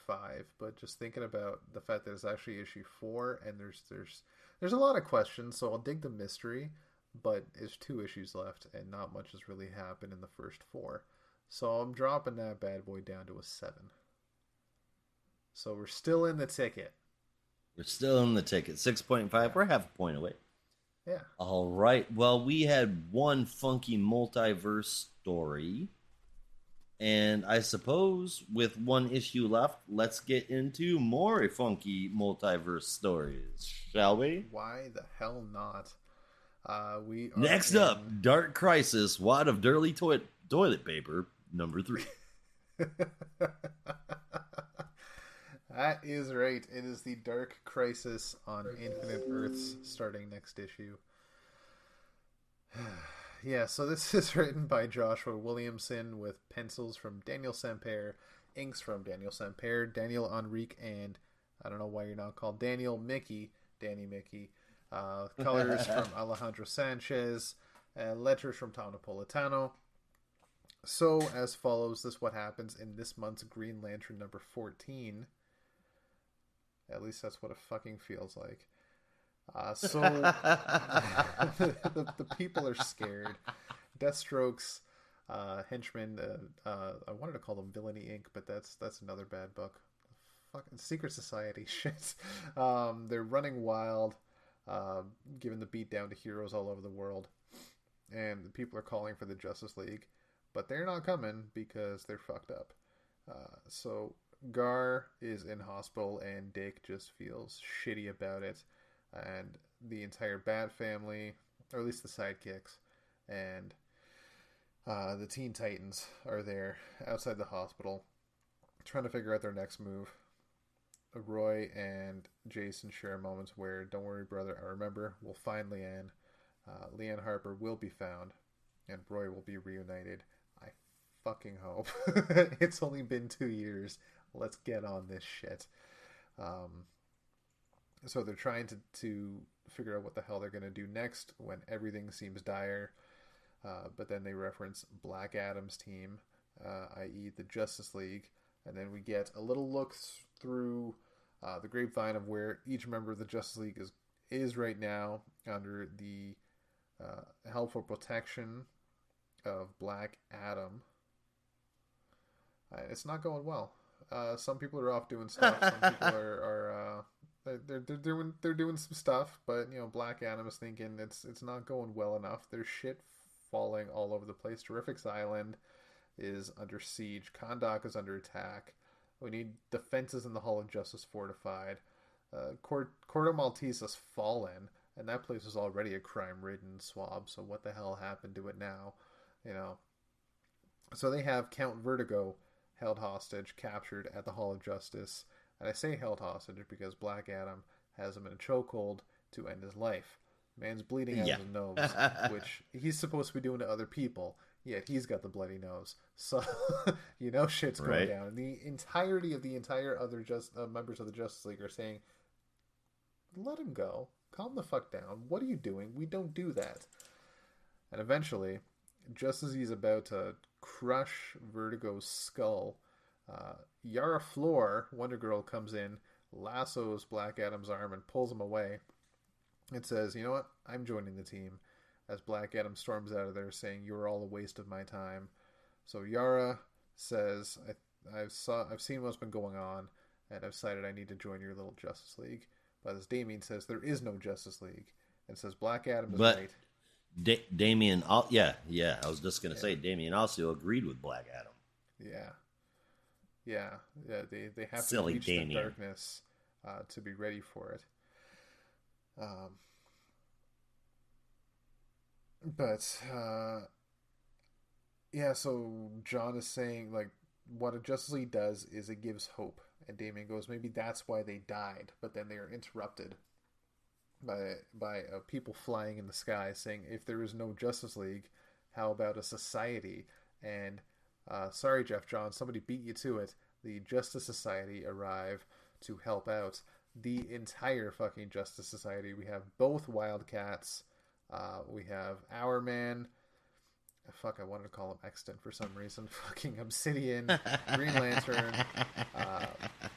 but just thinking about the fact that it's actually issue 4, and there's a lot of questions, so I'll dig the mystery, but it's 2 issues left, and not much has really happened in the first 4. So I'm dropping that bad boy down to a 7. So we're still in the ticket. We're still in the ticket. 6.5. We're half a point away. Yeah. All right. Well, we had one funky multiverse story. And I suppose with one issue left, let's get into more funky multiverse stories, shall we? Why the hell not? We are Next up, Dark Crisis, Wad of Dirty Toilet Paper, number 3. That is right. It is the Dark Crisis on Infinite Earths starting next issue. Yeah, so this is written by Joshua Williamson with pencils from Daniel Sampere, inks from Daniel Sampere, Daniel Enrique, and I don't know why you're not called Danny Mickey, Colors from Alejandro Sanchez, letters from Tom Napolitano. So, as follows, this is what happens in this month's Green Lantern number 14. At least that's what it fucking feels like. So, the people are scared. Deathstroke's henchmen, I wanted to call them Villainy Inc., but that's another bad book. Fucking Secret Society shit. They're running wild, giving the beat down to heroes all over the world. And the people are calling for the Justice League. But they're not coming because they're fucked up. So Gar is in hospital and Dick just feels shitty about it. And the entire Bat family, or at least the sidekicks, and the Teen Titans are there outside the hospital trying to figure out their next move. Roy and Jason share moments where, don't worry, brother, I remember, we'll find Leanne. Leanne Harper will be found, and Roy will be reunited. I fucking hope. It's only been 2 years. Let's get on this shit. So they're trying to figure out what the hell they're going to do next when everything seems dire. But then they reference Black Adam's team, i.e. the Justice League. And then we get a little look through the grapevine of where each member of the Justice League is right now under the helpful protection of Black Adam. It's not going well. Some people are off doing stuff. Some people are they're doing some stuff, but Black Adam is thinking it's not going well enough. There's shit falling all over the place. Terrific's Island is under siege. Kahndaq is under attack. We need defenses in the Hall of Justice fortified. Corto Maltese has fallen, and that place was already a crime-ridden swab, so what the hell happened to it now? So they have Count Vertigo held hostage, captured at the Hall of Justice. And I say held hostage because Black Adam has him in a chokehold to end his life. Man's bleeding out of his nose, which he's supposed to be doing to other people, yet he's got the bloody nose. So, shit's going down. And the entirety of the entire other members of the Justice League are saying, let him go. Calm the fuck down. What are you doing? We don't do that. And eventually, just as he's about to crush Vertigo's skull, Yara Flor, Wonder Girl, comes in, lassos Black Adam's arm, and pulls him away. It says, you know what? I'm joining the team. As Black Adam storms out of there saying, you're all a waste of my time. So Yara says, I've seen what's been going on, and I've decided I need to join your little Justice League. But as Damian says, there is no Justice League. And says Black Adam is right. Damian, I was just going to say, Damian also agreed with Black Adam. Yeah. They have Silly to reach Damian. the darkness to be ready for it. So John is saying, like, what a Justice League does is it gives hope. And Damian goes, maybe that's why they died. But then they are interrupted by people flying in the sky saying, if there is no Justice League, how about a society? And sorry, Jeff Johns, somebody beat you to it. The Justice Society arrive to help out the entire fucking Justice Society. We have both Wildcats. We have Our Man. Fuck, I wanted to call him Extant for some reason. Fucking Obsidian, Green Lantern.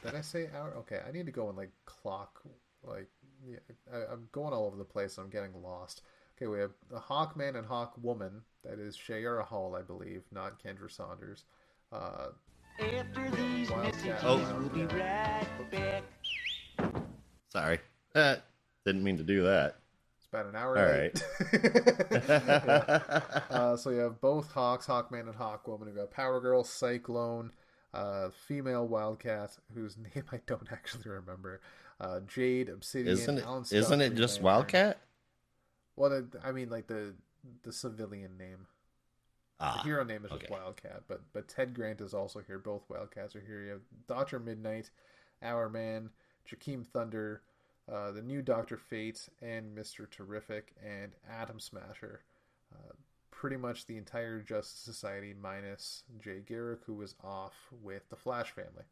Did I say Our? Okay, I need to go and clock. I'm going all over the place. I'm getting lost. Okay, we have the Hawkman and Hawkwoman. That is Shayera Hall, I believe, not Kendra Saunders. After these messages, we'll be right back. Sorry. Didn't mean to do that. It's about an hour All late. Right. So you have both Hawks, Hawkman and Hawkwoman. We've got Power Girl, Cyclone, female Wildcat, whose name I don't actually remember. Jade, Obsidian, Alan Scott, isn't it Green just Lantern. Wildcat? Well, I mean, the civilian name. The hero name is just Wildcat, but Ted Grant is also here. Both Wildcats are here. You have Dr. Midnight, Our Man, Jakeem Thunder, the new Dr. Fate, and Mr. Terrific, and Atom Smasher. Pretty much the entire Justice Society minus Jay Garrick, who was off with the Flash family.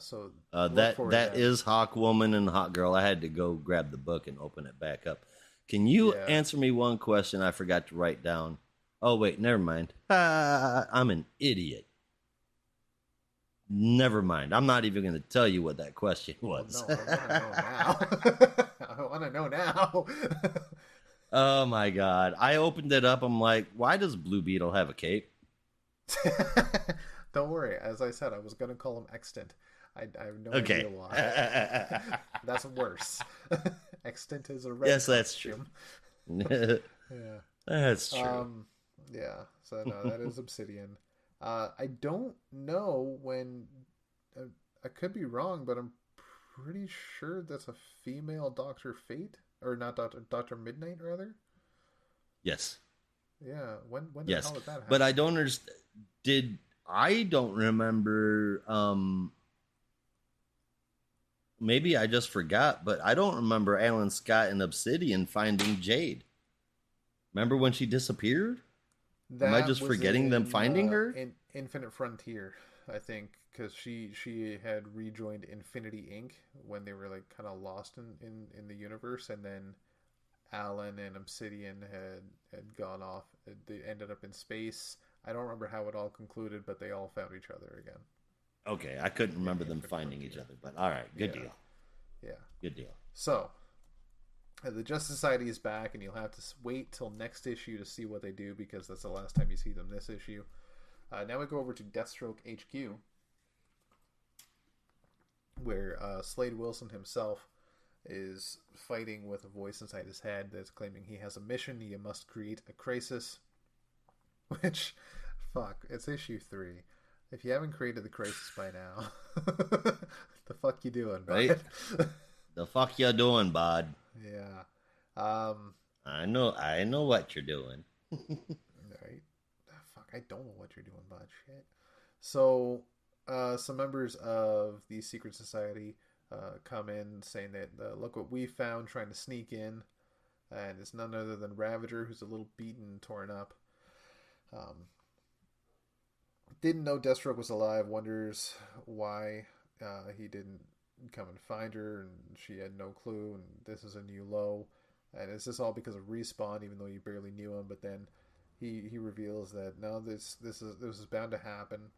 So look forward to that is Hawk Woman and Hawk Girl. I had to go grab the book and open it back up. Can you answer me one question I forgot to write down? Oh, wait, never mind. I'm an idiot. Never mind. I'm not even going to tell you what that question was. Oh, no, I want to know now. Oh, my God. I opened it up. I'm like, why does Blue Beetle have a cape? Don't worry. As I said, I was going to call him extant. I have no idea why. That's worse. Extant is a red costume. That's true. Yeah. That's true. Yeah. So, no, that is Obsidian. I don't know when... I could be wrong, but I'm pretty sure that's a female Dr. Fate. Or not Dr. Midnight, rather? Yes. Yeah. When the hell did that happen? But I don't understand. I don't remember... maybe I just forgot, but I don't remember Alan Scott and Obsidian finding Jade. Remember when she disappeared? Am I just forgetting them finding her? In Infinite Frontier, I think, because she had rejoined Infinity Inc. when they were like kind of lost in the universe, and then Alan and Obsidian had gone off. They ended up in space. I don't remember how it all concluded, but they all found each other again. Okay, I couldn't remember them finding each other, but all right, good deal. Yeah. Good deal. So, the Justice Society is back, and you'll have to wait till next issue to see what they do, because that's the last time you see them this issue. Now we go over to Deathstroke HQ, where Slade Wilson himself is fighting with a voice inside his head that's claiming he has a mission. He must create a crisis. Which, fuck, it's issue 3. If you haven't created the crisis by now, the fuck you doing, right? The fuck you doing, bud? Yeah. I know what you're doing. Right. Fuck, I don't know what you're doing, bud. Shit. So, some members of the secret society come in saying that look what we found, trying to sneak in, and it's none other than Ravager, who's a little beaten and torn up. Didn't know Deathstroke was alive, wonders why he didn't come and find her, and she had no clue, and this is a new low. And is this all because of Respawn, even though you barely knew him? But then he reveals that no, this is bound to happen,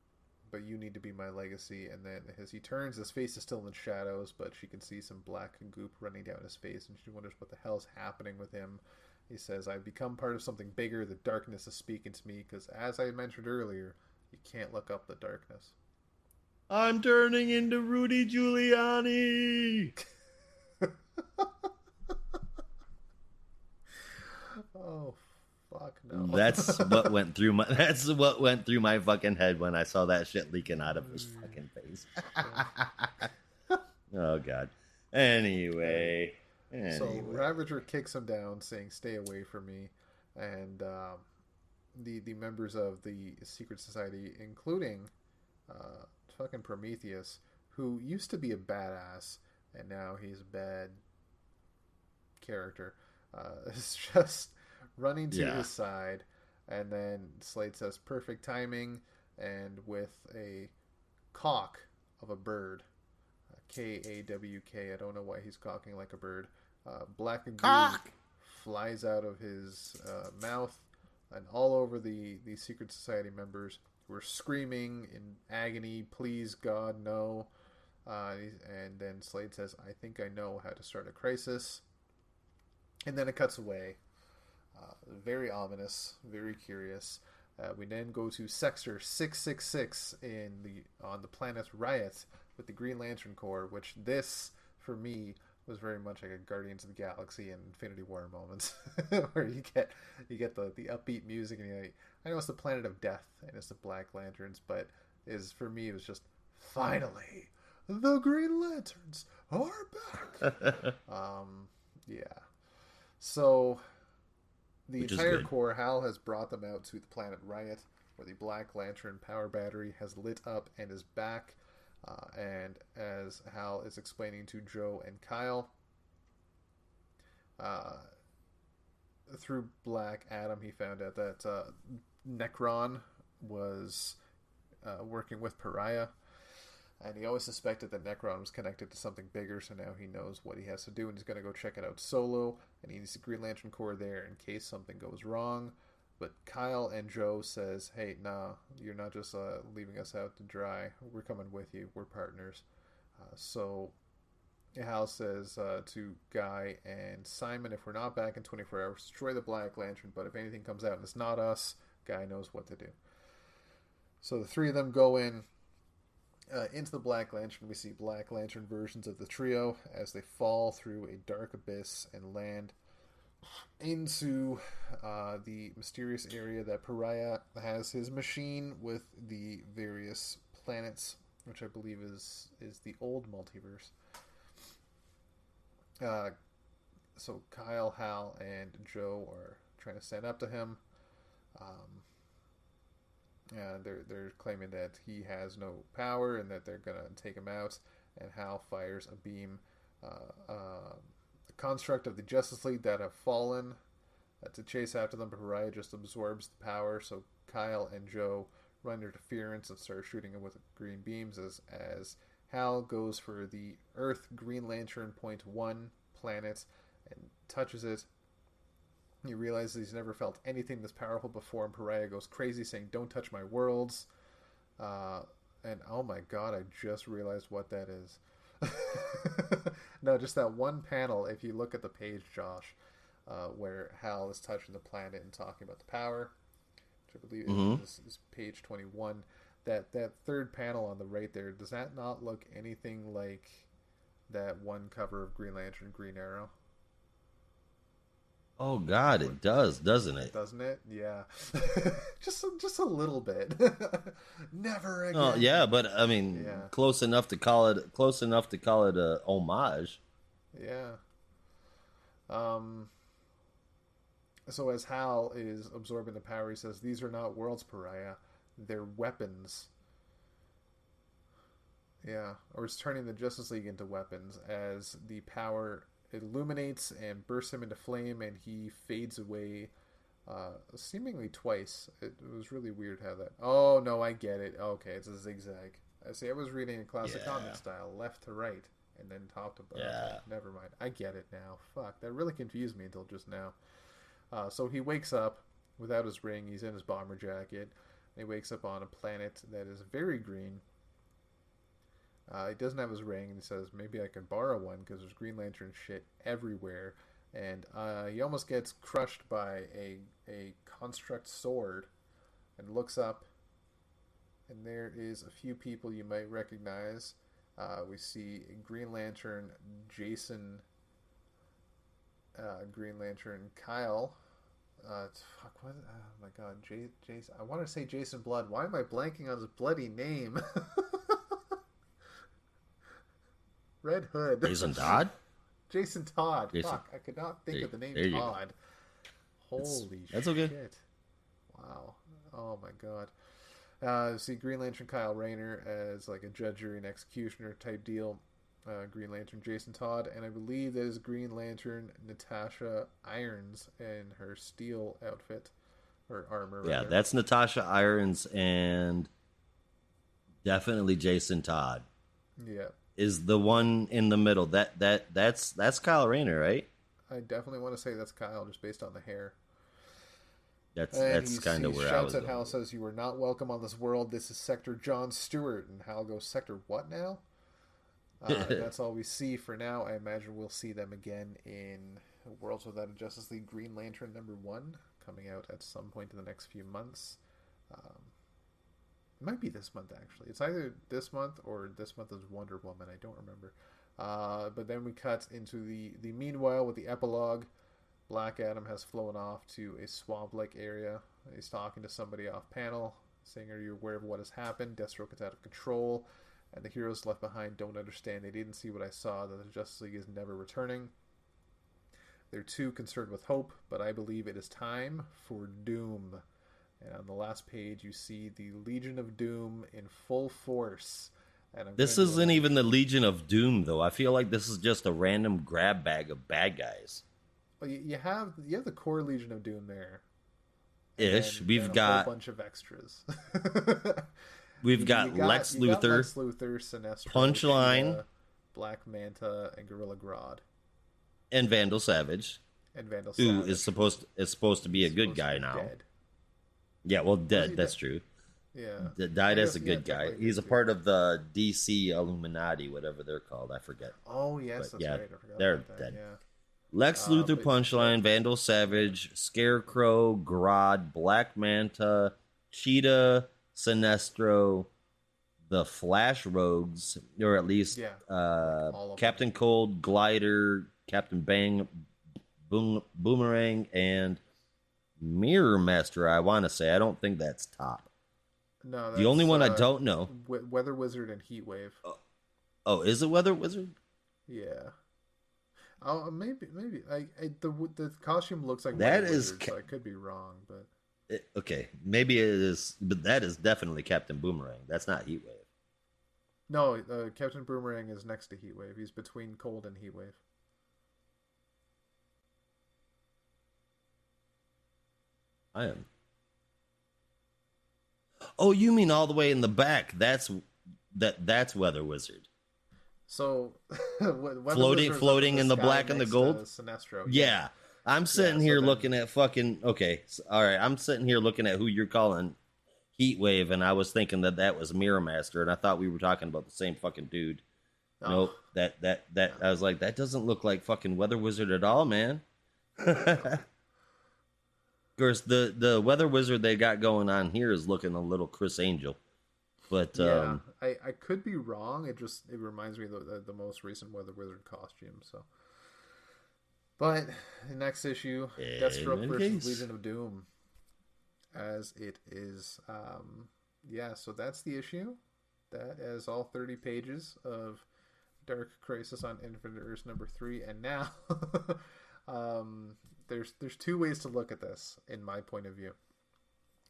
but you need to be my legacy. And then as he turns, his face is still in shadows, but she can see some black goop running down his face, and she wonders what the hell's happening with him. He says, I've become part of something bigger. The darkness is speaking to me, because as I mentioned earlier, you can't look up the darkness. I'm turning into Rudy Giuliani. Oh, fuck no. That's what went through my fucking head when I saw that shit leaking out of his fucking face. Oh god. Anyway. So Ravager kicks him down, saying, "Stay away from me," and the members of the secret society, including fucking Prometheus, who used to be a badass and now he's a bad character, is just running to his side, and then Slade says, "Perfect timing," and with a caulk of a bird, K-A-W-K, I don't know why he's caulking like a bird, black and blue flies out of his mouth and all over the secret society members, who are screaming in agony, "Please God, no." And then Slade says, "I think I know how to start a crisis." And then it cuts away. Very ominous, very curious. We then go to Sector 666 on the planet Riot with the Green Lantern Corps, which this, for me, was very much like a Guardians of the Galaxy and Infinity War moments, where you get the upbeat music, and you're like, I know it's the planet of death and it's the Black Lanterns, but for me it was just, finally the Green Lanterns are back. Yeah. So the entire Corps, Hal has brought them out to the planet Riot, where the Black Lantern power battery has lit up and is back. And as Hal is explaining to Joe and Kyle, through Black Adam, he found out that Necron was working with Pariah. And he always suspected that Necron was connected to something bigger, so now he knows what he has to do, and he's going to go check it out solo, and he needs the Green Lantern Corps there in case something goes wrong. But Kyle and Joe says, hey, nah, you're not just leaving us out to dry. We're coming with you. We're partners. So Hal says to Guy and Simon, if we're not back in 24 hours, destroy the Black Lantern, but if anything comes out and it's not us, Guy knows what to do. So the three of them go into the Black Lantern. We see Black Lantern versions of the trio as they fall through a dark abyss and land into the mysterious area that Pariah has his machine with the various planets, which I believe is the old multiverse. So Kyle, Hal, and Joe are trying to stand up to him. They're claiming that he has no power and that they're gonna take him out. And Hal fires a beam, the construct of the Justice League that have fallen, to chase after them. But Pariah just absorbs the power. So Kyle and Joe run interference and start shooting him with green beams as Hal goes for the Earth Green Lantern .1 planet and touches it. He realizes he's never felt anything this powerful before, and Pariah goes crazy saying, don't touch my worlds. And oh my god, I just realized what that is. No, just that one panel, if you look at the page, Josh, where Hal is touching the planet and talking about the power, which I believe is page 21. That third panel on the right there, does that not look anything like that one cover of Green Lantern, Green Arrow? Oh God, it does, doesn't it? Doesn't it? Yeah, just a little bit. Never again. Oh yeah, but I mean, close enough to call it a homage. Yeah. So as Hal is absorbing the power, he says, "These are not worlds, Pariah. They're weapons." Yeah, or it's turning the Justice League into weapons as the power illuminates and bursts him into flame, and he fades away seemingly twice. It was really weird how that... Oh, no, I get it. Okay, it's a zigzag. I see. I was reading a classic comic style, left to right, and then top to bottom. Yeah. Never mind. I get it now. Fuck, that really confused me until just now. So he wakes up without his ring. He's in his bomber jacket. And he wakes up on a planet that is very green. He doesn't have his ring, and he says, maybe I can borrow one, because there's Green Lantern shit everywhere. And he almost gets crushed by a construct sword, and looks up, and there is a few people you might recognize. We see Green Lantern Jason, Green Lantern Kyle. Fuck, what? Oh my god, Jason. I want to say Jason Blood. Why am I blanking on his bloody name? Red Hood. Jason Todd? Jason Todd. Fuck, I could not think of the name Todd. Holy that's shit. Okay. Wow. Oh my god. See Green Lantern Kyle Rayner as like a judge, jury, and executioner type deal. Green Lantern Jason Todd, and I believe that is Green Lantern Natasha Irons in her steel outfit, or armor. Yeah, rather. that's Natasha Irons, and definitely Jason Todd. Yeah. Is the one in the middle. That's Kyle Rayner, right? I definitely want to say that's Kyle, just based on the hair. That's kind of where I was shouts at going. Hal, says, "You are not welcome on this world. This is Sector John Stewart." And Hal goes, "Sector what now?" That's all we see for now. I imagine we'll see them again in Worlds Without a Justice League Green Lantern #1, coming out at some point in the next few months. It might be this month, actually. It's either this month or this month is Wonder Woman. I don't remember. But then we cut into the meanwhile with the epilogue. Black Adam has flown off to a swamp-like area. He's talking to somebody off panel, saying, "Are you aware of what has happened? Deathstroke is out of control, and the heroes left behind don't understand. They didn't see what I saw, that the Justice League is never returning. They're too concerned with hope, but I believe it is time for doom." And on the last page, you see the Legion of Doom in full force. And this isn't even the Legion of Doom, though. I feel like this is just a random grab bag of bad guys. Well, you have the core Legion of Doom there. Ish. And We've got a whole bunch of extras. We've got Lex you got Luthor, Lex Luthor, Sinestro, Punchline, Cheetah, Black Manta, and Gorilla Grodd, and Vandal Savage, and Vandal who Savage, is supposed to be a good guy now. Dead. Yeah, well, Was dead. he That's dead? true. Yeah, Died I as guess, a good guy. technically He's a too. part of the DC Illuminati, whatever they're called. I forget. Oh yes, But that's yeah, right. I forgot they're about that. dead. Yeah. Lex Luthor, But- Punchline, Vandal Savage, Scarecrow, Grodd, Black Manta, Cheetah, Sinestro, the Flash Rogues, or at least Yeah, all of Captain Cold, Glider, Captain Bang, Boomerang, and Mirror Master. I want to say I don't think that's top. No, The only one I don't know. Weather Wizard and Heat Wave. Oh, is it Weather Wizard? Yeah. Oh, maybe. The costume looks like That Weather is Wizard, so I could be wrong, but Okay, maybe it is, but that is definitely Captain Boomerang. That's not Heatwave. no. Captain Boomerang is next to Heat Wave. He's between Cold and Heat Wave. I am. Oh, you mean all the way in the back? That's Weather Wizard. So Floating in the black and the gold? Sinestro. Yeah. I'm sitting so here then- looking at fucking. Okay, all right. I'm sitting here looking at who you're calling Heatwave, and I was thinking that was Mirror Master, and I thought we were talking about the same fucking dude. Oh. Nope. That I was like, that doesn't look like fucking Weather Wizard at all, man. Of course, the Weather Wizard they got going on here is looking a little Chris Angel, but Yeah, I could be wrong. It reminds me of the most recent Weather Wizard costume. So, but the next issue, Deathstroke versus Legion of Doom, as it is. Yeah, so that's the issue. That is all 30 pages of Dark Crisis on Infinite Earths #3, and now there's two ways to look at this in my point of view.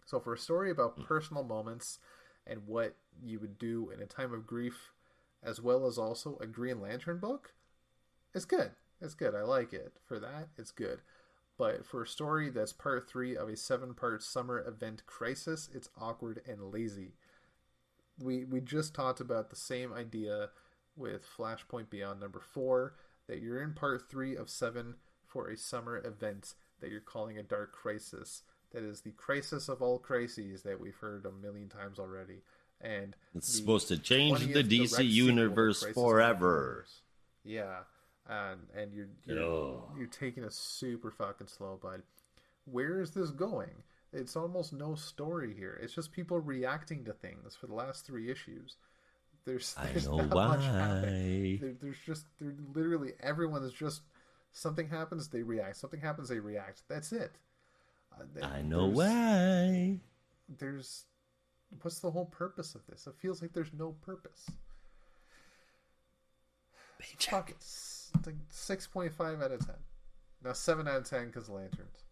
So for a story about personal moments and what you would do in a time of grief, as well as also a Green Lantern book, it's good. It's good. I like it. For that, it's good. But for a story that's part 3 of a 7-part summer event crisis, it's awkward and lazy. We just talked about the same idea with Flashpoint Beyond #4, that you're in part 3 of 7 for a summer event that you're calling a dark crisis. That is the crisis of all crises that we've heard a million times already. And it's supposed to change the 20th DC direct universe sequel to Crisis on forever. Infinite Earths. Yeah. And you're taking it super fucking slow, bud. Where is this going? It's almost no story here. It's just people reacting to things for the last 3 issues. There's I know not why. much happening. They're literally everyone is just something happens, they react. Something happens, they react. That's it. I know why. What's the whole purpose of this? It feels like there's no purpose. Fuck it. It's like 6.5 out of 10. Now 7 out of 10 because of Lanterns.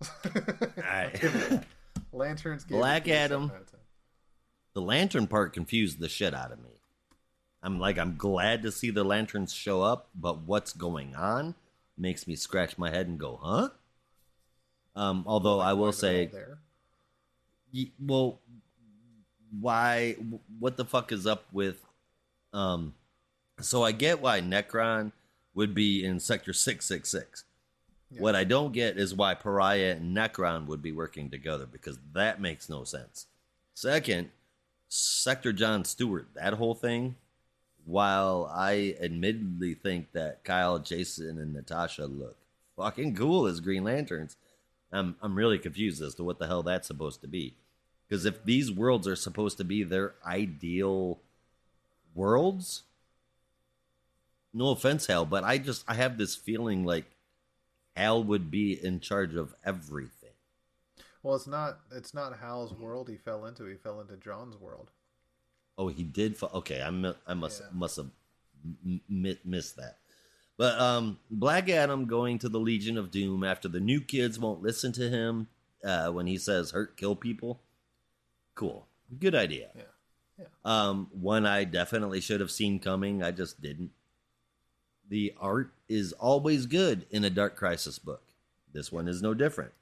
Lanterns gave Black it a Adam. 7 out of 10. The lantern part confused the shit out of me. I'm glad to see the lanterns show up, but what's going on makes me scratch my head and go, huh? Although I will say, well, why? What the fuck is up with? So I get why Necron would be in Sector 666. Yeah. What I don't get is why Pariah and Necron would be working together, because that makes no sense. Second, Sector John Stewart, that whole thing, while I admittedly think that Kyle, Jason, and Natasha look fucking cool as Green Lanterns, I'm really confused as to what the hell that's supposed to be. Because if these worlds are supposed to be their ideal worlds, no offense, Hal, but I have this feeling like Hal would be in charge of everything. Well, it's not Hal's world he fell into. He fell into John's world. Oh, he did. Okay, I must have missed that. But Black Adam going to the Legion of Doom after the new kids won't listen to him when he says hurt, kill people. Cool. Good idea. Yeah. One I definitely should have seen coming. I just didn't. The art is always good in a Dark Crisis book. This one is no different.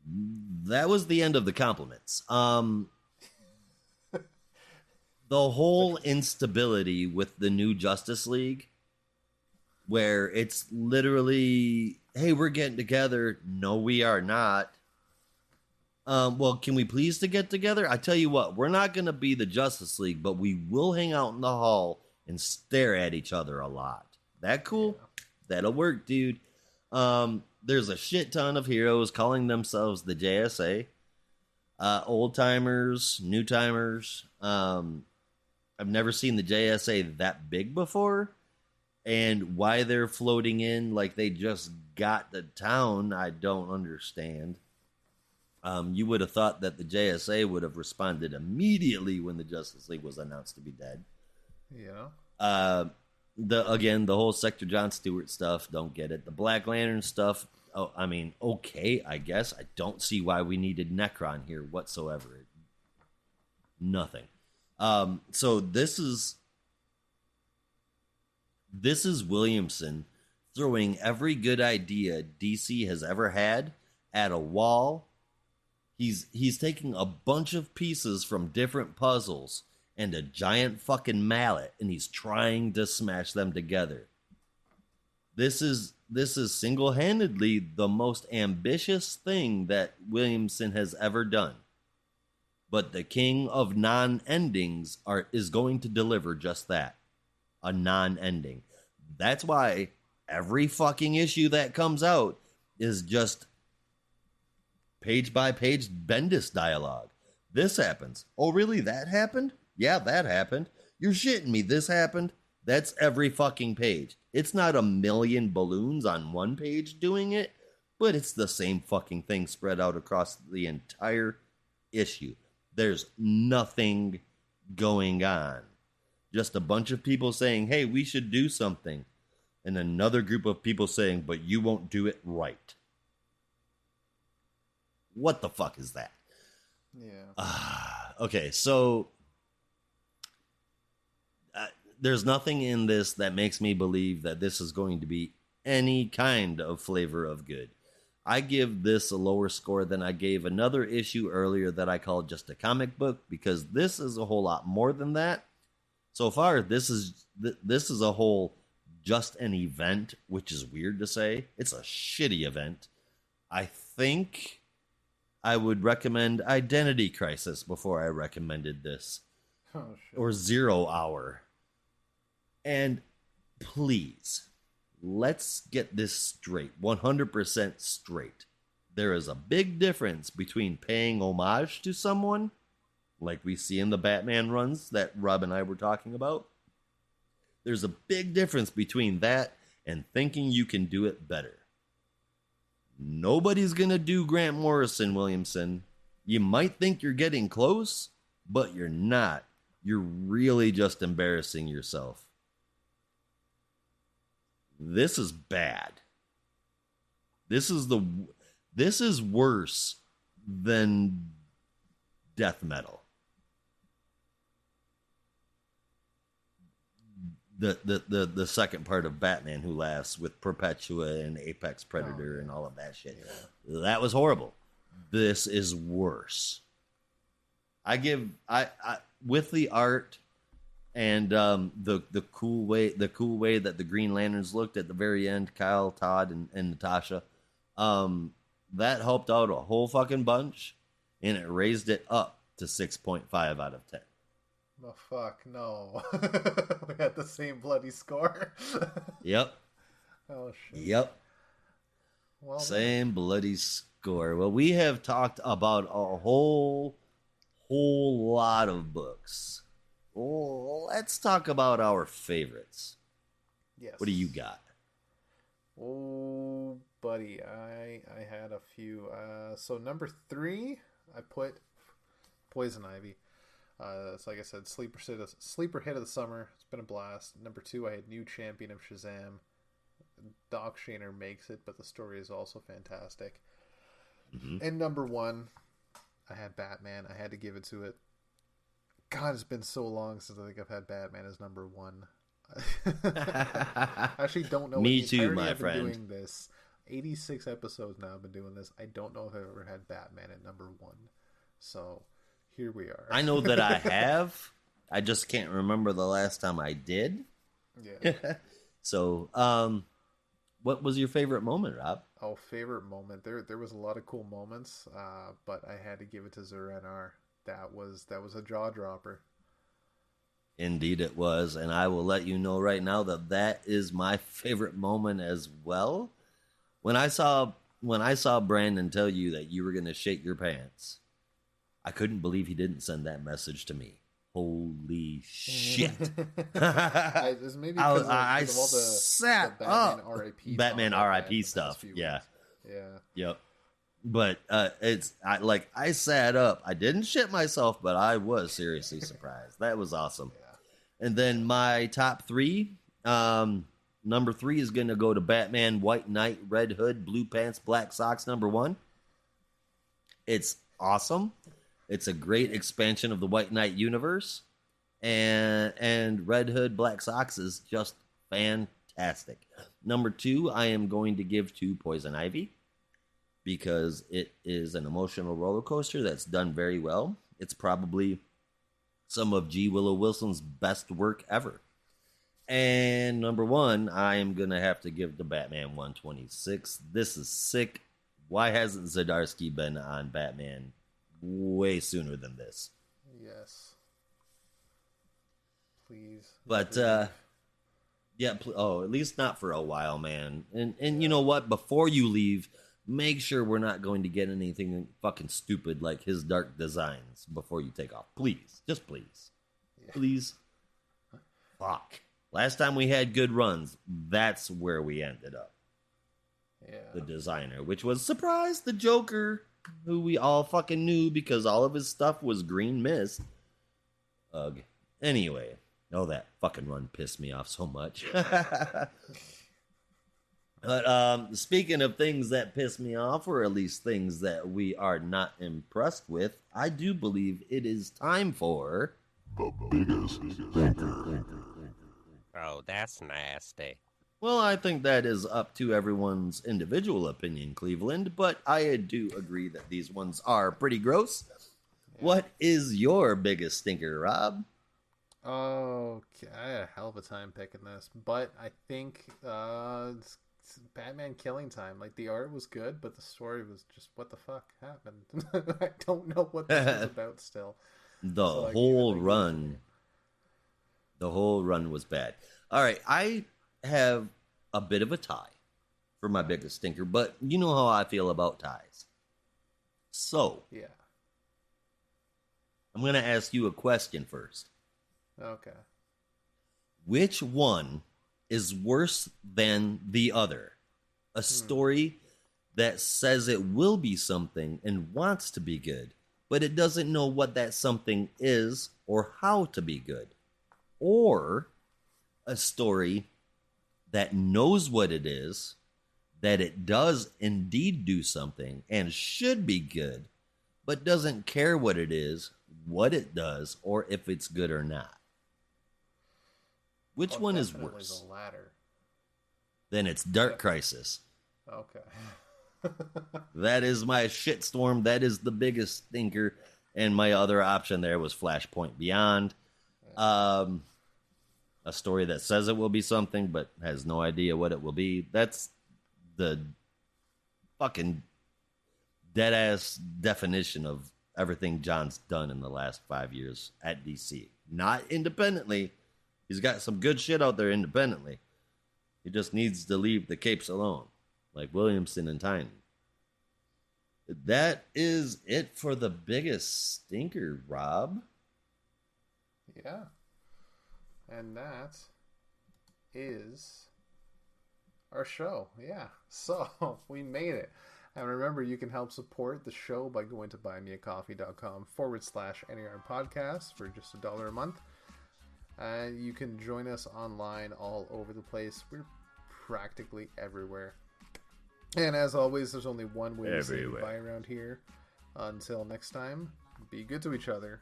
That was the end of the compliments. the whole instability with the new Justice League, where it's literally, hey, we're getting together. No, we are not. Well, can we please to get together? I tell you what, we're not going to be the Justice League, but we will hang out in the hall and stare at each other a lot. That cool? Yeah. That'll work, dude. There's a shit ton of heroes calling themselves the JSA. Old timers, new timers. I've never seen the JSA that big before. And why they're floating in like they just got to town, I don't understand. You would have thought that the JSA would have responded immediately when the Justice League was announced to be dead. Yeah. The whole Sector John Stewart stuff, don't get it. The Black Lantern stuff, oh, I mean, okay, I guess. I don't see why we needed Necron here whatsoever. Nothing. So this is Williamson throwing every good idea DC has ever had at a wall. He's taking a bunch of pieces from different puzzles and a giant fucking mallet, and he's trying to smash them together. This is single-handedly the most ambitious thing that Williamson has ever done. But the king of non-endings is going to deliver just that. A non-ending. That's why every fucking issue that comes out is just page by page Bendis dialogue. This happens. Oh, really? That happened? Yeah, that happened. You're shitting me. This happened? That's every fucking page. It's not a million balloons on one page doing it, but it's the same fucking thing spread out across the entire issue. There's nothing going on. Just a bunch of people saying, hey, we should do something. And another group of people saying, but you won't do it right. What the fuck is that? Yeah. Okay, so there's nothing in this that makes me believe that this is going to be any kind of flavor of good. I give this a lower score than I gave another issue earlier that I called just a comic book, because this is a whole lot more than that. So far, this is a whole just an event, which is weird to say. It's a shitty event. I think I would recommend Identity Crisis before I recommended this. Oh, shit. Or 0 Hour. And please, let's get this straight, 100% straight. There is a big difference between paying homage to someone, like we see in the Batman runs that Rob and I were talking about. There's a big difference between that and thinking you can do it better. Nobody's going to do Grant Morrison, Williamson. You might think you're getting close, but you're not. You're really just embarrassing yourself. This is bad. This is worse than death metal. The second part of Batman Who Laughs with Perpetua and Apex Predator and all of that shit. Yeah. That was horrible. This is worse. I with the art and the cool way that the Green Lanterns looked at the very end, Kyle, Todd, and Natasha, that helped out a whole fucking bunch, and it raised it up to 6.5 out of 10. Oh, fuck, no. We had the same bloody score. Yep. Oh, shit. Yep. Well, same bloody score. Well, we have talked about a whole lot of books. Well, let's talk about our favorites. Yes. What do you got? Oh, buddy, I had a few. So number 3, I put Poison Ivy. So like I said, sleeper hit of the summer. It's been a blast. Number 2, I had New Champion of Shazam. Doc Shaner makes it, but the story is also fantastic. Mm-hmm. And number 1, I had Batman. I had to give it to it. God, it's been so long since I think I've had Batman as number 1. I actually don't know. Me too, my friend. Doing this 86 episodes now. I've been doing this. I don't know if I've ever had Batman at number 1. So here we are. I know that I have, I just can't remember the last time I did. Yeah. So, what was your favorite moment, Rob? Oh, favorite moment. There was a lot of cool moments, but I had to give it to NAR. That was a jaw dropper. Indeed, it was, and I will let you know right now that that is my favorite moment as well. When I saw Brandon tell you that you were going to shake your pants, I couldn't believe he didn't send that message to me. Holy shit! This maybe because of all the Batman RIP Batman talk RIP stuff. Yeah, weeks. Yeah. yep. But I sat up. I didn't shit myself, but I was seriously surprised. That was awesome. Yeah. And then my top three. Number 3 is going to go to Batman, White Knight, Red Hood, Blue Pants, Black Socks, number 1. It's awesome. It's a great expansion of the White Knight universe. And Red Hood, Black Socks is just fantastic. Number 2, I am going to give to Poison Ivy because it is an emotional roller coaster that's done very well. It's probably some of G. Willow Wilson's best work ever. And number 1, I am going to have to give to Batman 126. This is sick. Why hasn't Zdarsky been on Batman way sooner than this? Yes. Please. But, yeah, at least not for a while, man. And you know what? Before you leave, make sure we're not going to get anything fucking stupid like his Dark Designs before you take off. Please. Just please. Yeah. Please. Fuck. Last time we had good runs, that's where we ended up. Yeah. The designer, which was surprise, the Joker, who we all fucking knew because all of his stuff was green mist. Ugh. Anyway, that fucking run pissed me off so much. But speaking of things that piss me off, or at least things that we are not impressed with, I do believe it is time for The biggest thinker. Oh, that's nasty. Well, I think that is up to everyone's individual opinion, Cleveland, but I do agree that these ones are pretty gross. Yeah. What is your biggest stinker, Rob? Okay, I had a hell of a time picking this, but I think it's Batman Killing Time. Like, the art was good, but the story was just, what the fuck happened? I don't know what this was about still. The whole run was bad. All right, I have a bit of a tie for my biggest stinker, but you know how I feel about ties. So, yeah, I'm going to ask you a question first. Okay. Which one is worse than the other? A story that says it will be something and wants to be good, but it doesn't know what that something is or how to be good. Or a story that knows what it is, that it does indeed do something and should be good, but doesn't care what it is, what it does, or if it's good or not. Which one is worse? The latter. Then it's Dark Crisis. Okay. That is my shitstorm. That is the biggest stinker. And my other option there was Flashpoint Beyond. A story that says it will be something, but has no idea what it will be. That's the fucking dead-ass definition of everything John's done in the last 5 years at DC. Not independently. He's got some good shit out there independently. He just needs to leave the capes alone, like Williamson and Tynan. That is it for the biggest stinker, Rob. Yeah. And that is our show. Yeah. So we made it. And remember, you can help support the show by going to buymeacoffee.com/NAR podcast for just $1 a month. And you can join us online all over the place. We're practically everywhere. And as always, there's only one way to say goodbye around here. Until next time, be good to each other.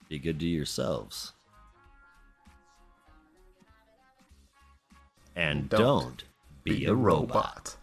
Be good to yourselves. And don't be a robot.